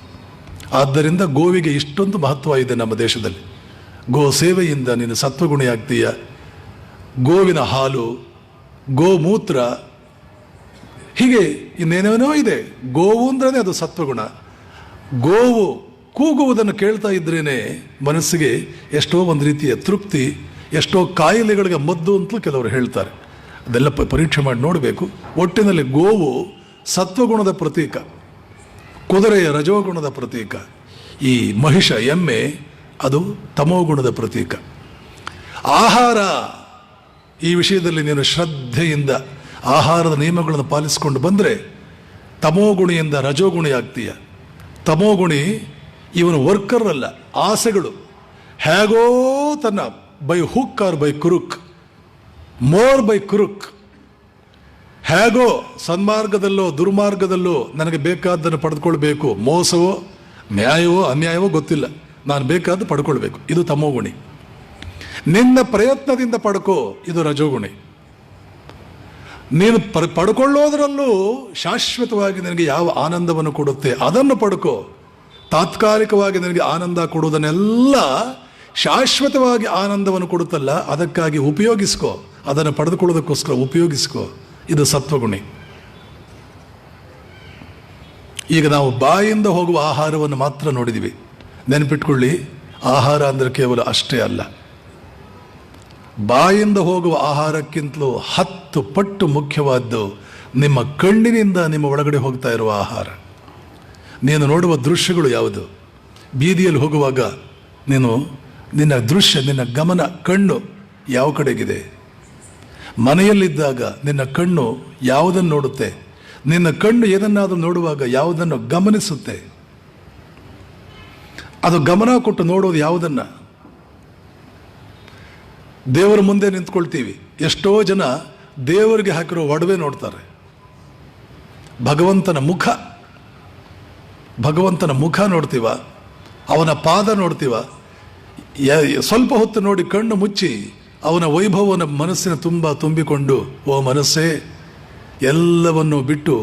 ಆದ್ದರಿಂದ ಗೋವಿಗೆ ಇಷ್ಟೊಂದು ಮಹತ್ವ ಇದೆ ನಮ್ಮ ದೇಶದಲ್ಲಿ. ಗೋ ಸೇವೆಯಿಂದ ನೀನು ಸತ್ವಗುಣಿಯಾಗ್ತೀಯ. ಗೋವಿನ ಹಾಲು, ಗೋಮೂತ್ರ, ಹೀಗೆ ಇನ್ನೇನೇನೋ ಇದೆ. ಗೋವು ಅಂದ್ರೆ ಅದು ಸತ್ವಗುಣ. ಗೋವು ಕೂಗುವುದನ್ನು ಕೇಳ್ತಾ ಇದ್ರೇನೆ ಮನಸ್ಸಿಗೆ ಎಷ್ಟೋ ಒಂದು ರೀತಿಯ ತೃಪ್ತಿ, ಎಷ್ಟೋ ಕಾಯಿಲೆಗಳಿಗೆ ಮದ್ದು ಅಂತಲೂ ಕೆಲವರು ಹೇಳ್ತಾರೆ. ಅದೆಲ್ಲ ಪರೀಕ್ಷೆ ಮಾಡಿ ನೋಡಬೇಕು. ಒಟ್ಟಿನಲ್ಲಿ ಗೋವು ಸತ್ವಗುಣದ ಪ್ರತೀಕ, ಕುದುರೆಯ ರಜೋಗುಣದ ಪ್ರತೀಕ. ಈ ಮಹಿಷ ಎಮ್ಮೆ ಅದು ತಮೋಗುಣದ ಪ್ರತೀಕ. ಆಹಾರ, ಈ ವಿಷಯದಲ್ಲಿ ನೀನು ಶ್ರದ್ಧೆಯಿಂದ ಆಹಾರದ ನಿಯಮಗಳನ್ನು ಪಾಲಿಸಿಕೊಂಡು ಬಂದರೆ ತಮೋಗುಣಿಯಿಂದ ರಜೋಗುಣಿ ಆಗ್ತೀಯ. ತಮೋಗುಣಿ ಇವನು ವರ್ಕರ್ ಅಲ್ಲ, ಆಸೆಗಳು. ಹೇಗೋ ತನ್ನ by hook or by crook, more by crook, ಹೇಗೋ ಸನ್ಮಾರ್ಗದಲ್ಲೋ ದುರ್ಮಾರ್ಗದಲ್ಲೋ ನನಗೆ ಬೇಕಾದ್ದನ್ನು ಪಡೆದುಕೊಳ್ಬೇಕು. ಮೋಸವೋ ನ್ಯಾಯವೋ ಅನ್ಯಾಯವೋ ಗೊತ್ತಿಲ್ಲ, ನಾನು ಬೇಕಾದ್ದು ಪಡ್ಕೊಳ್ಬೇಕು. ಇದು ತಮೋಗುಣಿ. ನಿನ್ನ ಪ್ರಯತ್ನದಿಂದ ಪಡ್ಕೋ, ಇದು ರಜೋಗುಣಿ. ನೀನು ಪಡ್ಕೊಳ್ಳೋದ್ರಲ್ಲೂ ಶಾಶ್ವತವಾಗಿ ನಿನಗೆ ಯಾವ ಆನಂದವನ್ನು ಕೊಡುತ್ತೆ ಅದನ್ನು ಪಡ್ಕೋ. ತಾತ್ಕಾಲಿಕವಾಗಿ ನಿನಗೆ ಆನಂದ ಕೊಡುವುದನ್ನೆಲ್ಲ ಶಾಶ್ವತವಾಗಿ ಆನಂದವನ್ನು ಕೊಡುತ್ತಲ್ಲ, ಅದಕ್ಕಾಗಿ ಉಪಯೋಗಿಸ್ಕೋ, ಅದನ್ನು ಪಡೆದುಕೊಳ್ಳೋದಕ್ಕೋಸ್ಕರ ಉಪಯೋಗಿಸ್ಕೋ. ಇದು ಸತ್ವಗುಣಿ. ಈಗ ನಾವು ಬಾಯಿಂದ ಹೋಗುವ ಆಹಾರವನ್ನು ಮಾತ್ರ ನೋಡಿದ್ದೀವಿ. ನೆನಪಿಟ್ಕೊಳ್ಳಿ, ಆಹಾರ ಅಂದರೆ ಕೇವಲ ಅಷ್ಟೇ ಅಲ್ಲ. ಬಾಯಿಂದ ಹೋಗುವ ಆಹಾರಕ್ಕಿಂತಲೂ 10 ಪಟ್ಟು ಮುಖ್ಯವಾದ್ದು ನಿಮ್ಮ ಕಣ್ಣಿನಿಂದ ನಿಮ್ಮ ಒಳಗಡೆ ಹೋಗ್ತಾ ಇರುವ ಆಹಾರ. ನೀನು ನೋಡುವ ದೃಶ್ಯಗಳು ಯಾವುದು? ಬೀದಿಯಲ್ಲಿ ಹೋಗುವಾಗ ನಿನ್ನ ದೃಶ್ಯ, ನಿನ್ನ ಗಮನ, ಕಣ್ಣು ಯಾವ ಕಡೆಗಿದೆ? ಮನೆಯಲ್ಲಿದ್ದಾಗ ನಿನ್ನ ಕಣ್ಣು ಯಾವುದನ್ನು ನೋಡುತ್ತೆ? ನಿನ್ನ ಕಣ್ಣು ಏನನ್ನಾದರೂ ನೋಡುವಾಗ ಯಾವುದನ್ನು ಗಮನಿಸುತ್ತೆ? ಅದು ಗಮನ ಕೊಟ್ಟು ನೋಡೋದು ಯಾವುದನ್ನ? ದೇವರ ಮುಂದೆ ನಿಂತ್ಕೊಳ್ತೀವಿ, ಎಷ್ಟೋ ಜನ ದೇವರಿಗೆ ಹಾಕಿರೋ ಒಡವೆ ನೋಡ್ತಾರೆ. ಭಗವಂತನ ಮುಖ ನೋಡ್ತೀವ, ಅವನ ಪಾದ ನೋಡ್ತೀವ. ಸ್ವಲ್ಪ ಹೊತ್ತು ನೋಡಿ ಕಣ್ಣು ಮುಚ್ಚಿ ಅವನ ವೈಭವನ ಮನಸ್ಸಿನ ತುಂಬಿಕೊಂಡು, ಓ ಮನಸ್ಸೇ, ಎಲ್ಲವನ್ನೂ ಬಿಟ್ಟು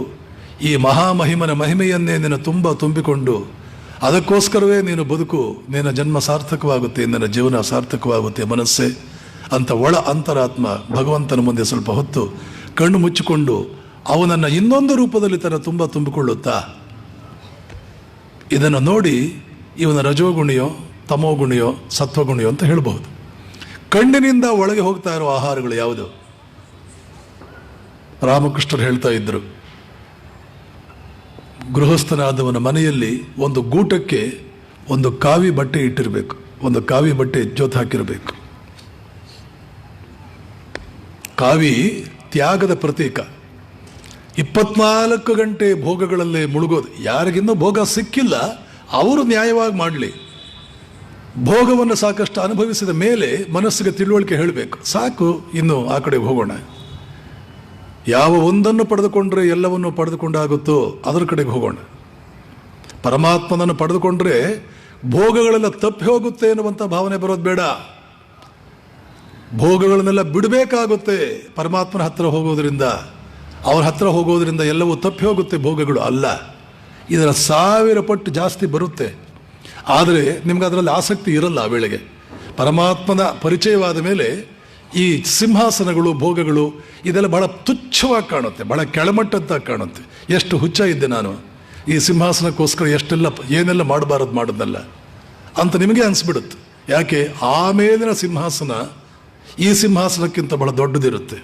ಈ ಮಹಾಮಹಿಮನ ಮಹಿಮೆಯನ್ನೇ ನಿನ್ನ ತುಂಬಿಕೊಂಡು ಅದಕ್ಕೋಸ್ಕರವೇ ನೀನು ಬದುಕು, ನಿನ್ನ ಜನ್ಮ ಸಾರ್ಥಕವಾಗುತ್ತೆ, ನಿನ್ನ ಜೀವನ ಸಾರ್ಥಕವಾಗುತ್ತೆ ಮನಸ್ಸೇ ಅಂತ ಒಳ ಅಂತರಾತ್ಮ ಭಗವಂತನ ಮುಂದೆ ಸ್ವಲ್ಪ ಹೊತ್ತು ಕಣ್ಣು ಮುಚ್ಚಿಕೊಂಡು ಅವನನ್ನು ಇನ್ನೊಂದು ರೂಪದಲ್ಲಿ ತುಂಬಿಕೊಳ್ಳುತ್ತಾ ಇದನ್ನು ನೋಡಿ ಇವನ ರಜೋಗುಣಿಯೋ ತಮೋಗುಣಿಯೋ ಸತ್ವಗುಣಿಯೋ ಅಂತ ಹೇಳಬಹುದು. ಕಣ್ಣಿನಿಂದ ಒಳಗೆ ಹೋಗ್ತಾ ಇರೋ ಆಹಾರಗಳು ಯಾವುದು? ರಾಮಕೃಷ್ಣರು ಹೇಳ್ತಾ ಇದ್ರು, ಗೃಹಸ್ಥನಾದವನ ಮನೆಯಲ್ಲಿ ಒಂದು ಗೂಟಕ್ಕೆ ಒಂದು ಕಾವಿ ಬಟ್ಟೆ ಇಟ್ಟಿರಬೇಕು, ಒಂದು ಕಾವಿ ಬಟ್ಟೆ ಜೋತು ಹಾಕಿರಬೇಕು. ಕಾವಿ ತ್ಯಾಗದ ಪ್ರತೀಕ. 24 ಗಂಟೆ ಭೋಗಗಳಲ್ಲೇ ಮುಳುಗೋದು. ಯಾರಿಗಿನ್ನೂ ಭೋಗ ಸಿಕ್ಕಿಲ್ಲ, ಅವರು ನ್ಯಾಯವಾಗಿ ಮಾಡಲಿ. ಭೋಗವನ್ನು ಸಾಕಷ್ಟು ಅನುಭವಿಸಿದ ಮೇಲೆ ಮನಸ್ಸಿಗೆ ತಿಳುವಳಿಕೆ ಹೇಳಬೇಕು, ಸಾಕು ಇನ್ನು ಆ ಕಡೆಗೆ ಹೋಗೋಣ. ಯಾವ ಒಂದನ್ನು ಪಡೆದುಕೊಂಡ್ರೆ ಎಲ್ಲವನ್ನು ಪಡೆದುಕೊಂಡಾಗುತ್ತೋ ಅದರ ಕಡೆಗೆ ಹೋಗೋಣ. ಪರಮಾತ್ಮನನ್ನು ಪಡೆದುಕೊಂಡ್ರೆ ಭೋಗಗಳೆಲ್ಲ ತಪ್ಪಿ ಹೋಗುತ್ತೆ ಎನ್ನುವಂಥ ಭಾವನೆ ಬರೋದು ಬೇಡ. ಭೋಗಗಳನ್ನೆಲ್ಲ ಬಿಡಬೇಕಾಗುತ್ತೆ ಪರಮಾತ್ಮನ ಹತ್ರ ಹೋಗೋದ್ರಿಂದ. ಅವರ ಹತ್ರ ಹೋಗೋದ್ರಿಂದ ಎಲ್ಲವೂ ತಪ್ಪಿ ಹೋಗುತ್ತೆ ಭೋಗಗಳು ಅಲ್ಲ, ಇದರ 1000 ಪಟ್ಟು ಜಾಸ್ತಿ ಬರುತ್ತೆ. ಆದರೆ ನಿಮ್ಗೆ ಅದರಲ್ಲಿ ಆಸಕ್ತಿ ಇರಲ್ಲ. ಆ ವೇಳೆಗೆ ಪರಮಾತ್ಮನ ಪರಿಚಯವಾದ ಮೇಲೆ ಈ ಸಿಂಹಾಸನಗಳು ಭೋಗಗಳು ಇದೆಲ್ಲ ಬಹಳ ತುಚ್ಛವಾಗಿ ಕಾಣುತ್ತೆ, ಬಹಳ ಕೆಳಮಟ್ಟದ್ದಾಗಿ ಕಾಣುತ್ತೆ. ಎಷ್ಟು ಹುಚ್ಚ ಇದ್ದೆ ನಾನು ಈ ಸಿಂಹಾಸನಕ್ಕೋಸ್ಕರ, ಏನೆಲ್ಲ ಮಾಡಬಾರದು ಮಾಡೋದಲ್ಲ ಅಂತ ನಿಮಗೆ ಅನಿಸ್ಬಿಡುತ್ತೆ. ಯಾಕೆ? ಆಮೇಲಿನ ಸಿಂಹಾಸನ ಈ ಸಿಂಹಾಸನಕ್ಕಿಂತ ಬಹಳ ದೊಡ್ಡದಿರುತ್ತೆ.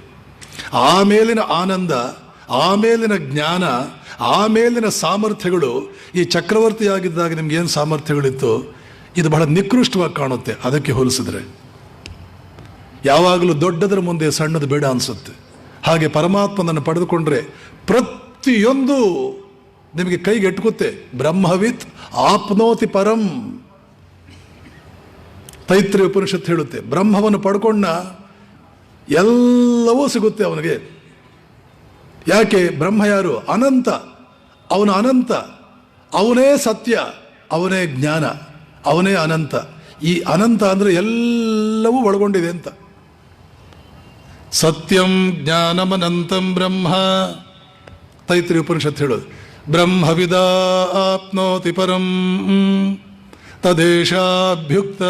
ಆಮೇಲಿನ ಆನಂದ, ಆಮೇಲಿನ ಜ್ಞಾನ, ಆಮೇಲಿನ ಸಾಮರ್ಥ್ಯಗಳು ಈ ಚಕ್ರವರ್ತಿಯಾಗಿದ್ದಾಗ ನಿಮ್ಗೇನು ಸಾಮರ್ಥ್ಯಗಳಿತ್ತು ಇದು ಬಹಳ ನಿಕೃಷ್ಟವಾಗಿ ಕಾಣುತ್ತೆ ಅದಕ್ಕೆ ಹೋಲಿಸಿದ್ರೆ. ಯಾವಾಗಲೂ ದೊಡ್ಡದರ ಮುಂದೆ ಸಣ್ಣದು ಬೇಡ ಅನಿಸುತ್ತೆ. ಹಾಗೆ ಪರಮಾತ್ಮನನ್ನು ಪಡೆದುಕೊಂಡ್ರೆ ಪ್ರತಿಯೊಂದು ನಿಮಗೆ ಕೈಗೆ ಎಟುಕುತ್ತೆ. ಬ್ರಹ್ಮವಿತ್ ಆಪ್ನೋತಿ ಪರಂ. ತೈತ್ರಿಯ ಉಪನಿಷತ್ತು ಹೇಳುತ್ತೆ, ಬ್ರಹ್ಮವನ್ನು ಪಡ್ಕೊಂಡ ಎಲ್ಲವೂ ಸಿಗುತ್ತೆ ಅವನಿಗೆ. ಯಾಕೆ? ಬ್ರಹ್ಮ ಯಾರು? ಅನಂತ. ಅವನು ಅನಂತ, ಅವನೇ ಸತ್ಯ, ಅವನೇ ಜ್ಞಾನ, ಅವನೇ ಅನಂತ. ಈ ಅನಂತ ಅಂದರೆ ಎಲ್ಲವೂ ಒಳಗೊಂಡಿದೆ ಅಂತ. ಸತ್ಯಂ ಜ್ಞಾನಮನಂತಂ ಬ್ರಹ್ಮ, ತೈತ್ರಿಯ ಉಪನಿಷತ್ತು ಹೇಳೋದು. ಬ್ರಹ್ಮವಿದಾಪ್ನೋತಿ ಪರಂ ತದೇಶಾಭ್ಯುಕ್ತ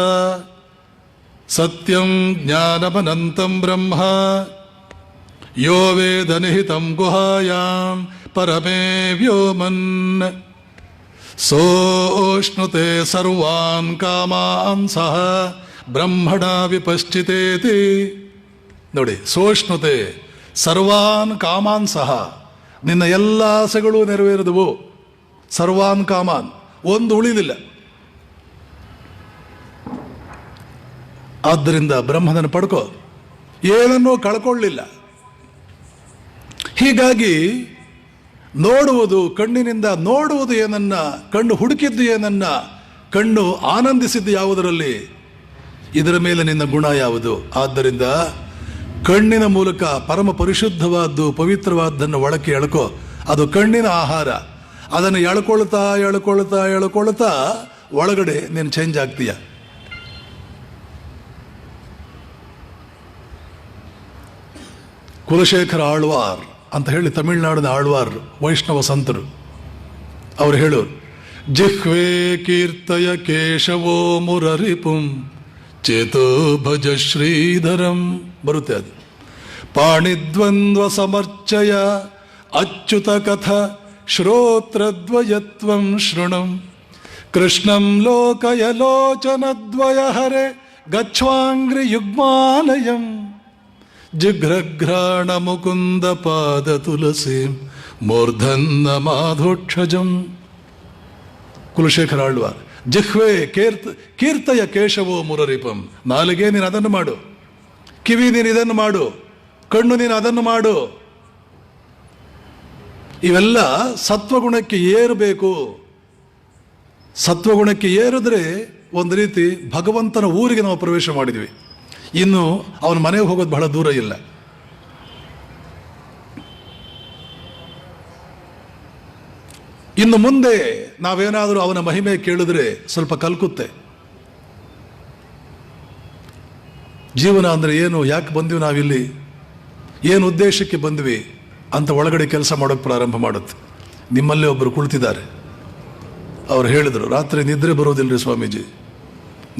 ಸತ್ಯಂ ಜ್ಞಾನಮನಂತಂ ಬ್ರಹ್ಮ ಯೋ ವೇದ ನಿಹಿತಂ ಗುಹಾಯಾಂ ಪರಮೇ ವ್ಯೋಮನ್ ಸೋಷ್ಣುತೆ ಸರ್ವಾನ್ ಕಾಮಾನ್ ಸಹ ಬ್ರಹ್ಮಣ ವಿಪಶ್ಚಿತೇತಿ. ನೋಡಿ, ಸೋಷ್ಣುತೆ ಸರ್ವಾನ್ ಕಾಮಾನ್ ಸಹ, ನಿನ್ನ ಎಲ್ಲ ಆಸೆಗಳು ನೆರವೇರಿದವು. ಸರ್ವಾನ್ ಕಾಮಾನ್, ಒಂದು ಉಳಿದಿಲ್ಲ. ಆದ್ದರಿಂದ ಬ್ರಹ್ಮನನ್ನು ಪಡ್ಕೋ, ಏನನ್ನೂ ಕಳ್ಕೊಳ್ಳಿಲ್ಲ. ಹೀಗಾಗಿ ನೋಡುವುದು, ಕಣ್ಣಿನಿಂದ ನೋಡುವುದು ಏನನ್ನ, ಕಣ್ಣು ಹುಡುಕಿದ್ದು ಏನನ್ನ, ಕಣ್ಣು ಆನಂದಿಸಿದ್ದು ಯಾವುದರಲ್ಲಿ, ಇದರ ಮೇಲೆ ನಿನ್ನ ಗುಣ ಯಾವುದು. ಆದ್ದರಿಂದ ಕಣ್ಣಿನ ಮೂಲಕ ಪರಮ ಪರಿಶುದ್ಧವಾದ್ದು ಪವಿತ್ರವಾದ್ದನ್ನು ಒಳಕ್ಕೆ ಎಳ್ಕೋ. ಅದು ಕಣ್ಣಿನ ಆಹಾರ. ಅದನ್ನು ಎಳ್ಕೊಳ್ತಾ ಎಳ್ಕೊಳ್ತಾ ಎಳ್ಕೊಳ್ತಾ ಒಳಗಡೆ ನೀನು ಚೇಂಜ್ ಆಗ್ತೀಯ. ಕುಲಶೇಖರ ಆಳ್ವಾರ್ ಅಂತ ಹೇಳಿ ತಮಿಳುನಾಡಿನ ಆಳ್ವಾರ್ ವೈಷ್ಣವ ಸಂತರು ಅವರು ಹೇಳೋರು, ಜಿಹ್ವೇ ಕೀರ್ತಯ ಕೇಶವೋ ಮುರರಿಪುಂ ಚೇತೋ ಭಜ ಶ್ರೀಧರಂ. ಬರುತ್ತೆ ಅದು. ಪಾಣಿದ್ವಂದ್ವ ಸಮರ್ಚಯ ಅಚ್ಯುತ ಕಥ ಶ್ರೋತ್ರದ್ವಯತ್ವಂ ಶೃಣಂ ಕೃಷ್ಣಂ ಲೋಕಯ ಲೋಚನದ್ವಯ ಹರೆ ಗಚ್ಛ್ವಾಂಗ್ರಿ ಯುಗ್ಮಾಲಯಂ ಜಿಘ್ರಘ್ರಾಣ ಮುಕುಂದ ಪಾದ ತುಳಸೀಂ ಮೂರ್ಧನ್ನ ಮಾಧೋಕ್ಷಜಂ. ಕುಲಶೇಖರ ಆಳ್ವಾರ್. ಜಿಹ್ವೆ ಕೀರ್ತಯ ಕೇಶವೋ ಮುರರಿಪಂ. ನಾಲಿಗೆ ನೀನು ಅದನ್ನು ಮಾಡು, ಕಿವಿ ನೀನು ಇದನ್ನು ಮಾಡು, ಕಣ್ಣು ನೀನು ಅದನ್ನು ಮಾಡು. ಇವೆಲ್ಲ ಸತ್ವಗುಣಕ್ಕೆ ಏರಬೇಕು. ಸತ್ವಗುಣಕ್ಕೆ ಏರಿದ್ರೆ ಒಂದು ರೀತಿ ಭಗವಂತನ ಊರಿಗೆ ನಾವು ಪ್ರವೇಶ ಮಾಡಿದ್ವಿ. ಇನ್ನು ಅವನ ಮನೆಗೆ ಹೋಗೋದು ಬಹಳ ದೂರ ಇಲ್ಲ. ಇನ್ನು ಮುಂದೆ ನಾವೇನಾದರೂ ಅವನ ಮಹಿಮೆ ಕೇಳಿದ್ರೆ ಸ್ವಲ್ಪ ಕಲ್ಕುತ್ತೆ. ಜೀವನ ಅಂದರೆ ಏನು, ಯಾಕೆ ಬಂದ್ವಿ ನಾವಿಲ್ಲಿ, ಏನು ಉದ್ದೇಶಕ್ಕೆ ಬಂದ್ವಿ, ಅಂತ ಒಳಗಡೆ ಕೆಲಸ ಮಾಡೋಕ್ಕೆ ಪ್ರಾರಂಭ ಮಾಡುತ್ತೆ. ನಿಮ್ಮಲ್ಲೇ ಒಬ್ಬರು ಕುಳಿತಿದ್ದಾರೆ, ಅವ್ರು ಹೇಳಿದರು, ರಾತ್ರಿ ನಿದ್ರೆ ಬರೋದಿಲ್ಲರಿ ಸ್ವಾಮೀಜಿ,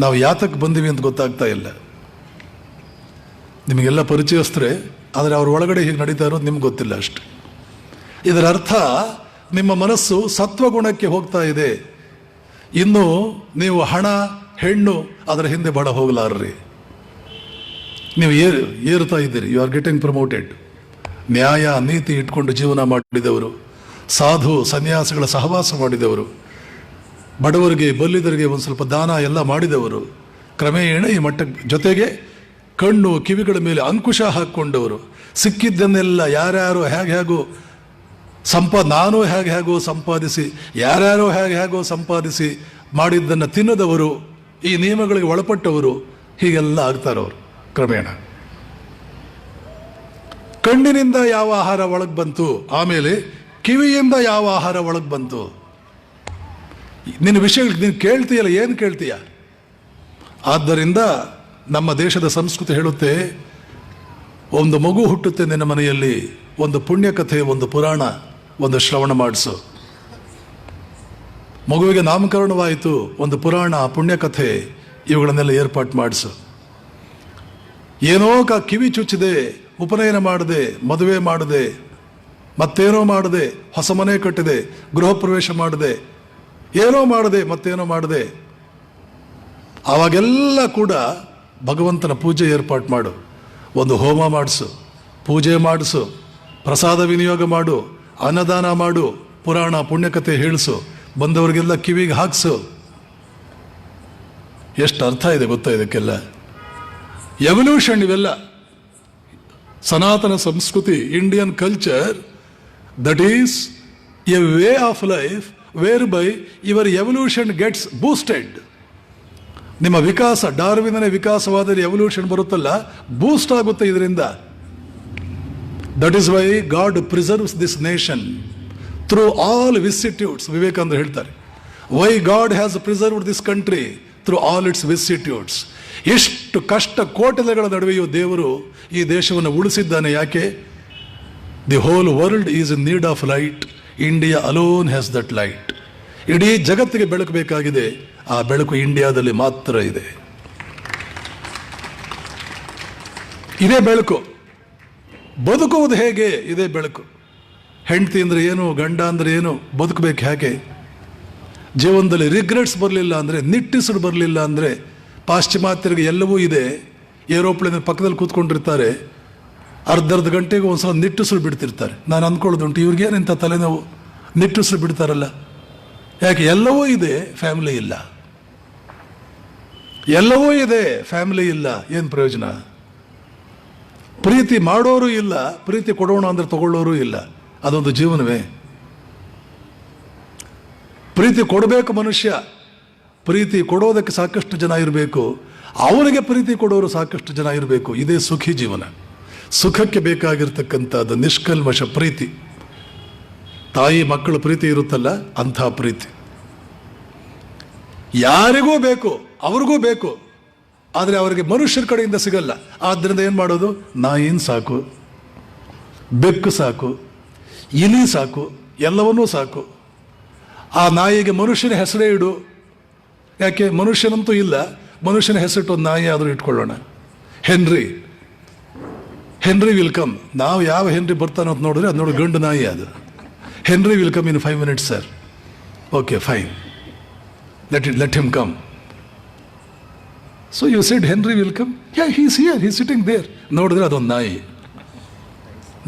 ನಾವು ಯಾತಕ್ಕೆ ಬಂದೀವಿ ಅಂತ ಗೊತ್ತಾಗ್ತಾ ಇಲ್ಲ. ನಿಮಗೆಲ್ಲ ಪರಿಚಯಸ್ತರೆ, ಆದರೆ ಅವ್ರ ಒಳಗಡೆ ಹೀಗೆ ನಡೀತಾ ಇರೋದು ನಿಮ್ಗೆ ಗೊತ್ತಿಲ್ಲ ಅಷ್ಟೆ. ಇದರ ಅರ್ಥ ನಿಮ್ಮ ಮನಸ್ಸು ಸತ್ವಗುಣಕ್ಕೆ ಹೋಗ್ತಾ ಇದೆ. ಇನ್ನು ನೀವು ಹಣ, ಹೆಣ್ಣು ಅದರ ಹಿಂದೆ ಬಡ ಹೋಗಲಾರ್ರಿ. ನೀವು ಏರುತ್ತಾ ಇದ್ದೀರಿ. You are getting promoted. ನ್ಯಾಯ ನೀತಿ ಇಟ್ಕೊಂಡು ಜೀವನ ಮಾಡಿದವರು, ಸಾಧು ಸನ್ಯಾಸಿಗಳ ಸಹವಾಸ ಮಾಡಿದವರು, ಬಡವರಿಗೆ ಬಲ್ಲಿದರಿಗೆ ಒಂದು ಸ್ವಲ್ಪ ದಾನ ಎಲ್ಲ ಮಾಡಿದವರು, ಕ್ರಮೇಣ ಈ ಮಟ್ಟಕ್ಕೆ, ಜೊತೆಗೆ ಕಣ್ಣು ಕಿವಿಗಳ ಮೇಲೆ ಅಂಕುಶ ಹಾಕ್ಕೊಂಡವರು, ಸಿಕ್ಕಿದ್ದನ್ನೆಲ್ಲ ಯಾರ್ಯಾರು ಹೇಗೋ ನಾನು ಹೇಗೋ ಸಂಪಾದಿಸಿ, ಯಾರ್ಯಾರೋ ಹೇಗೋ ಸಂಪಾದಿಸಿ ಮಾಡಿದ್ದನ್ನು ತಿನ್ನದವರು, ಈ ನಿಯಮಗಳಿಗೆ ಒಳಪಟ್ಟವರು, ಹೀಗೆಲ್ಲ ಆಗ್ತಾರವರು. ಕ್ರಮೇಣ ಕಣ್ಣಿನಿಂದ ಯಾವ ಆಹಾರ ಒಳಗೆ ಬಂತು, ಆಮೇಲೆ ಕಿವಿಯಿಂದ ಯಾವ ಆಹಾರ ಒಳಗೆ ಬಂತು. ನಿನ್ನ ವಿಷಯಗಳು ನೀನು ಕೇಳ್ತೀಯಲ್ಲ, ಏನು ಕೇಳ್ತೀಯ? ಆದ್ದರಿಂದ ನಮ್ಮ ದೇಶದ ಸಂಸ್ಕೃತಿ ಹೇಳುತ್ತೆ, ಒಂದು ಮಗು ಹುಟ್ಟುತ್ತೆ ನಿನ್ನ ಮನೆಯಲ್ಲಿ, ಒಂದು ಪುಣ್ಯಕಥೆ, ಒಂದು ಪುರಾಣ, ಒಂದು ಶ್ರವಣ ಮಾಡಿಸು. ಮಗುವಿಗೆ ನಾಮಕರಣವಾಯಿತು, ಒಂದು ಪುರಾಣ, ಪುಣ್ಯಕಥೆ, ಇವುಗಳನ್ನೆಲ್ಲ ಏರ್ಪಾಟ್ ಮಾಡಿಸು. ಏನೋ ಕಿವಿ ಚುಚ್ಚಿದೆ, ಉಪನಯನ ಮಾಡದೆ, ಮದುವೆ ಮಾಡದೆ, ಮತ್ತೇನೋ ಮಾಡದೆ, ಹೊಸ ಮನೆ ಕಟ್ಟಿದೆ, ಗೃಹ ಪ್ರವೇಶ ಮಾಡದೆ, ಏನೋ ಮಾಡದೆ, ಮತ್ತೇನೋ ಮಾಡದೆ, ಆವಾಗೆಲ್ಲ ಕೂಡ ಭಗವಂತನ ಪೂಜೆ ಏರ್ಪಾಟ್ ಮಾಡು. ಒಂದು ಹೋಮ ಮಾಡಿಸು, ಪೂಜೆ ಮಾಡಿಸು, ಪ್ರಸಾದ ವಿನಿಯೋಗ ಮಾಡು, ಅನ್ನದಾನ ಮಾಡು, ಪುರಾಣ ಪುಣ್ಯಕಥೆ ಹೇಳಿಸು, ಬಂದವರಿಗೆಲ್ಲ ಕಿವಿಗೆ ಹಾಕ್ಸು. ಎಷ್ಟು ಅರ್ಥ ಇದೆ ಗೊತ್ತಾ ಇದಕ್ಕೆಲ್ಲ? ಎವಲ್ಯೂಷನ್ ಇವೆಲ್ಲ. ಸನಾತನ ಸಂಸ್ಕೃತಿ, Indian culture, that is a way of life where by your evolution gets boosted. ನಿಮ್ಮ ವಿಕಾಸ, ಡಾರ್ವಿನನೇ ವಿಕಾಸವಾದರೆ ಎವಲ್ಯೂಷನ್ ಬರುತ್ತಲ್ಲ, ಬೂಸ್ಟ್ ಆಗುತ್ತೆ ಇದರಿಂದ. That is why God preserves this nation through all vicissitudes. Vivekananda ಹೇಳ್ತಾರೆ, why God has preserved this country through all its vicissitudes. ಎಷ್ಟು ಕಷ್ಟ ಕೋಟಲೆಗಳ ನಡುವೆಯೂ ದೇವರು ಈ ದೇಶವನ್ನು ಉಳಿಸಿದ್ದಾನೆ. ಯಾಕೆ? The whole world is in need of light, India alone has that light. ಇಡೀ ಜಗತ್ತಿಗೆ ಬೆಳಕು ಬೇಕಾಗಿದೆ, ಆ ಬೆಳಕು ಇಂಡಿಯಾದಲ್ಲಿ ಮಾತ್ರ ಇದೆ. ಇದೇ ಬೆಳಕು. ಬದುಕುವುದು ಹೇಗೆ? ಇದೇ ಬೆಳಕು. ಹೆಂಡತಿ ಅಂದರೆ ಏನು, ಗಂಡ ಅಂದರೆ ಏನು, ಬದುಕಬೇಕು ಹೇಗೆ? ಜೀವನದಲ್ಲಿ ರಿಗ್ರೆಟ್ಸ್ ಬರಲಿಲ್ಲ ಅಂದರೆ, ನಿಟ್ಟುಸಿರು ಬರಲಿಲ್ಲ ಅಂದರೆ, ಪಾಶ್ಚಿಮಾತ್ಯರಿಗೆ ಎಲ್ಲವೂ ಇದೆ. ಏರೋಪ್ಲೇನ್ ಪಕ್ಕದಲ್ಲಿ ಕೂತ್ಕೊಂಡಿರ್ತಾರೆ, ಅರ್ಧ ಗಂಟೆಗೆ ಒಂದ್ಸಲ ನಿಟ್ಟುಸಿರು ಬಿಡ್ತಿರ್ತಾರೆ. ನಾನು ಅಂದ್ಕೊಳ್ಳೋದುಂಟು, ಇವ್ರಿಗೇನಿಂತ ತಲೆನೋವು, ನಿಟ್ಟುಸಿರು ಬಿಡ್ತಾರಲ್ಲ. ಯಾಕೆ? ಎಲ್ಲವೂ ಇದೆ, ಫ್ಯಾಮಿಲಿ ಇಲ್ಲ. ಎಲ್ಲವೂ ಇದೆ, ಫ್ಯಾಮಿಲಿ ಇಲ್ಲ. ಏನು ಪ್ರಯೋಜನ? ಪ್ರೀತಿ ಮಾಡೋರು ಇಲ್ಲ, ಪ್ರೀತಿ ಕೊಡೋಣ ಅಂದರೆ ತಗೊಳ್ಳೋರು ಇಲ್ಲ. ಅದೊಂದು ಜೀವನವೇ? ಪ್ರೀತಿ ಕೊಡಬೇಕು ಮನುಷ್ಯ, ಪ್ರೀತಿ ಕೊಡೋದಕ್ಕೆ ಸಾಕಷ್ಟು ಜನ ಇರಬೇಕು, ಅವನಿಗೆ ಪ್ರೀತಿ ಕೊಡೋರು ಸಾಕಷ್ಟು ಜನ ಇರಬೇಕು. ಇದೇ ಸುಖಿ ಜೀವನ. ಸುಖಕ್ಕೆ ಬೇಕಾಗಿರ್ತಕ್ಕಂಥದ್ದು ನಿಷ್ಕಲ್ಮಶ ಪ್ರೀತಿ. ತಾಯಿ ಮಕ್ಕಳ ಪ್ರೀತಿ ಇರುತ್ತಲ್ಲ, ಅಂಥ ಪ್ರೀತಿ ಯಾರಿಗೂ ಬೇಕು, ಅವ್ರಿಗೂ ಬೇಕು. ಆದರೆ ಅವರಿಗೆ ಮನುಷ್ಯರ ಕಡೆಯಿಂದ ಸಿಗಲ್ಲ. ಆದ್ದರಿಂದ ಏನು ಮಾಡೋದು? ನಾಯಿನ ಸಾಕು, ಬೆಕ್ಕು ಸಾಕು, ಇಲಿ ಸಾಕು, ಎಲ್ಲವನ್ನೂ ಸಾಕು. ಆ ನಾಯಿಗೆ ಮನುಷ್ಯನ ಹೆಸರೇ ಇಡು. ಯಾಕೆ? ಮನುಷ್ಯನಂತೂ ಇಲ್ಲ, ಮನುಷ್ಯನ ಹೆಸರಿಟ್ಟು ಒಂದು ನಾಯಿ ಆದರೂ ಇಟ್ಕೊಳ್ಳೋಣ. Henry will come. ನಾವು ಯಾವ ಹೆನ್ರಿ ಬರ್ತಾನೋ ಅಂತ ನೋಡಿದ್ರೆ, ಅದು ನೋಡಿ ಗಂಡು ನಾಯಿ ಅದು. Henry will come in 5 minutes sir. Okay fine, let him come. So you said Henry will come? Yeah, he's here, he's sitting there. ನೋಡಿದ್ರೆ ಅದೊಂದು ನಾಯಿ.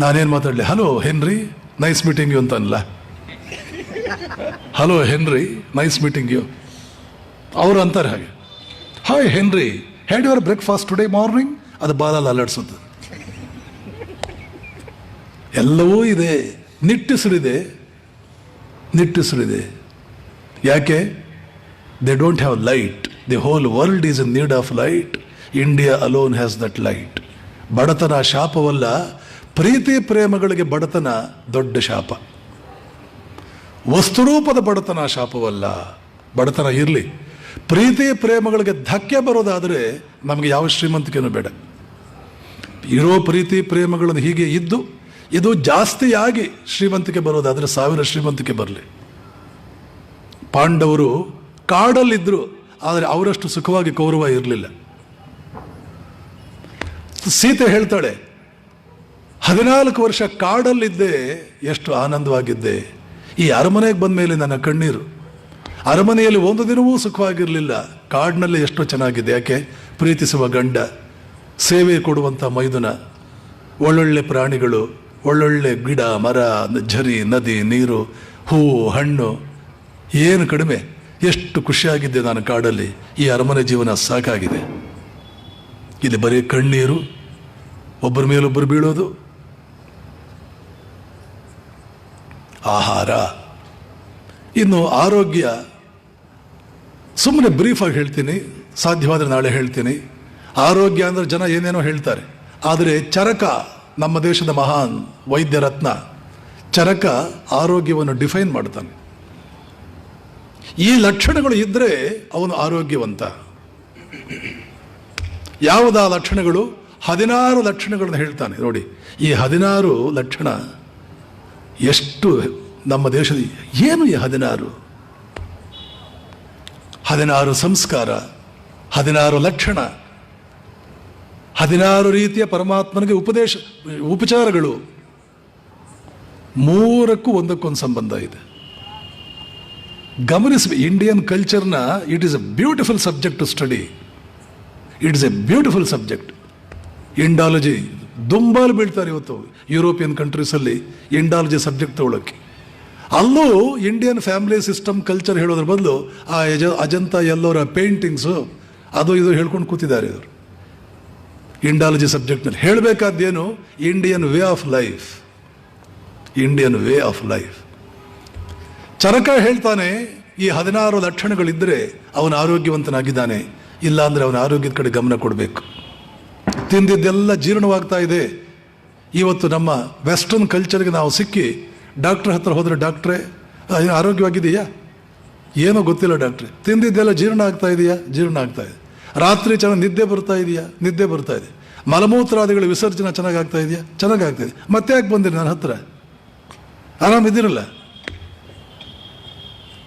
ನಾನೇನು ಮಾತಾಡಲಿ? Hello Henry, nice meeting you ಅಂತ ಅನ್ಲ. Hello Henry, nice meeting you. ಅವರು ಅಂತಾರೆ ಹಾಗೆ, hi Henry, had your breakfast today morning. ಅದು ಬಾಲಲ್ಲಿ ಅಲ್ಲಾಡಿಸುತ್ತೆ. ಎಲ್ಲವೂ ಇದೆ, ನಿಟ್ಟುಸಿರಿದೆ. ಯಾಕೆ? They don't have light. The whole world is in need of light. India alone has that light. ಬಡತನ ಶಾಪವಲ್ಲ, ಪ್ರೀತಿ ಪ್ರೇಮಗಳಿಗೆ ಬಡತನ ದೊಡ್ಡ ಶಾಪ. ವಸ್ತುರೂಪದ ಬಡತನ ಶಾಪವಲ್ಲ. ಬಡತನ ಇರಲಿ, ಪ್ರೀತಿ ಪ್ರೇಮಗಳಿಗೆ ಧಕ್ಕೆ ಬರೋದಾದರೆ ನಮಗೆ ಯಾವ ಶ್ರೀಮಂತಿಕೆನೂ ಬೇಡ. ಇರೋ ಪ್ರೀತಿ ಪ್ರೇಮಗಳನ್ನು ಹೀಗೆ ಇದ್ದು ಇದು ಜಾಸ್ತಿಯಾಗಿ ಶ್ರೀಮಂತಿಕೆ ಬರೋದಾದರೆ 1000 ಶ್ರೀಮಂತಿಕೆ ಬರಲಿ. ಪಾಂಡವರು ಕಾಡಲ್ಲಿದ್ದರು, ಆದರೆ ಅವರಷ್ಟು ಸುಖವಾಗಿ ಕೌರವ ಇರಲಿಲ್ಲ. ಸೀತೆ ಹೇಳ್ತಾಳೆ, 14 ವರ್ಷ ಕಾಡಲ್ಲಿದ್ದೆ, ಎಷ್ಟು ಆನಂದವಾಗಿದ್ದೆ. ಈ ಅರಮನೆಗೆ ಬಂದ ಮೇಲೆ ನನ್ನ ಕಣ್ಣೀರು. ಅರಮನೆಯಲ್ಲಿ ಒಂದು ದಿನವೂ ಸುಖವಾಗಿರಲಿಲ್ಲ, ಕಾಡಿನಲ್ಲಿ ಎಷ್ಟೋ ಚೆನ್ನಾಗಿದೆ. ಯಾಕೆ? ಪ್ರೀತಿಸುವ ಗಂಡ, ಸೇವೆ ಕೊಡುವಂಥ ಮೈದುನ, ಒಳ್ಳೊಳ್ಳೆ ಪ್ರಾಣಿಗಳು, ಒಳ್ಳೊಳ್ಳೆ ಗಿಡ ಮರ, ಝರಿ, ನದಿ, ನೀರು, ಹೂವು, ಹಣ್ಣು, ಏನು ಕಡಿಮೆ. ಎಷ್ಟು ಖುಷಿಯಾಗಿದ್ದೆ ನಾನು ಕಾಡಲ್ಲಿ. ಈ ಅರಮನೆ ಜೀವನ ಸಾಕಾಗಿದೆ. ಇಲ್ಲಿ ಬರೀ ಕಣ್ಣೀರು, ಒಬ್ಬರ ಮೇಲೊಬ್ಬರು ಬೀಳೋದು. ಆಹಾರ, ಇನ್ನು ಆರೋಗ್ಯ. ಸುಮ್ಮನೆ ಬ್ರೀಫಾಗಿ ಹೇಳ್ತೀನಿ, ಸಾಧ್ಯವಾದರೆ ನಾಳೆ ಹೇಳ್ತೀನಿ. ಆರೋಗ್ಯ ಅಂದರೆ ಜನ ಏನೇನೋ ಹೇಳ್ತಾರೆ, ಆದರೆ ಚರಕ, ನಮ್ಮ ದೇಶದ ಮಹಾನ್ ವೈದ್ಯ ರತ್ನ ಚರಕ ಆರೋಗ್ಯವನ್ನು ಡಿಫೈನ್ ಮಾಡ್ತಾನೆ. ಈ ಲಕ್ಷಣಗಳು ಇದ್ದರೆ ಅವನು ಆರೋಗ್ಯವಂತ. ಯಾವುದಾ ಲಕ್ಷಣಗಳು? 16 ಲಕ್ಷಣಗಳನ್ನು ಹೇಳ್ತಾನೆ ನೋಡಿ. ಈ 16 ಲಕ್ಷಣ ಎಷ್ಟು ನಮ್ಮ ದೇಶದ, ಏನು ಈ 16 ಸಂಸ್ಕಾರ, 16 ಲಕ್ಷಣ, 16 ರೀತಿಯ ಪರಮಾತ್ಮನಿಗೆ ಉಪಚಾರಗಳು. 3ಕ್ಕೂ ಒಂದಕ್ಕೊಂದು ಸಂಬಂಧ ಇದೆ. ಗಮನಿಸಿ, ಇಂಡಿಯನ್ ಕಲ್ಚರ್ನ it is a beautiful subject to study. It is a beautiful subject. Indology ದುಂಬಾಲು ಬೀಳ್ತಾರೆ ಇವತ್ತು ಯುರೋಪಿಯನ್ ಕಂಟ್ರೀಸಲ್ಲಿ ಇಂಡಾಲಜಿ ಸಬ್ಜೆಕ್ಟ್ ತಗೊಳ್ಳೋಕ್ಕೆ. ಅಲ್ಲೂ ಇಂಡಿಯನ್ ಫ್ಯಾಮಿಲಿ ಸಿಸ್ಟಮ್ ಕಲ್ಚರ್ ಹೇಳೋದ್ರ ಬದಲು ಆ ಅಜಂತ ಎಲ್ಲೋರ ಪೇಂಟಿಂಗ್ಸು ಅದು ಇದು ಹೇಳ್ಕೊಂಡು ಕೂತಿದ್ದಾರೆ ಇವರು. ಇಂಡಾಲಜಿ ಸಬ್ಜೆಕ್ಟ್ನಲ್ಲಿ ಹೇಳಬೇಕಾದ್ದೇನು? Indian way of life. Indian way of life. Charaka ಹೇಳ್ತಾನೆ, ಈ 16 ಲಕ್ಷಣಗಳಿದ್ದರೆ ಅವನು ಆರೋಗ್ಯವಂತನಾಗಿದ್ದಾನೆ. ಇಲ್ಲ ಅಂದರೆ ಅವನ ಆರೋಗ್ಯದ ಕಡೆ ಗಮನ ಕೊಡಬೇಕು. ತಿಂದಿದ್ದೆಲ್ಲ ಜೀರ್ಣವಾಗ್ತಾ ಇದೆ. ಇವತ್ತು ನಮ್ಮ ವೆಸ್ಟರ್ನ್ ಕಲ್ಚರ್ಗೆ ನಾವು ಸಿಕ್ಕಿ ಡಾಕ್ಟ್ರ್ ಹತ್ರ ಹೋದರೆ, ಡಾಕ್ಟ್ರೇ ಆರೋಗ್ಯವಾಗಿದೆಯಾ? ಏನೋ ಗೊತ್ತಿಲ್ಲ ಡಾಕ್ಟ್ರೆ. ತಿಂದಿದ್ದೆಲ್ಲ ಜೀರ್ಣ ಆಗ್ತಾ ಇದೆಯಾ? ಜೀರ್ಣ ಆಗ್ತಾ ಇದೆ. ರಾತ್ರಿ ಚೆನ್ನಾಗಿ ನಿದ್ದೆ ಬರ್ತಾ ಇದೆಯಾ? ನಿದ್ದೆ ಬರ್ತಾ ಇದೆ. ಮಲಮೂತ್ರಾದಿಗಳ ವಿಸರ್ಜನೆ ಚೆನ್ನಾಗಾಗ್ತಾ ಇದೆಯಾ? ಚೆನ್ನಾಗಾಗ್ತಾ ಇದೆ. ಮತ್ತೆ ಯಾಕೆ ಬಂದಿರಿ ನನ್ನ ಹತ್ರ? ಆರಾಮಿದ್ದೀರಲ್ಲ?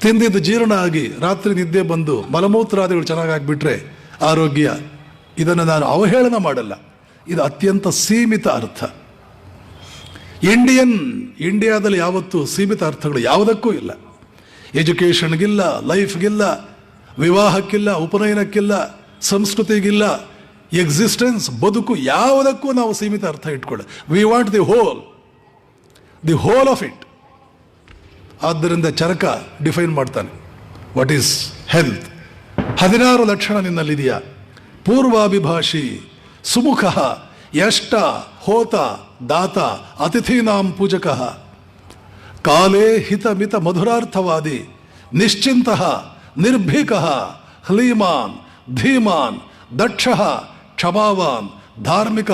ತಿಂದಿದ್ದು ಜೀರ್ಣ ಆಗಿ ರಾತ್ರಿ ನಿದ್ದೆ ಬಂದು ಮಲಮೂತ್ರಾದಿಗಳು ಚೆನ್ನಾಗಾಗ್ಬಿಟ್ರೆ ಆರೋಗ್ಯ. ಇದನ್ನು ನಾನು ಅವಹೇಳನ ಮಾಡಲ್ಲ, ಇದು ಅತ್ಯಂತ ಸೀಮಿತ ಅರ್ಥ. ಇಂಡಿಯಾದಲ್ಲಿ ಯಾವತ್ತೂ ಸೀಮಿತ ಅರ್ಥಗಳು ಯಾವುದಕ್ಕೂ ಇಲ್ಲ. ಎಜುಕೇಷನ್ಗಿಲ್ಲ, ಲೈಫ್ಗಿಲ್ಲ, ವಿವಾಹಕ್ಕಿಲ್ಲ, ಉಪನಯನಕ್ಕಿಲ್ಲ, ಸಂಸ್ಕೃತಿಗಿಲ್ಲ, ಎಕ್ಸಿಸ್ಟೆನ್ಸ್, ಬದುಕು ಯಾವುದಕ್ಕೂ ನಾವು ಸೀಮಿತ ಅರ್ಥ ಇಟ್ಕೊಳ್ಳಿ. We want the whole of it. ಆದ್ದರಿಂದ ಚರಕ ಡಿಫೈನ್ ಮಾಡ್ತಾನೆ, ವಾಟ್ ಈಸ್ ಹೆಲ್ತ್. 16 ಲಕ್ಷಣ ನಿನ್ನಲ್ಲಿದೆಯಾ? ಪೂರ್ವಾಭಿಭಾಷಿ, ಸುಮುಖ, ಯಷ್ಟ, ಹೋತ, ದಾತ, ಅತಿಥೀನಾಂ ಪೂಜಕ, ಕಾಲೇ ಹಿತ ಮಿತ ಮಧುರಾರ್ಥವಾದಿ, ನಿಶ್ಚಿಂತ, ನಿರ್ಭೀಕ, ಹ್ಲೀಮಾನ್, ಧೀಮಾನ್, ದಕ್ಷ, ಕ್ಷಮಾವಾನ್, ಧಾರ್ಮಿಕ,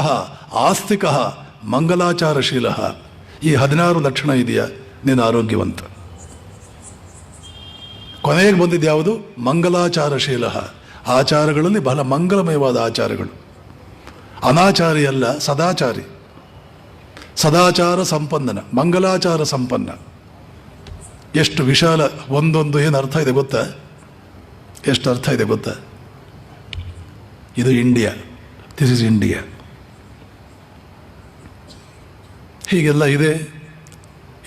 ಆಸ್ತಿಕ, ಮಂಗಲಾಚಾರಶೀಲ. ಈ 16 ಲಕ್ಷಣ ಇದೆಯಾ? ನೀನು ಆರೋಗ್ಯವಂತ. ಕೊನೆಗೆ ಬಂದಿದ್ದು ಯಾವುದು? ಮಂಗಲಾಚಾರಶೀಲ. ಆಚಾರಗಳಲ್ಲಿ ಬಹಳ ಮಂಗಲಮಯವಾದ ಆಚಾರಗಳು. ಅನಾಚಾರಿ ಅಲ್ಲ, ಸದಾಚಾರಿ. ಸದಾಚಾರ ಸಂಪನ್ನನ, ಮಂಗಲಾಚಾರ ಸಂಪನ್ನ. ಎಷ್ಟು ವಿಶಾಲ ಒಂದೊಂದು ಏನು ಅರ್ಥ ಇದೆ ಗೊತ್ತಾ? ಎಷ್ಟು ಅರ್ಥ ಇದೆ ಗೊತ್ತಾ? ಇದು ಇಂಡಿಯಾ. This is India. ಹೀಗೆಲ್ಲ ಇದೆ.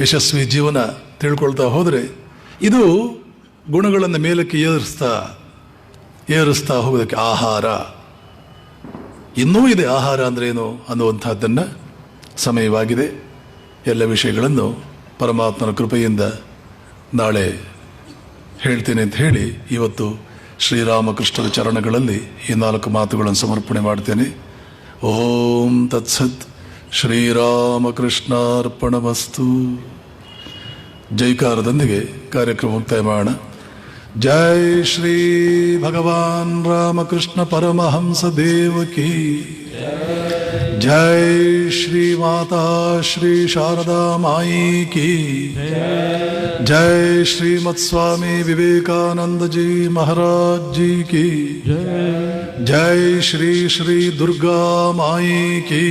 ಯಶಸ್ವಿ ಜೀವನ ತಿಳ್ಕೊಳ್ತಾ ಹೋದರೆ ಇದು ಗುಣಗಳನ್ನು ಮೇಲಕ್ಕೆ ಏರಿಸ್ತಾ ಹೋಗೋದಕ್ಕೆ ಆಹಾರ. ಇನ್ನೂ ಇದೆ ಆಹಾರ ಅಂದ್ರೇನು ಅನ್ನುವಂಥದ್ದನ್ನು ಸಮಯವಾಗಿದೆ. ಎಲ್ಲ ವಿಷಯಗಳನ್ನು ಪರಮಾತ್ಮನ ಕೃಪೆಯಿಂದ ನಾಳೆ ಹೇಳ್ತೇನೆ ಅಂತ ಹೇಳಿ ಇವತ್ತು ಶ್ರೀರಾಮಕೃಷ್ಣರ ಚರಣಗಳಲ್ಲಿ ಈ 4 ಮಾತುಗಳನ್ನು ಸಮರ್ಪಣೆ ಮಾಡ್ತೇನೆ. ಓಂ ತತ್ಸತ್. ಶ್ರೀರಾಮಕೃಷ್ಣಾರ್ಪಣಮಸ್ತು. ಜೈಕಾರದೊಂದಿಗೆ ಕಾರ್ಯಕ್ರಮ ಮುಕ್ತಾಯ ಮಾಡೋಣ. ಜೈ ಶ್ರೀ ಭಗವಾನ್ ರಾಮಕೃಷ್ಣ ಪರಮಹಂಸ ದೇವಕಿ ಜೈ. ಶ್ರೀ ಮಾತಾ ಶ್ರೀ ಶಾರದಾ ಮಾಯಿ ಕಿ ಜೈ. ಶ್ರೀಮತ್ ಸ್ವಾಮಿ ವಿವೇಕಾನಂದ ಜಿ ಮಹಾರಾಜ್ ಜಿ ಕಿ ಜೈ. ಶ್ರೀ ಶ್ರೀ ದುರ್ಗಾ ಮಾಯಿ ಕಿ.